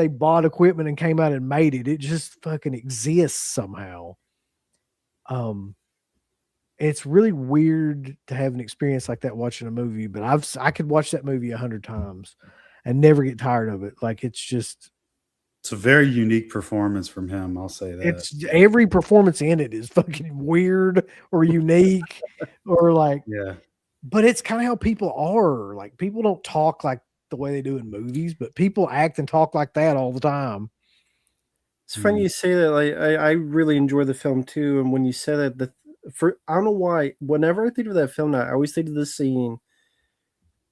bought equipment and came out and made it. It just fucking exists somehow. It's really weird to have an experience like that watching a movie, but I could watch that movie 100 times and never get tired of it. Like, it's a very unique performance from him. I'll say that. It's every performance in it is fucking weird or unique or like, yeah. But it's kind of how people are. Like, people don't talk like the way they do in movies, but people act and talk like that all the time. it's funny you say that. Like, I really enjoy the film too. And when you said that, I don't know why, whenever I think of that film now, I always think of the scene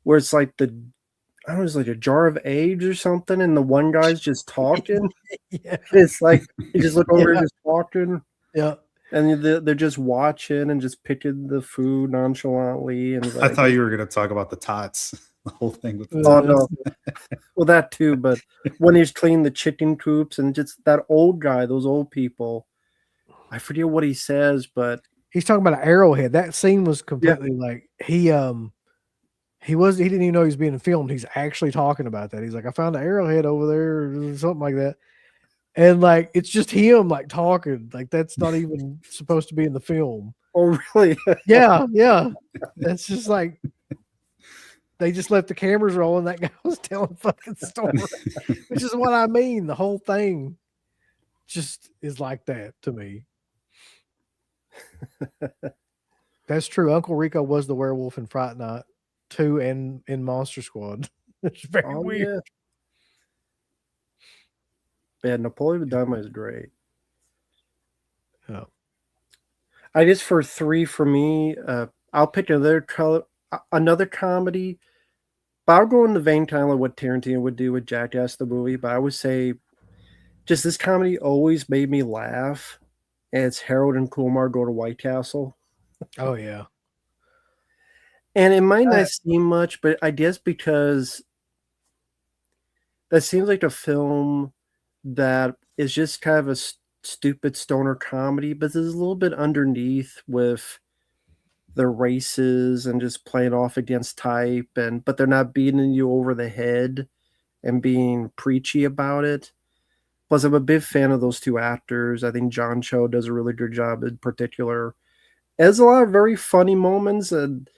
where it's like I don't know, it's like a jar of eggs or something, and the one guy's just talking. Yeah. It's like you just look over and just talking. Yeah. And they're just watching and just picking the food nonchalantly. And I thought you were going to talk about the tots, the whole thing with the oh tots. no, well that too. But when he's cleaning the chicken coops and just that old guy, those old people, I forget what he says, but he's talking about an arrowhead. That scene was completely like he didn't even know he was being filmed. He's actually talking about that. He's like, I found an arrowhead over there or something like that. And like, it's just him like talking. Like, that's not even supposed to be in the film. oh really? Yeah. That's just like, they just left the cameras rolling. That guy was telling fucking story, which is what I mean. The whole thing just is like that to me. That's true. Uncle Rico was the werewolf in Fright Night 2 and in Monster Squad. It's very weird. Yeah, Napoleon Dynamite is great. Oh. I guess for 3 for me, I'll pick another comedy. But I'll go in the vein kind of like what Tarantino would do with Jackass the movie. But I would say just this comedy always made me laugh. And it's Harold and Kumar Go to White Castle. Oh, yeah. And it might not seem much, but I guess because that seems like a film that is just kind of a stupid stoner comedy, but there's a little bit underneath with the races and just playing off against type, but they're not beating you over the head and being preachy about it. Plus, I'm a big fan of those two actors. I think John Cho does a really good job in particular. There's a lot of very funny moments, and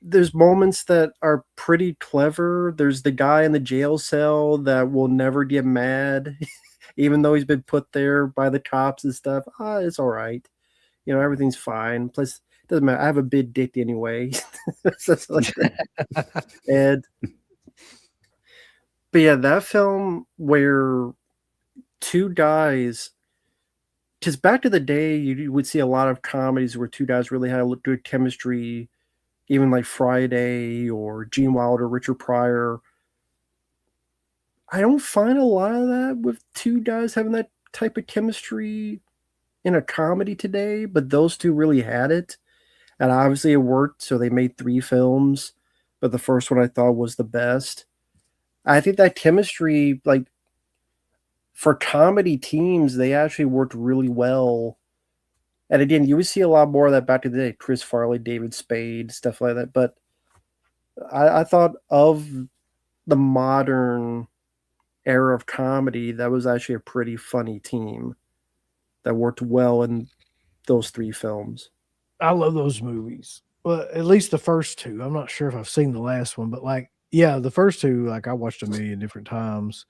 there's moments that are pretty clever. There's the guy in the jail cell that will never get mad. even though he's been put there by the cops and stuff. It's all right. You know, everything's fine. Plus, it doesn't matter. I have a big dick anyway. And but yeah, that film where two guys, because back to the day, you would see a lot of comedies where two guys really had good chemistry, even like Friday or Gene Wilder, Richard Pryor. I don't find a lot of that with two guys having that type of chemistry in a comedy today, but those two really had it. And obviously it worked, so they made 3 films, but the first one I thought was the best. I think that chemistry, like for comedy teams, they actually worked really well. And again, you would see a lot more of that back in the day. Chris Farley, David Spade, stuff like that. But I thought of the modern era of comedy, that was actually a pretty funny team that worked well in those 3 films. I love those movies. Well, at least the first 2. I'm not sure if I've seen the last one, but like, yeah, the first 2, like I watched a million different times.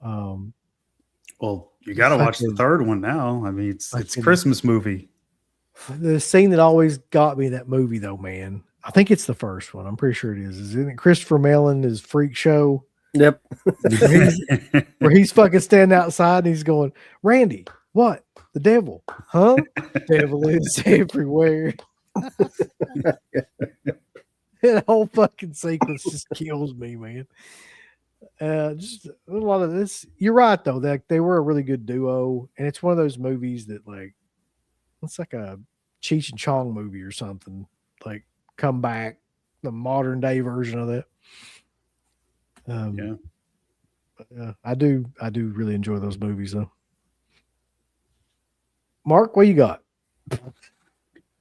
Well, you got to watch the third one now. I mean, it's a Christmas movie. The scene that always got me in that movie, though, man, I think it's the first one. I'm pretty sure it is. Isn't it Christopher Mellon, Freak Show? Yep. where he's fucking standing outside and he's going, Randy, what? The devil? Huh? Devil is everywhere. That whole fucking sequence just kills me, man. Just a lot of this. You're right, though. That they were a really good duo, and it's one of those movies that, like, it's like a Cheech and Chong movie or something. Like, come back, the modern day version of that. I do really enjoy those movies, though. Mark, what you got?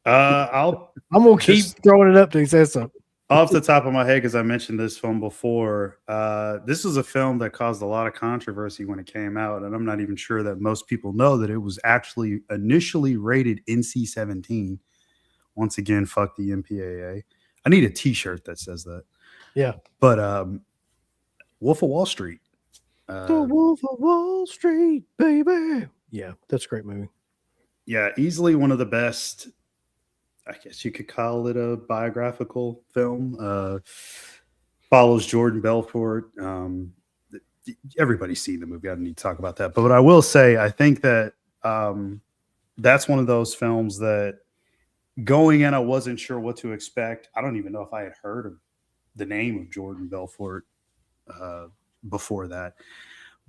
I'm gonna keep throwing it up till he says something. Off the top of my head, because I mentioned this film before, this was a film that caused a lot of controversy when it came out, and I'm not even sure that most people know that it was actually initially rated NC-17. Once again, fuck the MPAA. I need a T-shirt that says that. Yeah, but Wolf of Wall Street. The Wolf of Wall Street, baby. Yeah, that's a great movie. Yeah, easily one of the best. I guess you could call it a biographical film. Follows Jordan Belfort. Everybody's seen the movie. I don't need to talk about that. But what I will say, I think that that's one of those films that going in, I wasn't sure what to expect. I don't even know if I had heard of the name of Jordan Belfort before that.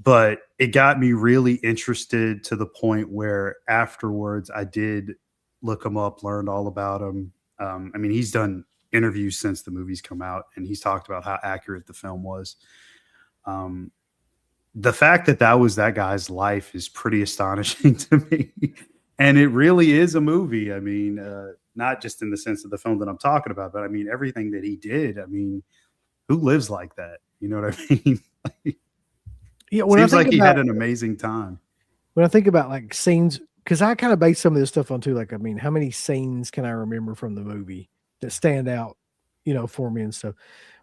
But it got me really interested to the point where afterwards I did look him up, learned all about him. I mean, he's done interviews since the movie's come out, and he's talked about how accurate the film was. The fact that that was that guy's life is pretty astonishing to me. And it really is a movie. I mean, not just in the sense of the film that I'm talking about, but I mean, everything that he did. I mean, who lives like that? You know what I mean? Yeah, seems like he had an amazing time. When I think about like scenes, because I kind of base some of this stuff on too. Like, I mean, how many scenes can I remember from the movie that stand out, for me and stuff?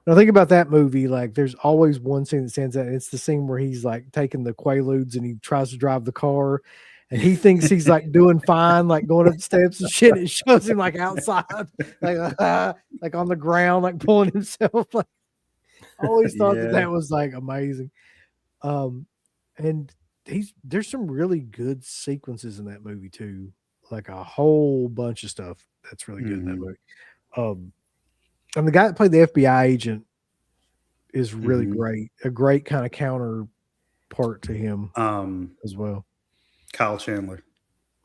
When I think about that movie, like, there's always one scene that stands out. It's the scene where he's like taking the Quaaludes and he tries to drive the car, and he thinks he's like doing fine, like going up the steps and shit. It shows him like outside, like on the ground, like pulling himself. Like, I always thought that was like amazing. And there's some really good sequences in that movie too, like a whole bunch of stuff that's really good in that movie. And the guy that played the FBI agent is really great, a great kind of counterpart to him as well. Kyle Chandler.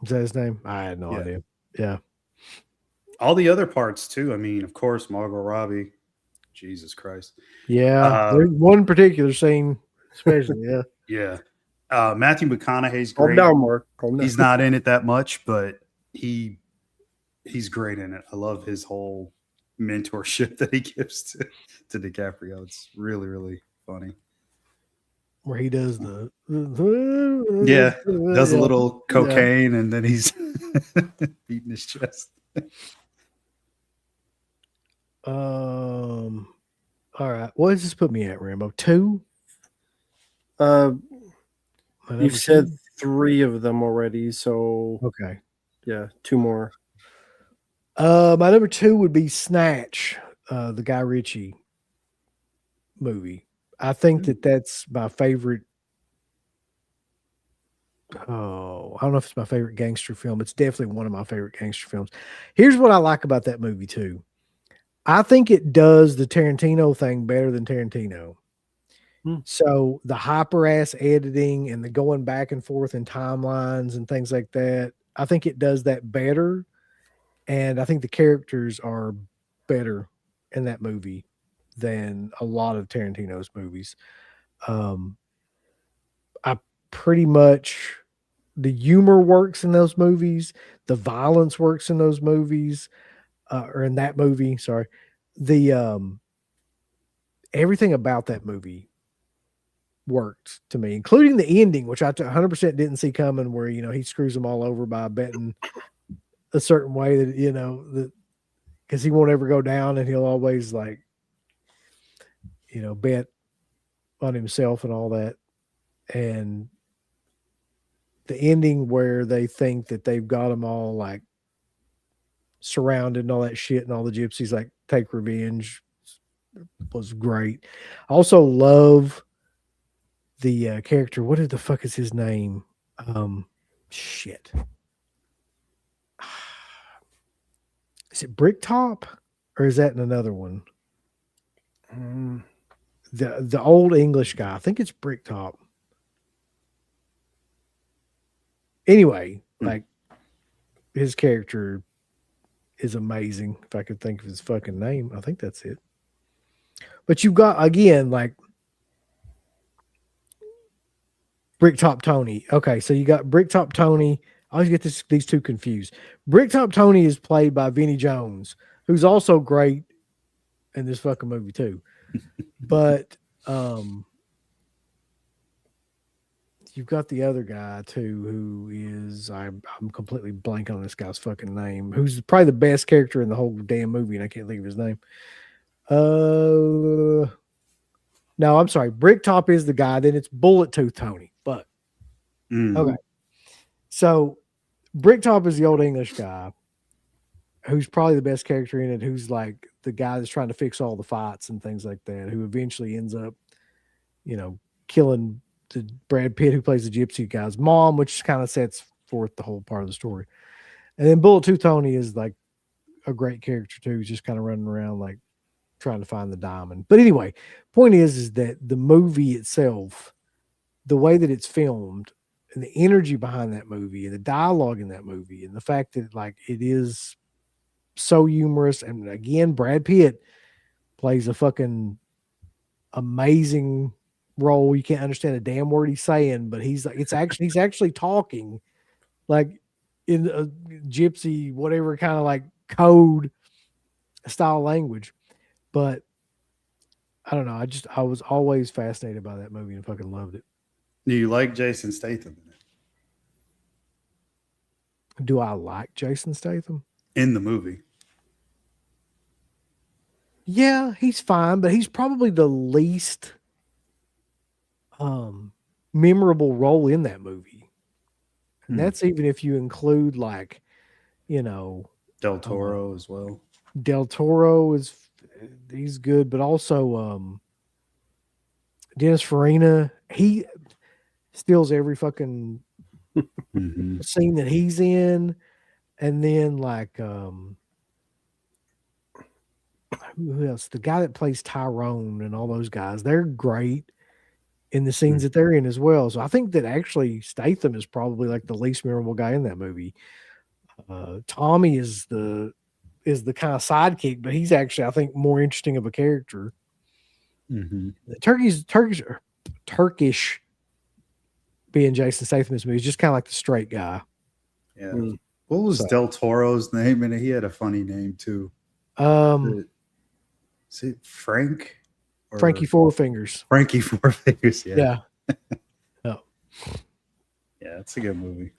Is that his name? I had no idea. Yeah. All the other parts too. I mean, of course, Margot Robbie. Jesus Christ. Yeah. There's one particular scene, especially. Yeah. Yeah. Matthew McConaughey's great. Calm down, Mark. Calm down. He's not in it that much, but he's great in it. I love his whole mentorship that he gives to DiCaprio. It's really, really funny. Where he does does a little cocaine and then he's beating his chest. All right. What does this put me at, Rambo? 2? My You've number said two? 3 of them already, so Okay. yeah, 2 more. My number 2 would be Snatch, the Guy Ritchie movie. I think that that's my favorite. Oh, I don't know if it's my favorite gangster film. It's definitely one of my favorite gangster films. Here's what I like about that movie too. I think it does the Tarantino thing better than Tarantino. Hmm. So the hyper ass editing and the going back and forth in timelines and things like that, I think it does that better. And I think the characters are better in that movie than a lot of Tarantino's movies. I pretty much the humor works in those movies, the violence works in those movies, or in that movie. Sorry, the everything about that movie worked to me, including the ending, which I 100% didn't see coming, where he screws them all over by betting a certain way that that because he won't ever go down, and he'll always bet on himself and all that, and the ending where they think that they've got them all surrounded and all that shit, and all the gypsies take revenge was great. I also love the character. What the fuck is his name? Shit. Is it Bricktop or is that in another one? The old English guy. I think it's Bricktop. Anyway, his character is amazing. If I could think of his fucking name, I think that's it. But you've got again Bricktop Tony. Okay, so you got Bricktop Tony. I always get these two confused. Bricktop Tony is played by Vinnie Jones, who's also great in this fucking movie too. But you've got the other guy too, who is I'm completely blanking on this guy's fucking name, who's probably the best character in the whole damn movie, and I can't think of his name. No, I'm sorry. Bricktop is the guy. Then it's Bullet Tooth Tony. But okay, so Bricktop is the old English guy, who's probably the best character in it. Who's like the guy that's trying to fix all the fights and things like that. Who eventually ends up, killing the Brad Pitt who plays the gypsy guy's mom, which kind of sets forth the whole part of the story. And then Bullet Tooth Tony is like a great character too. He's just kind of running around trying to find the diamond. But anyway, point is that the movie itself, the way that it's filmed and the energy behind that movie and the dialogue in that movie and the fact that it is so humorous. And again, Brad Pitt plays a fucking amazing role. You can't understand a damn word he's saying, but he's actually talking in a gypsy, whatever kind of code style language. But I don't know. I was always fascinated by that movie and fucking loved it. Do you like Jason Statham Do I like Jason Statham? in the movie? Yeah, he's fine, but he's probably the least memorable role in that movie. And that's even if you include Del Toro as well. Del Toro he's good, but also Dennis Farina, he steals every fucking scene that he's in. And then who else? The guy that plays Tyrone and all those guys, they're great in the scenes that they're in as well. So I think that actually Statham is probably the least memorable guy in that movie. Tommy is the kind of sidekick, but he's actually, I think, more interesting of a character. The Turkish being Jason Statham's movie is just kind of like the straight guy. Yeah. What was Del Toro's name? And he had a funny name too. Is it Frank? Frankie Four Fingers. Frankie Four Fingers. Yeah. Oh. Yeah, it's a good movie.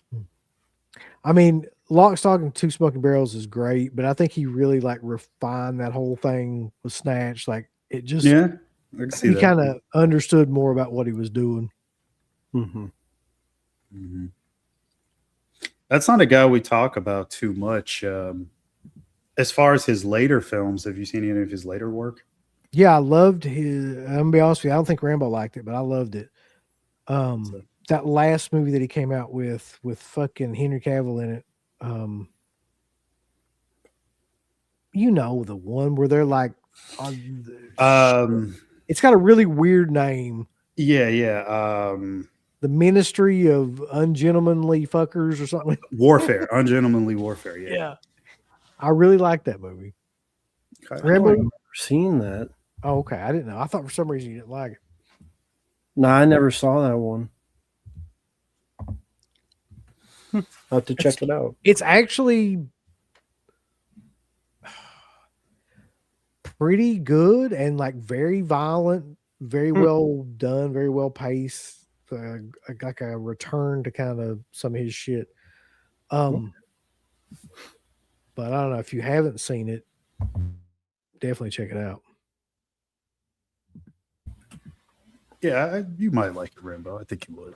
I mean, Lock, Stock, and Two Smoking Barrels is great, but I think he really refined that whole thing with Snatch. It just, I can see he that. kind of understood more about what he was doing. Mm-hmm. Mhm. That's not a guy we talk about too much. As far as his later films, have you seen any of his later work? Yeah, I loved his. I'm gonna be honest with you. I don't think Rambo liked it, but I loved it. So, That last movie that he came out with fucking Henry Cavill in it. You know, the one where they're like, it's got a really weird name. yeah. The Ministry of Ungentlemanly Fuckers or something. Warfare, Ungentlemanly Warfare. Yeah. I really like that movie. I Rambo. never seen that. Oh, okay. I didn't know. I thought for some reason you didn't like it. No, I never saw that one. I'll have to check it out. It's actually pretty good and like very violent, very well done, very well paced. Like a return to kind of some of his shit. But I don't know if you haven't seen it, definitely check it out. Yeah, you might like it, Rambo. I think you would.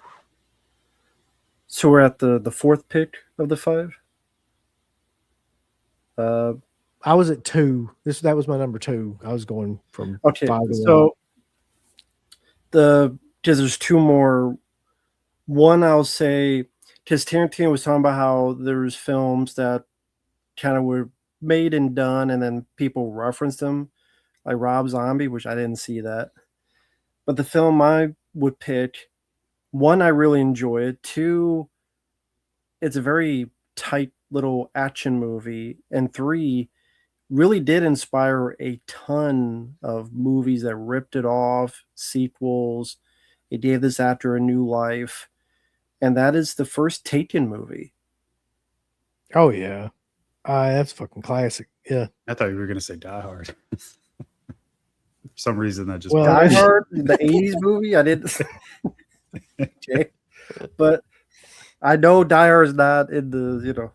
So we're at the fourth pick of the 5. I was at 2. That was my number 2. I was going from Okay, 5 to 1. so because there's 2 more. One, I'll say, because Tarantino was talking about how there's films that kind of were made and done, and then people referenced them, like Rob Zombie, which I didn't see that. But the film I would pick, 1, I really enjoy it. 2, it's a very tight little action movie, and 3, really did inspire a ton of movies that ripped it off, sequels. It gave this actor a new life, and that is the first Taken movie. Oh yeah, that's fucking classic. Yeah, I thought you were going to say Die Hard. For some reason, that just Die Hard, the 80s movie. I didn't. Okay. But I know Die Hard is not in the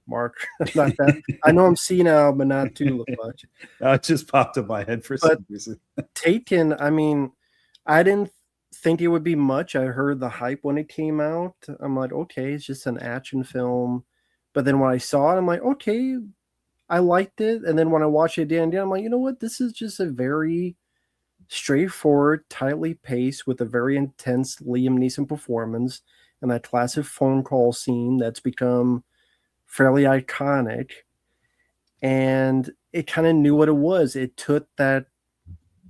Mark. Not that. I know I'm senile, but not too much. It just popped in my head for some reason. Taken, I mean, I didn't think it would be much. I heard the hype when it came out. I'm like, okay, it's just an action film. But then when I saw it, I'm like, okay, I liked it. And then when I watched it again, I'm like, you know what? This is just a very straightforward, tightly paced, with a very intense Liam Neeson performance and that classic phone call scene that's become fairly iconic. And it kind of knew what it was. It took that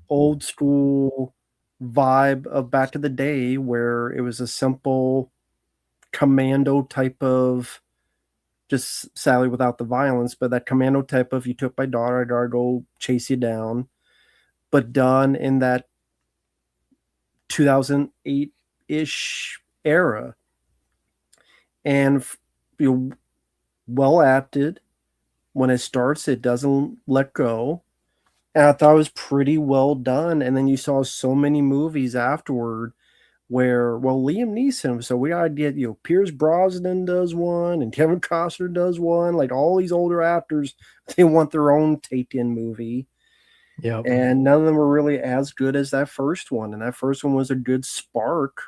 old school vibe of back in the day where it was a simple commando type of, just sadly without the violence, but that commando type of, you took my daughter, I gotta go chase you down, but done in that 2008-ish era. And well acted. When it starts, it doesn't let go. And I thought it was pretty well done. And then you saw so many movies afterward where, Liam Neeson, so we gotta get, Pierce Brosnan does one and Kevin Costner does one, like all these older actors, they want their own Taken movie. Yeah. And none of them were really as good as that first one. And that first one was a good spark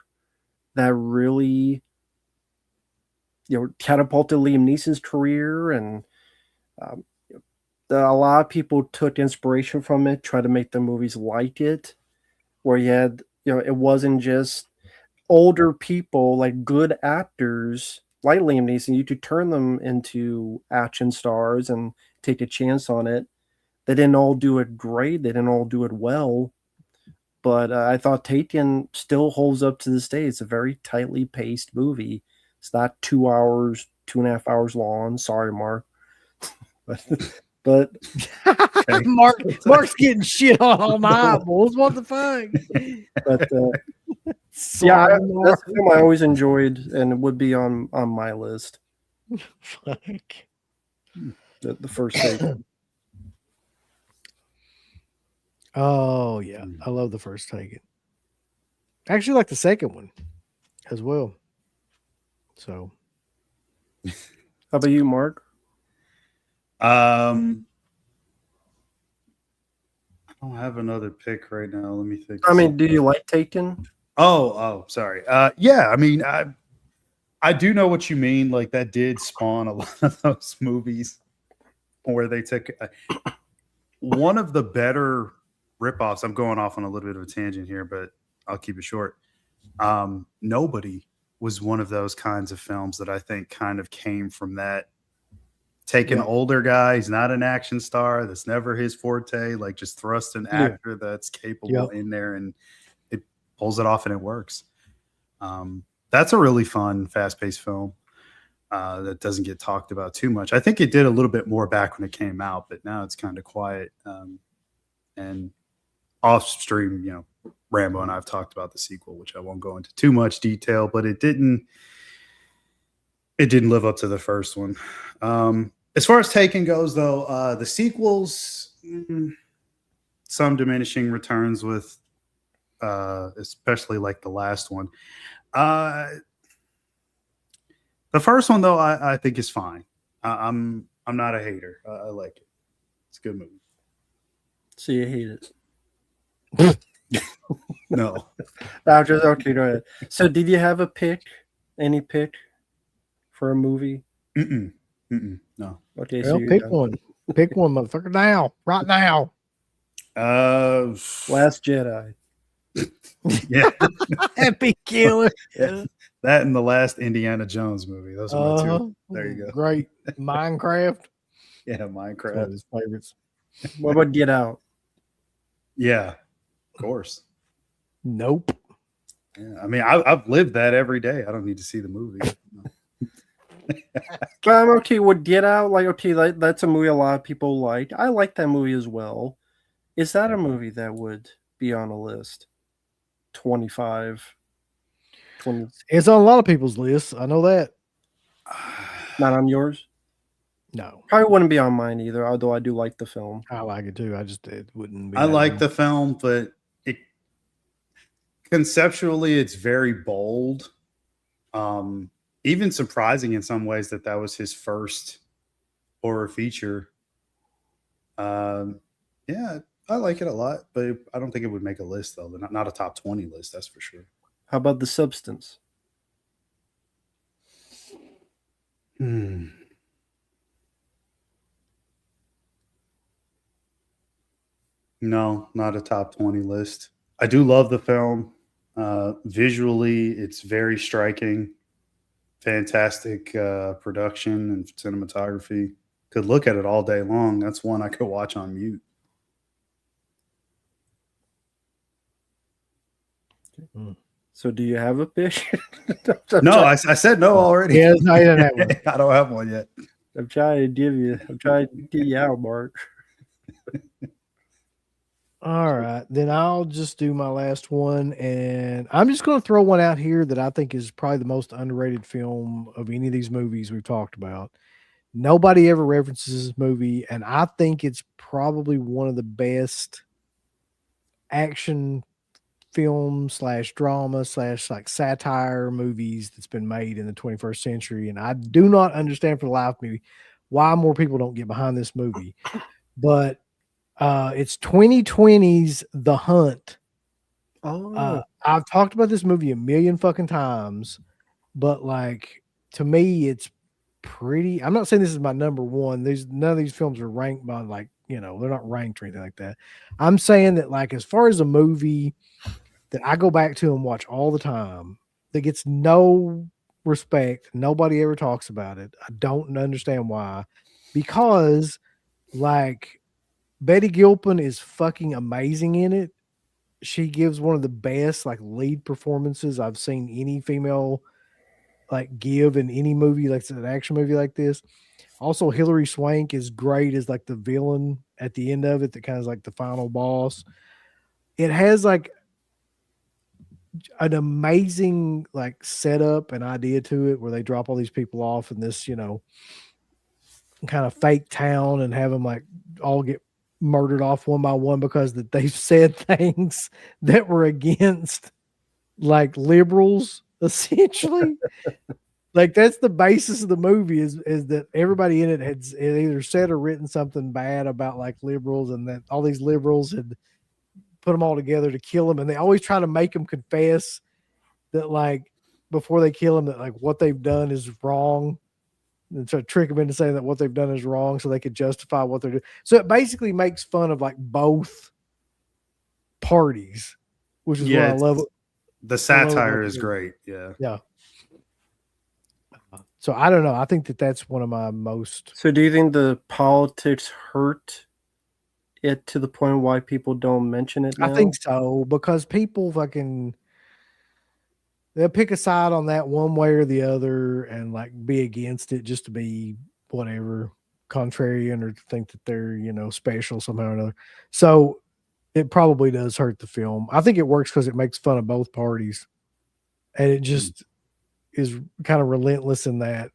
that really, catapulted Liam Neeson's career. And a lot of people took inspiration from it, tried to make the movies like it, where you had, it wasn't just older people, like good actors like Liam Neeson. You could turn them into action stars and take a chance on it. They didn't all do it great. They didn't all do it well. But I thought Taken still holds up to this day. It's a very tightly paced movie. It's not 2 hours, 2.5 hours long. Sorry, Mark. but Okay. Mark's getting shit on my eyeballs. What the fuck? But yeah, that's the film I always enjoyed, and it would be on my list. Fuck. The first Taken. Oh yeah, I love the first Taken. I actually like the second one as well. So, how about you, Mark? I don't have another pick right now. Let me think. I mean, do you like Taken? Oh, sorry. Yeah, I mean, I do know what you mean. Like that did spawn a lot of those movies where they took one of the better ripoffs. I'm going off on a little bit of a tangent here, but I'll keep it short. Nobody was one of those kinds of films that I think kind of came from that. Take an older guy, he's not an action star, that's never his forte, like just thrust an actor that's capable in there and it pulls it off and it works. That's a really fun, fast-paced film that doesn't get talked about too much. I think it did a little bit more back when it came out, but now it's kind of quiet. And off stream, you know, Rambo and I have talked about the sequel, which I won't go into too much detail, but it didn't live up to the first one. As far as Taken goes, though, the sequels, some diminishing returns with, especially like the last one. The first one, though, I think is fine. I'm not a hater. I like it. It's a good movie. So you hate it? No. No, just okay. Go ahead. So, did you have a pick? Any pick for a movie? No. Okay, Well, so pick one. Pick one, motherfucker, now, right now. Last Jedi. Yeah. Happy killer. Yeah. That and the last Indiana Jones movie. Those are my two. There you go. Great. Minecraft. Yeah, One of Minecraft. his favorites. What about Get Out? Yeah, of course. Nope. Yeah, I mean, I've lived that every day. I don't need to see the movie. But I'm okay with Get Out. Like, okay, that's a movie a lot of people like. I like that movie as well. Is that a movie that would be on a list? 25, 20. It's on a lot of people's lists. I know that. Not on yours? No. Probably wouldn't be on mine either, although I do like the film. I like it too. It wouldn't be. I like the film, but conceptually it's very bold. Even surprising in some ways that was his first horror feature. Yeah, I like it a lot, but I don't think it would make a list though. Not a top 20 list, that's for sure. How about The Substance? No, not a top 20 list. I do love the film. Visually, it's very striking. Fantastic production and cinematography. Could look at it all day long. That's one I could watch on mute. So do you have a pick? No, I said no already. Yeah, no, you don't have one. I don't have one yet. I'm trying to get you out, Mark. All right, then I'll just do my last one, and I'm just going to throw one out here that I think is probably the most underrated film of any of these movies we've talked about. Nobody ever references this movie, and I think it's probably one of the best action film / drama / like satire movies that's been made in the 21st century. And I do not understand for the life of me why more people don't get behind this movie, but it's 2020's The Hunt. I've talked about this movie a million fucking times, but like to me, it's pretty. I'm not saying this is my number one. None of these films are ranked by like, you know, they're not ranked or anything like that. I'm saying that like as far as a movie that I go back to and watch all the time that gets no respect, nobody ever talks about it. I don't understand why, because like Betty Gilpin is fucking amazing in it. She gives one of the best like lead performances I've seen any female like give in any movie, like an action movie like this. Also, Hilary Swank is great as like the villain at the end of it, that kind of like the final boss. It has like an amazing like setup and idea to it where they drop all these people off in this, you know, kind of fake town and have them like all get murdered off one by one because that they've said things that were against like liberals, essentially. Like that's the basis of the movie is that everybody in it had either said or written something bad about like liberals, and that all these liberals had put them all together to kill them. And they always try to make them confess that like before they kill him that like what they've done is wrong, and to trick them into saying that what they've done is wrong, so they could justify what they're doing. So it basically makes fun of like both parties, which is what I love. The satire is great. Yeah. Yeah. So I don't know. I think that that's one of my most. So do you think the politics hurt it to the point why people don't mention it now? I think so, because people fucking they'll pick a side on that one way or the other and like be against it just to be whatever contrarian or think that they're, you know, special somehow or another. So it probably does hurt the film. I think it works because it makes fun of both parties, and it just is kind of relentless in that.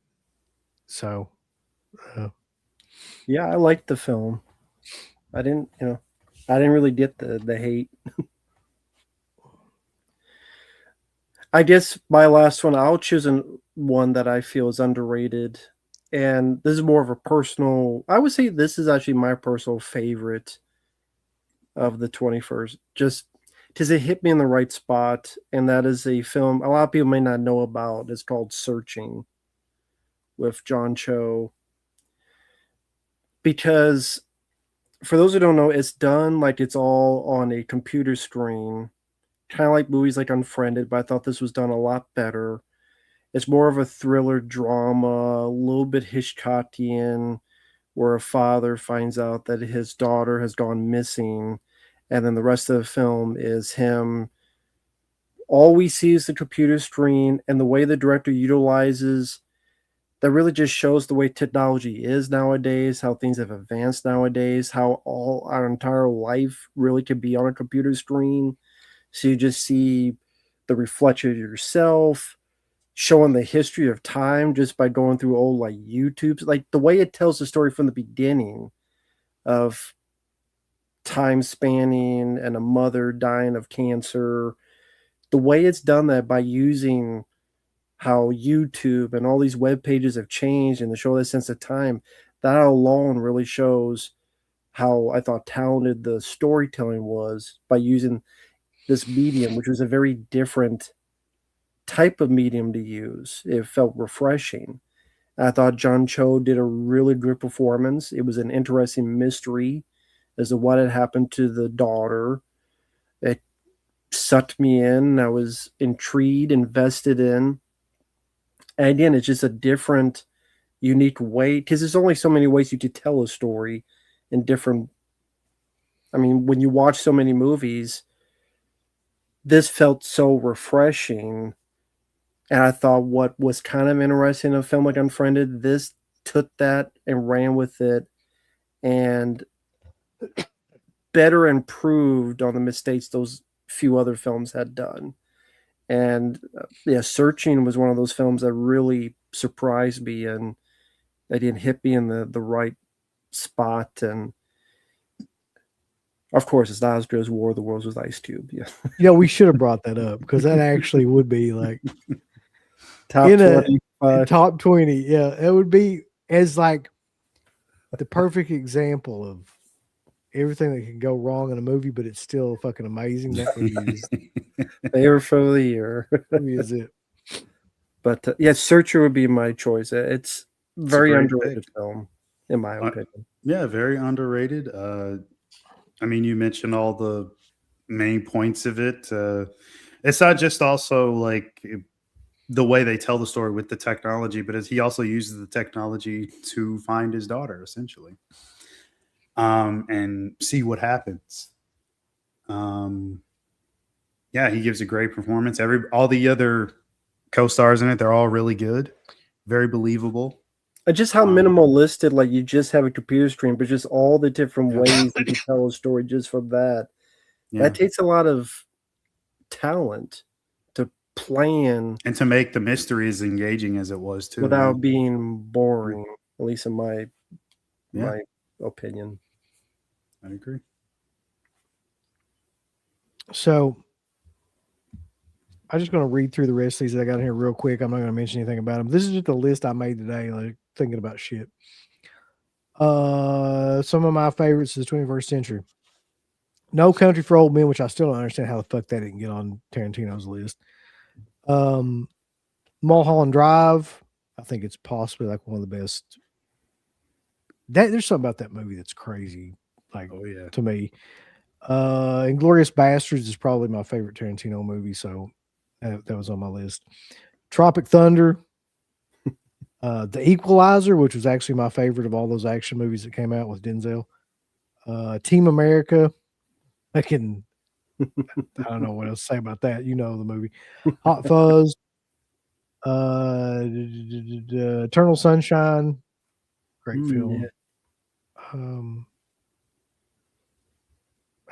So, yeah, I liked the film. I didn't really get the hate. I guess my last one, I'll choose one that I feel is underrated. And this is more of a personal, I would say this is actually my personal favorite of the 21st, just because it hit me in the right spot. And that is a film a lot of people may not know about. It's called Searching with John Cho. Because for those who don't know, it's done like it's all on a computer screen, kind of like movies like Unfriended, but I thought this was done a lot better. It's more of a thriller drama, a little bit Hitchcockian, where a father finds out that his daughter has gone missing, and then the rest of the film is him. All we see is the computer screen, and the way the director utilizes that really just shows the way technology is nowadays, how things have advanced nowadays, how all our entire life really could be on a computer screen. So you just see the reflection of yourself, showing the history of time just by going through old like YouTubes, like the way it tells the story from the beginning of time spanning and a mother dying of cancer. The way it's done that by using how YouTube and all these web pages have changed and to show that sense of time, that alone really shows how I thought talented the storytelling was by using this medium, which was a very different type of medium to use. It felt refreshing. I thought John Cho did a really good performance. It was an interesting mystery as to what had happened to the daughter. It sucked me in. I was intrigued, invested in. And again, it's just a different, unique way, because there's only so many ways you could tell a story in different. I mean, when you watch so many movies, this felt so refreshing. And I thought what was kind of interesting in a film like Unfriended, this took that and ran with it and better improved on the mistakes those few other films had done. And yeah, Searching was one of those films that really surprised me, and they didn't hit me in the right spot. And of course, it's not as good as War of the Worlds with Ice Cube. Yeah, you know, we should have brought that up because that actually would be like top 20. Top 20. Yeah, it would be as like the perfect example of everything that can go wrong in a movie, but it's still fucking amazing. That movie is favorite for the year. is it? But yeah, Searcher would be my choice. It's very underrated film, in my opinion. Yeah, very underrated. I mean, you mentioned all the main points of it. It's not just also like the way they tell the story with the technology, but he also uses the technology to find his daughter, essentially, and see what happens. Yeah, he gives a great performance. All the other co-stars in it, they're all really good, very believable. And just how minimalistic, like you just have a computer screen, but just all the different ways you can tell a story just from that. Yeah. That takes a lot of talent to plan and to make the mystery as engaging as it was too, without being boring. At least in my opinion. I agree. So I'm just going to read through the rest of these that I got here real quick. I'm not going to mention anything about them. This is just a list I made today, like thinking about shit. Some of my favorites is the 21st Century. No Country for Old Men, which I still don't understand how the fuck that didn't get on Tarantino's list. Mulholland Drive. I think it's possibly like one of the best. There's something about that movie that's crazy. Like Oh yeah. to me. Inglourious Bastards is probably my favorite Tarantino movie, so that was on my list. Tropic Thunder, The Equalizer, which was actually my favorite of all those action movies that came out with Denzel. Team America. I don't know what else to say about that. You know the movie. Hot Fuzz. Eternal Sunshine. Great film. Yeah.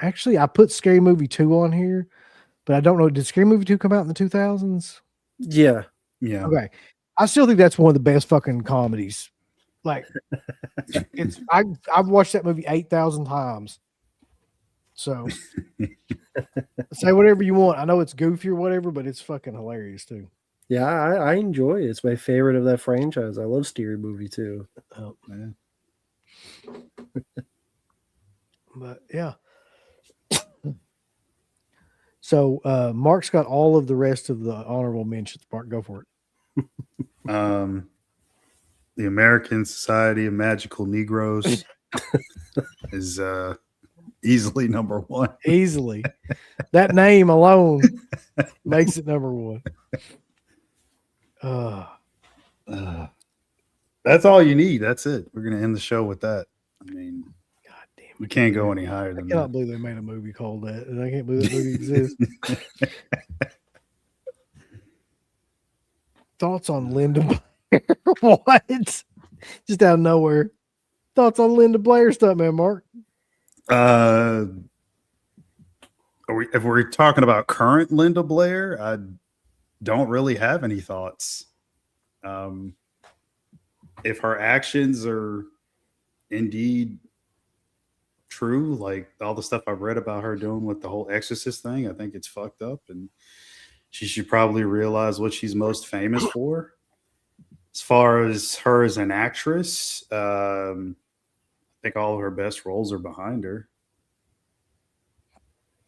Actually, I put Scary Movie 2 on here, but I don't know. Did Scary Movie 2 come out in the 2000s? Yeah. Yeah. Okay. I still think that's one of the best fucking comedies. Like, I've watched that movie 8,000 times. So, say whatever you want. I know it's goofy or whatever, but it's fucking hilarious too. Yeah, I enjoy it. It's my favorite of that franchise. I love Scary Movie too. Oh, Man. but yeah. So Mark's got all of the rest of the honorable mentions. Mark, go for it. The American Society of Magical Negroes is easily number one. Easily. That name alone makes it number one. That's all you need. That's it. We're gonna end the show with that. I mean, God damn it. we can't go any higher I than cannot that. believe they made a movie called that, and I can't believe that movie exists. Thoughts on Linda Blair? What? Just out of nowhere. Thoughts on Linda Blair stuff, man, Mark? If we're talking about current Linda Blair, I don't really have any thoughts. If her actions are indeed true, like all the stuff I've read about her doing with the whole Exorcist thing, I think it's fucked up, and she should probably realize what she's most famous for. As far as her as an actress, I think all of her best roles are behind her,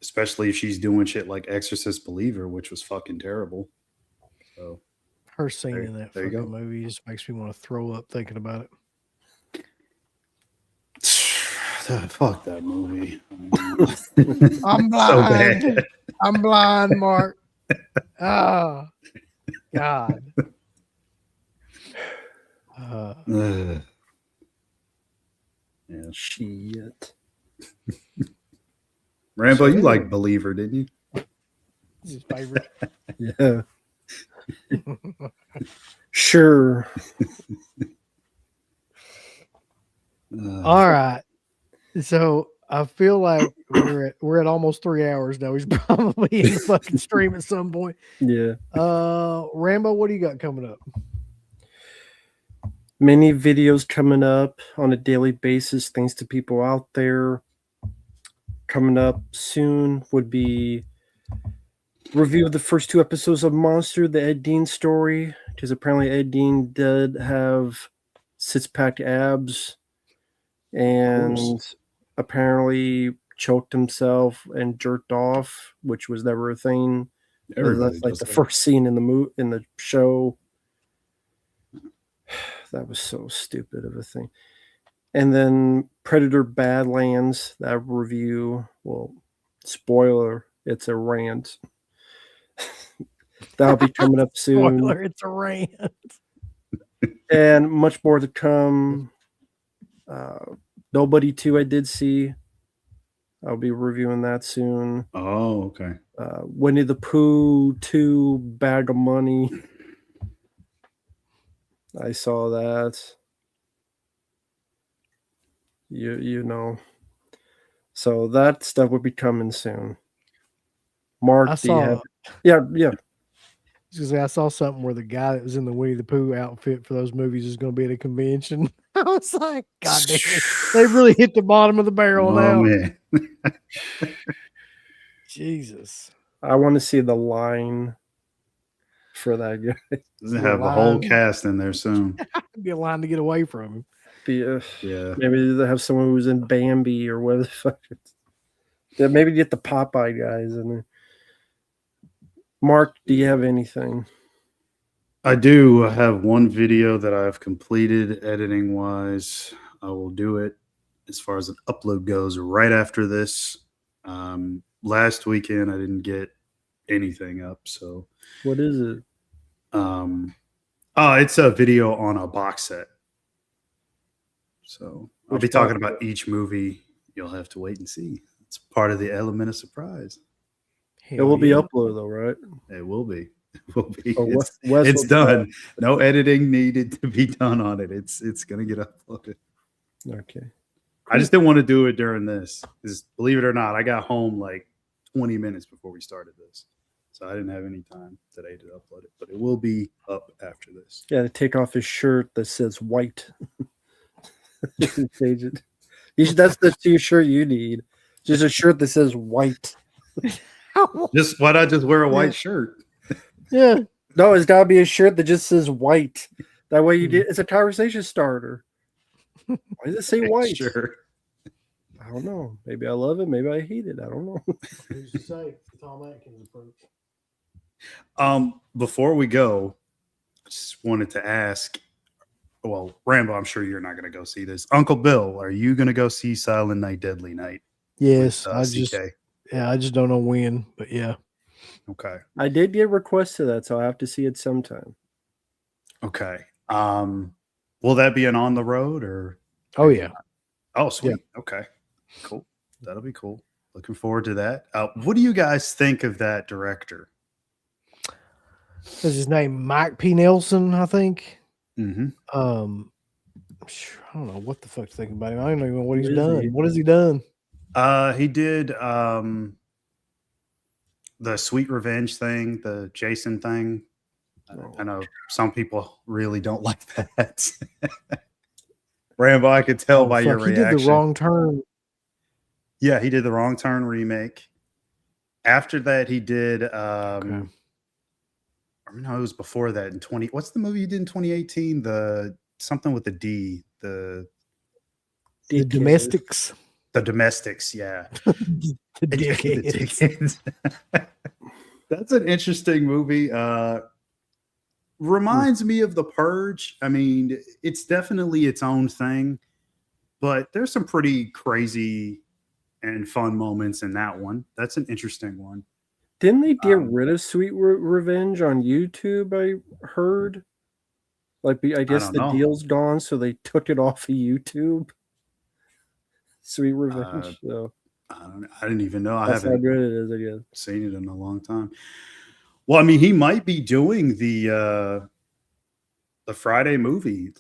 especially if she's doing shit like Exorcist Believer, which was fucking terrible. So Her scene in that there you fucking go. movie just makes me want to throw up thinking about it. Fuck that movie. I'm So blind. bad. I'm blind, Mark. Oh, God. Yeah. Shit. Rambo, So you anyway. like Believer, didn't you? This is his favorite. Yeah. Sure. All right. So I feel like we're at almost 3 hours now. He's probably in the fucking stream at some point. Yeah. Rambo, what do you got coming up? Many videos coming up on a daily basis, thanks to people out there. Coming up soon would be review of the first 2 episodes of Monster, the Ed Dean story, because apparently Ed Dean did have six-pack abs and apparently choked himself and jerked off, which was never a thing. Everybody That's like does the that. first scene in the show. That was so stupid of a thing. And then Predator Badlands, that review, well, spoiler, it's a rant. That'll be coming up soon. Spoiler, it's a rant. And much more to come. Nobody 2 I did see. I'll be reviewing that soon. Oh, okay. Winnie the Pooh 2, Bag of Money. I saw that. You know. So that stuff will be coming soon. Mark, I do you have? saw Yeah. I saw something where the guy that was in the Winnie the Pooh outfit for those movies is going to be at a convention. I was like, God damn it. They really hit the bottom of the barrel Oh now. man. Jesus. I want to see the line for that guy. Doesn't have the whole cast in there soon. It'd be a line to get away from him. Yeah. Maybe they have someone who's in Bambi or whatever the fuck. Yeah, maybe get the Popeye guys in there. Mark, do you have anything? I do have one video that I've completed editing wise. I will do it as far as an upload goes right after this. Last weekend I didn't get anything up, so What is it? It's a video on a box set. So I'll Which be talking box about each movie. You'll have to wait and see. It's part of the element of surprise. It will be yeah. uploaded though, right? It will be. It will be. So It's, Wes it's will- done. No editing needed to be done on it. It's gonna get uploaded. Okay. I just didn't want to do it during this. Because believe it or not, I got home like 20 minutes before we started this. So I didn't have any time today to upload it. But it will be up after this. Yeah, to take off his shirt that says white. Change it. That's the t-shirt you need. Just a shirt that says white. Just why not just wear a white shirt? Yeah. No, it's gotta be a shirt that just says white. That way you it's a conversation starter. Why does it say white? Sure. I don't know. Maybe I love it. Maybe I hate it. I don't know. Who's to say? Tom Atkins approach. Before we go, I just wanted to ask. Well, Rambo, I'm sure you're not going to go see this. Uncle Bill, are you going to go see Silent Night, Deadly Night? Yes, with, I CK? just don't know when, but yeah. Okay. I did get requests to that, so I have to see it sometime. Okay. Will that be an on the road or? Oh yeah. Oh, sweet. Yeah. Okay. Cool. That'll be cool. Looking forward to that. What do you guys think of that director? What's his name? Mike P. Nelson, I think. Mm-hmm. I don't know what the fuck to think about him. I don't even know what he's Who is done. he? What has he done? He did the Sweet Revenge thing, the Jason thing. I know some people really don't like that. Rambo, I could tell by your reaction. He did the Wrong Turn. Yeah, he did the Wrong Turn remake. After that, he did. Okay. No, it was before that. In 20. What's the movie you did in 2018? The something with the D. The Domestics. The Domestics. Yeah. The Dickheads. That's an interesting movie. Reminds me of The Purge. I mean, it's definitely its own thing, but there's some pretty crazy and fun moments in that one. That's an interesting one. Didn't they get rid of Sweet Revenge on YouTube? I heard. Like, I guess the deal's gone, so they took it off of YouTube. Sweet Revenge. So I didn't even know. That's I haven't how good it is, I guess. seen it in a long time. Well, I mean, he might be doing the Friday movie.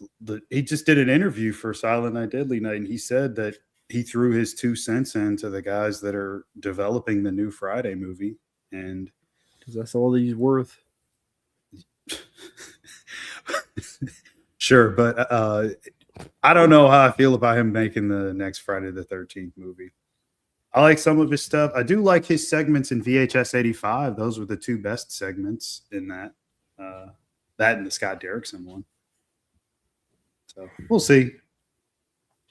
He just did an interview for Silent Night, Deadly Night, and he said that he threw his 2 cents into the guys that are developing the new Friday movie, and because that's all he's worth. Sure, but I don't know how I feel about him making the next Friday the 13th movie. I like some of his stuff. I do like his segments in VHS 85. Those were the 2 best segments in that. That and the Scott Derrickson one. So we'll see.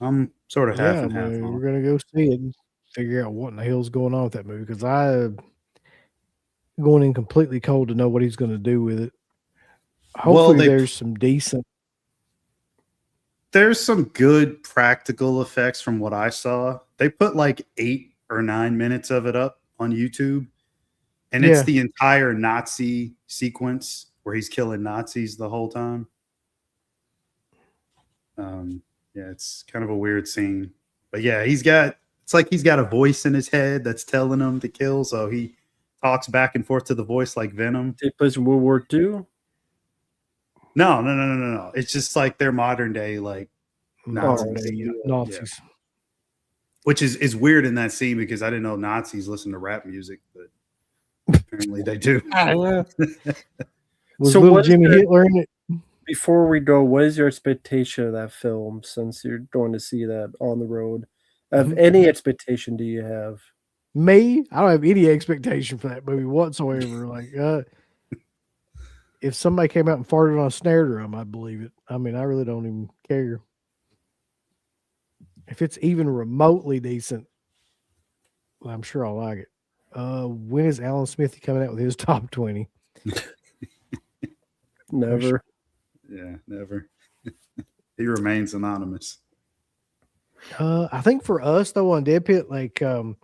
I'm sort of half and half. We're gonna go see it and figure out what in the hell's going on with that movie, because I'm going in completely cold to know what he's going to do with it. Hopefully, there's some decent. There's some good practical effects from what I saw. They put like 8 or 9 minutes of it up on YouTube, and it's the entire Nazi sequence where he's killing Nazis the whole time. Yeah, it's kind of a weird scene, but yeah, it's like he's got a voice in his head that's telling him to kill, so he talks back and forth to the voice like Venom. Take place in World War II? No. It's just like their modern day, like Nazis. Nazis. Yeah. Which is weird in that scene because I didn't know Nazis listen to rap music, but apparently they do. Was little Jimmy Hitler in it? Before we go, what is your expectation of that film since you're going to see that on the road? Of any expectation do you have? Me? I don't have any expectation for that movie whatsoever. Like, if somebody came out and farted on a snare drum, I'd believe it. I mean, I really don't even care. If it's even remotely decent, well, I'm sure I'll like it. When is Alan Smithy coming out with his top 20? Never. Yeah, never. He remains anonymous. I think for us though on Dead Pit, like the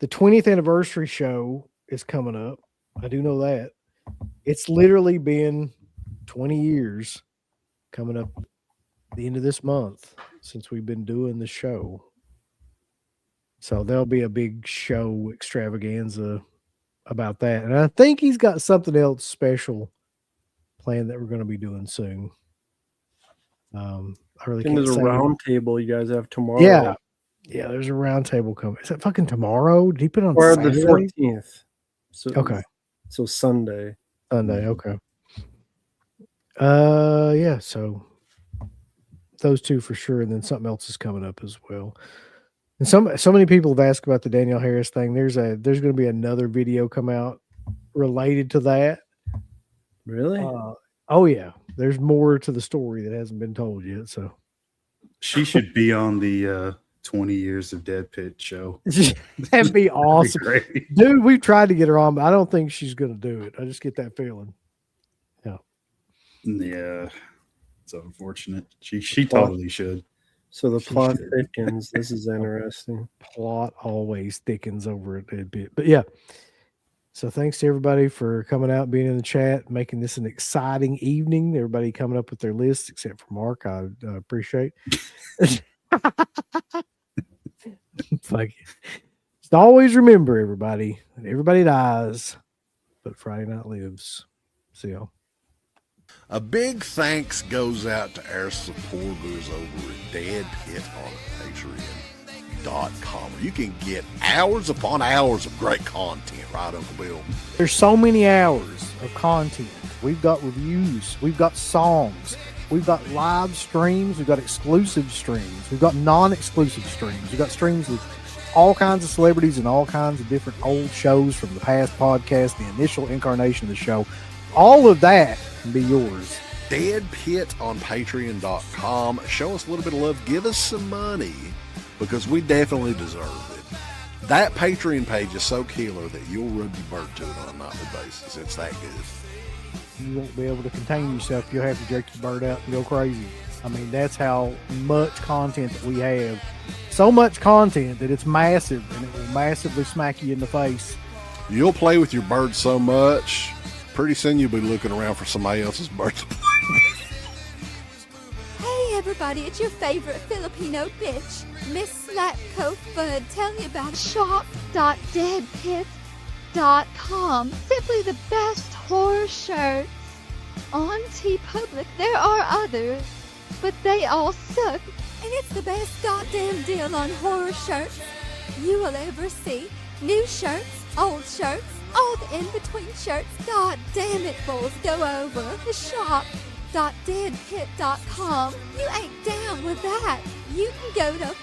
20th anniversary show is coming up. I do know that. It's literally been 20 years coming up the end of this month since we've been doing the show. So there'll be a big show extravaganza about that. And I think he's got something else special planned that we're going to be doing soon. I really And can't there's a say. round table you guys have tomorrow. Yeah. Yeah, there's a round table coming. Is that fucking tomorrow? Did he put it on Or Saturday? the 14th. So, Okay. So Sunday. Sunday, okay. Yeah, so those two for sure, and then something else is coming up as well. And so many people have asked about the Danielle Harris thing. There's going to be another video come out related to that. Really? Oh yeah, there's more to the story that hasn't been told yet. So She should be on the 20 Years of Dead Pit show. that'd be awesome, Great. dude. We've tried to get her on, but I don't think she's going to do it. I just get that feeling. Yeah, it's unfortunate. She totally should. So the She plot should. thickens. This is interesting. Plot always thickens over a bit, but yeah. So thanks to everybody for coming out, being in the chat, making this an exciting evening. Everybody coming up with their lists, except for Mark. I appreciate. Fuck it. Just always remember, everybody, that everybody dies, but Friday night lives. See y'all. A big thanks goes out to our supporters over at Dead Pit on Patreon.com. You can get hours upon hours of great content, right, Uncle Bill? There's so many hours of content. We've got reviews. We've got songs. We've got live streams. We've got exclusive streams. We've got non-exclusive streams. We've got streams with all kinds of celebrities and all kinds of different old shows from the past podcast, the initial incarnation of the show. All of that can be yours. Dead Pit on Patreon.com. Show us a little bit of love. Give us some money because we definitely deserve it. That Patreon page is so killer that you'll rub your bird to it on a nightly basis. It's that good. You won't be able to contain yourself. You'll have to jerk your bird out and go crazy. I mean, that's how much content that we have. So much content that it's massive, and it will massively smack you in the face. You'll play with your bird so much, pretty soon you'll be looking around for somebody else's bird to play. Hey everybody, it's your favorite Filipino bitch, Miss Slatko Fudd, telling you about shop.deadpit.com. Simply the best horror shirts on TeePublic. There are others, but they all suck. And it's the best goddamn deal on horror shirts you will ever see. New shirts, old shirts, all the in-between shirts. God damn it, fools. Go over the shop.deadpit.com. You ain't down with that. You can go to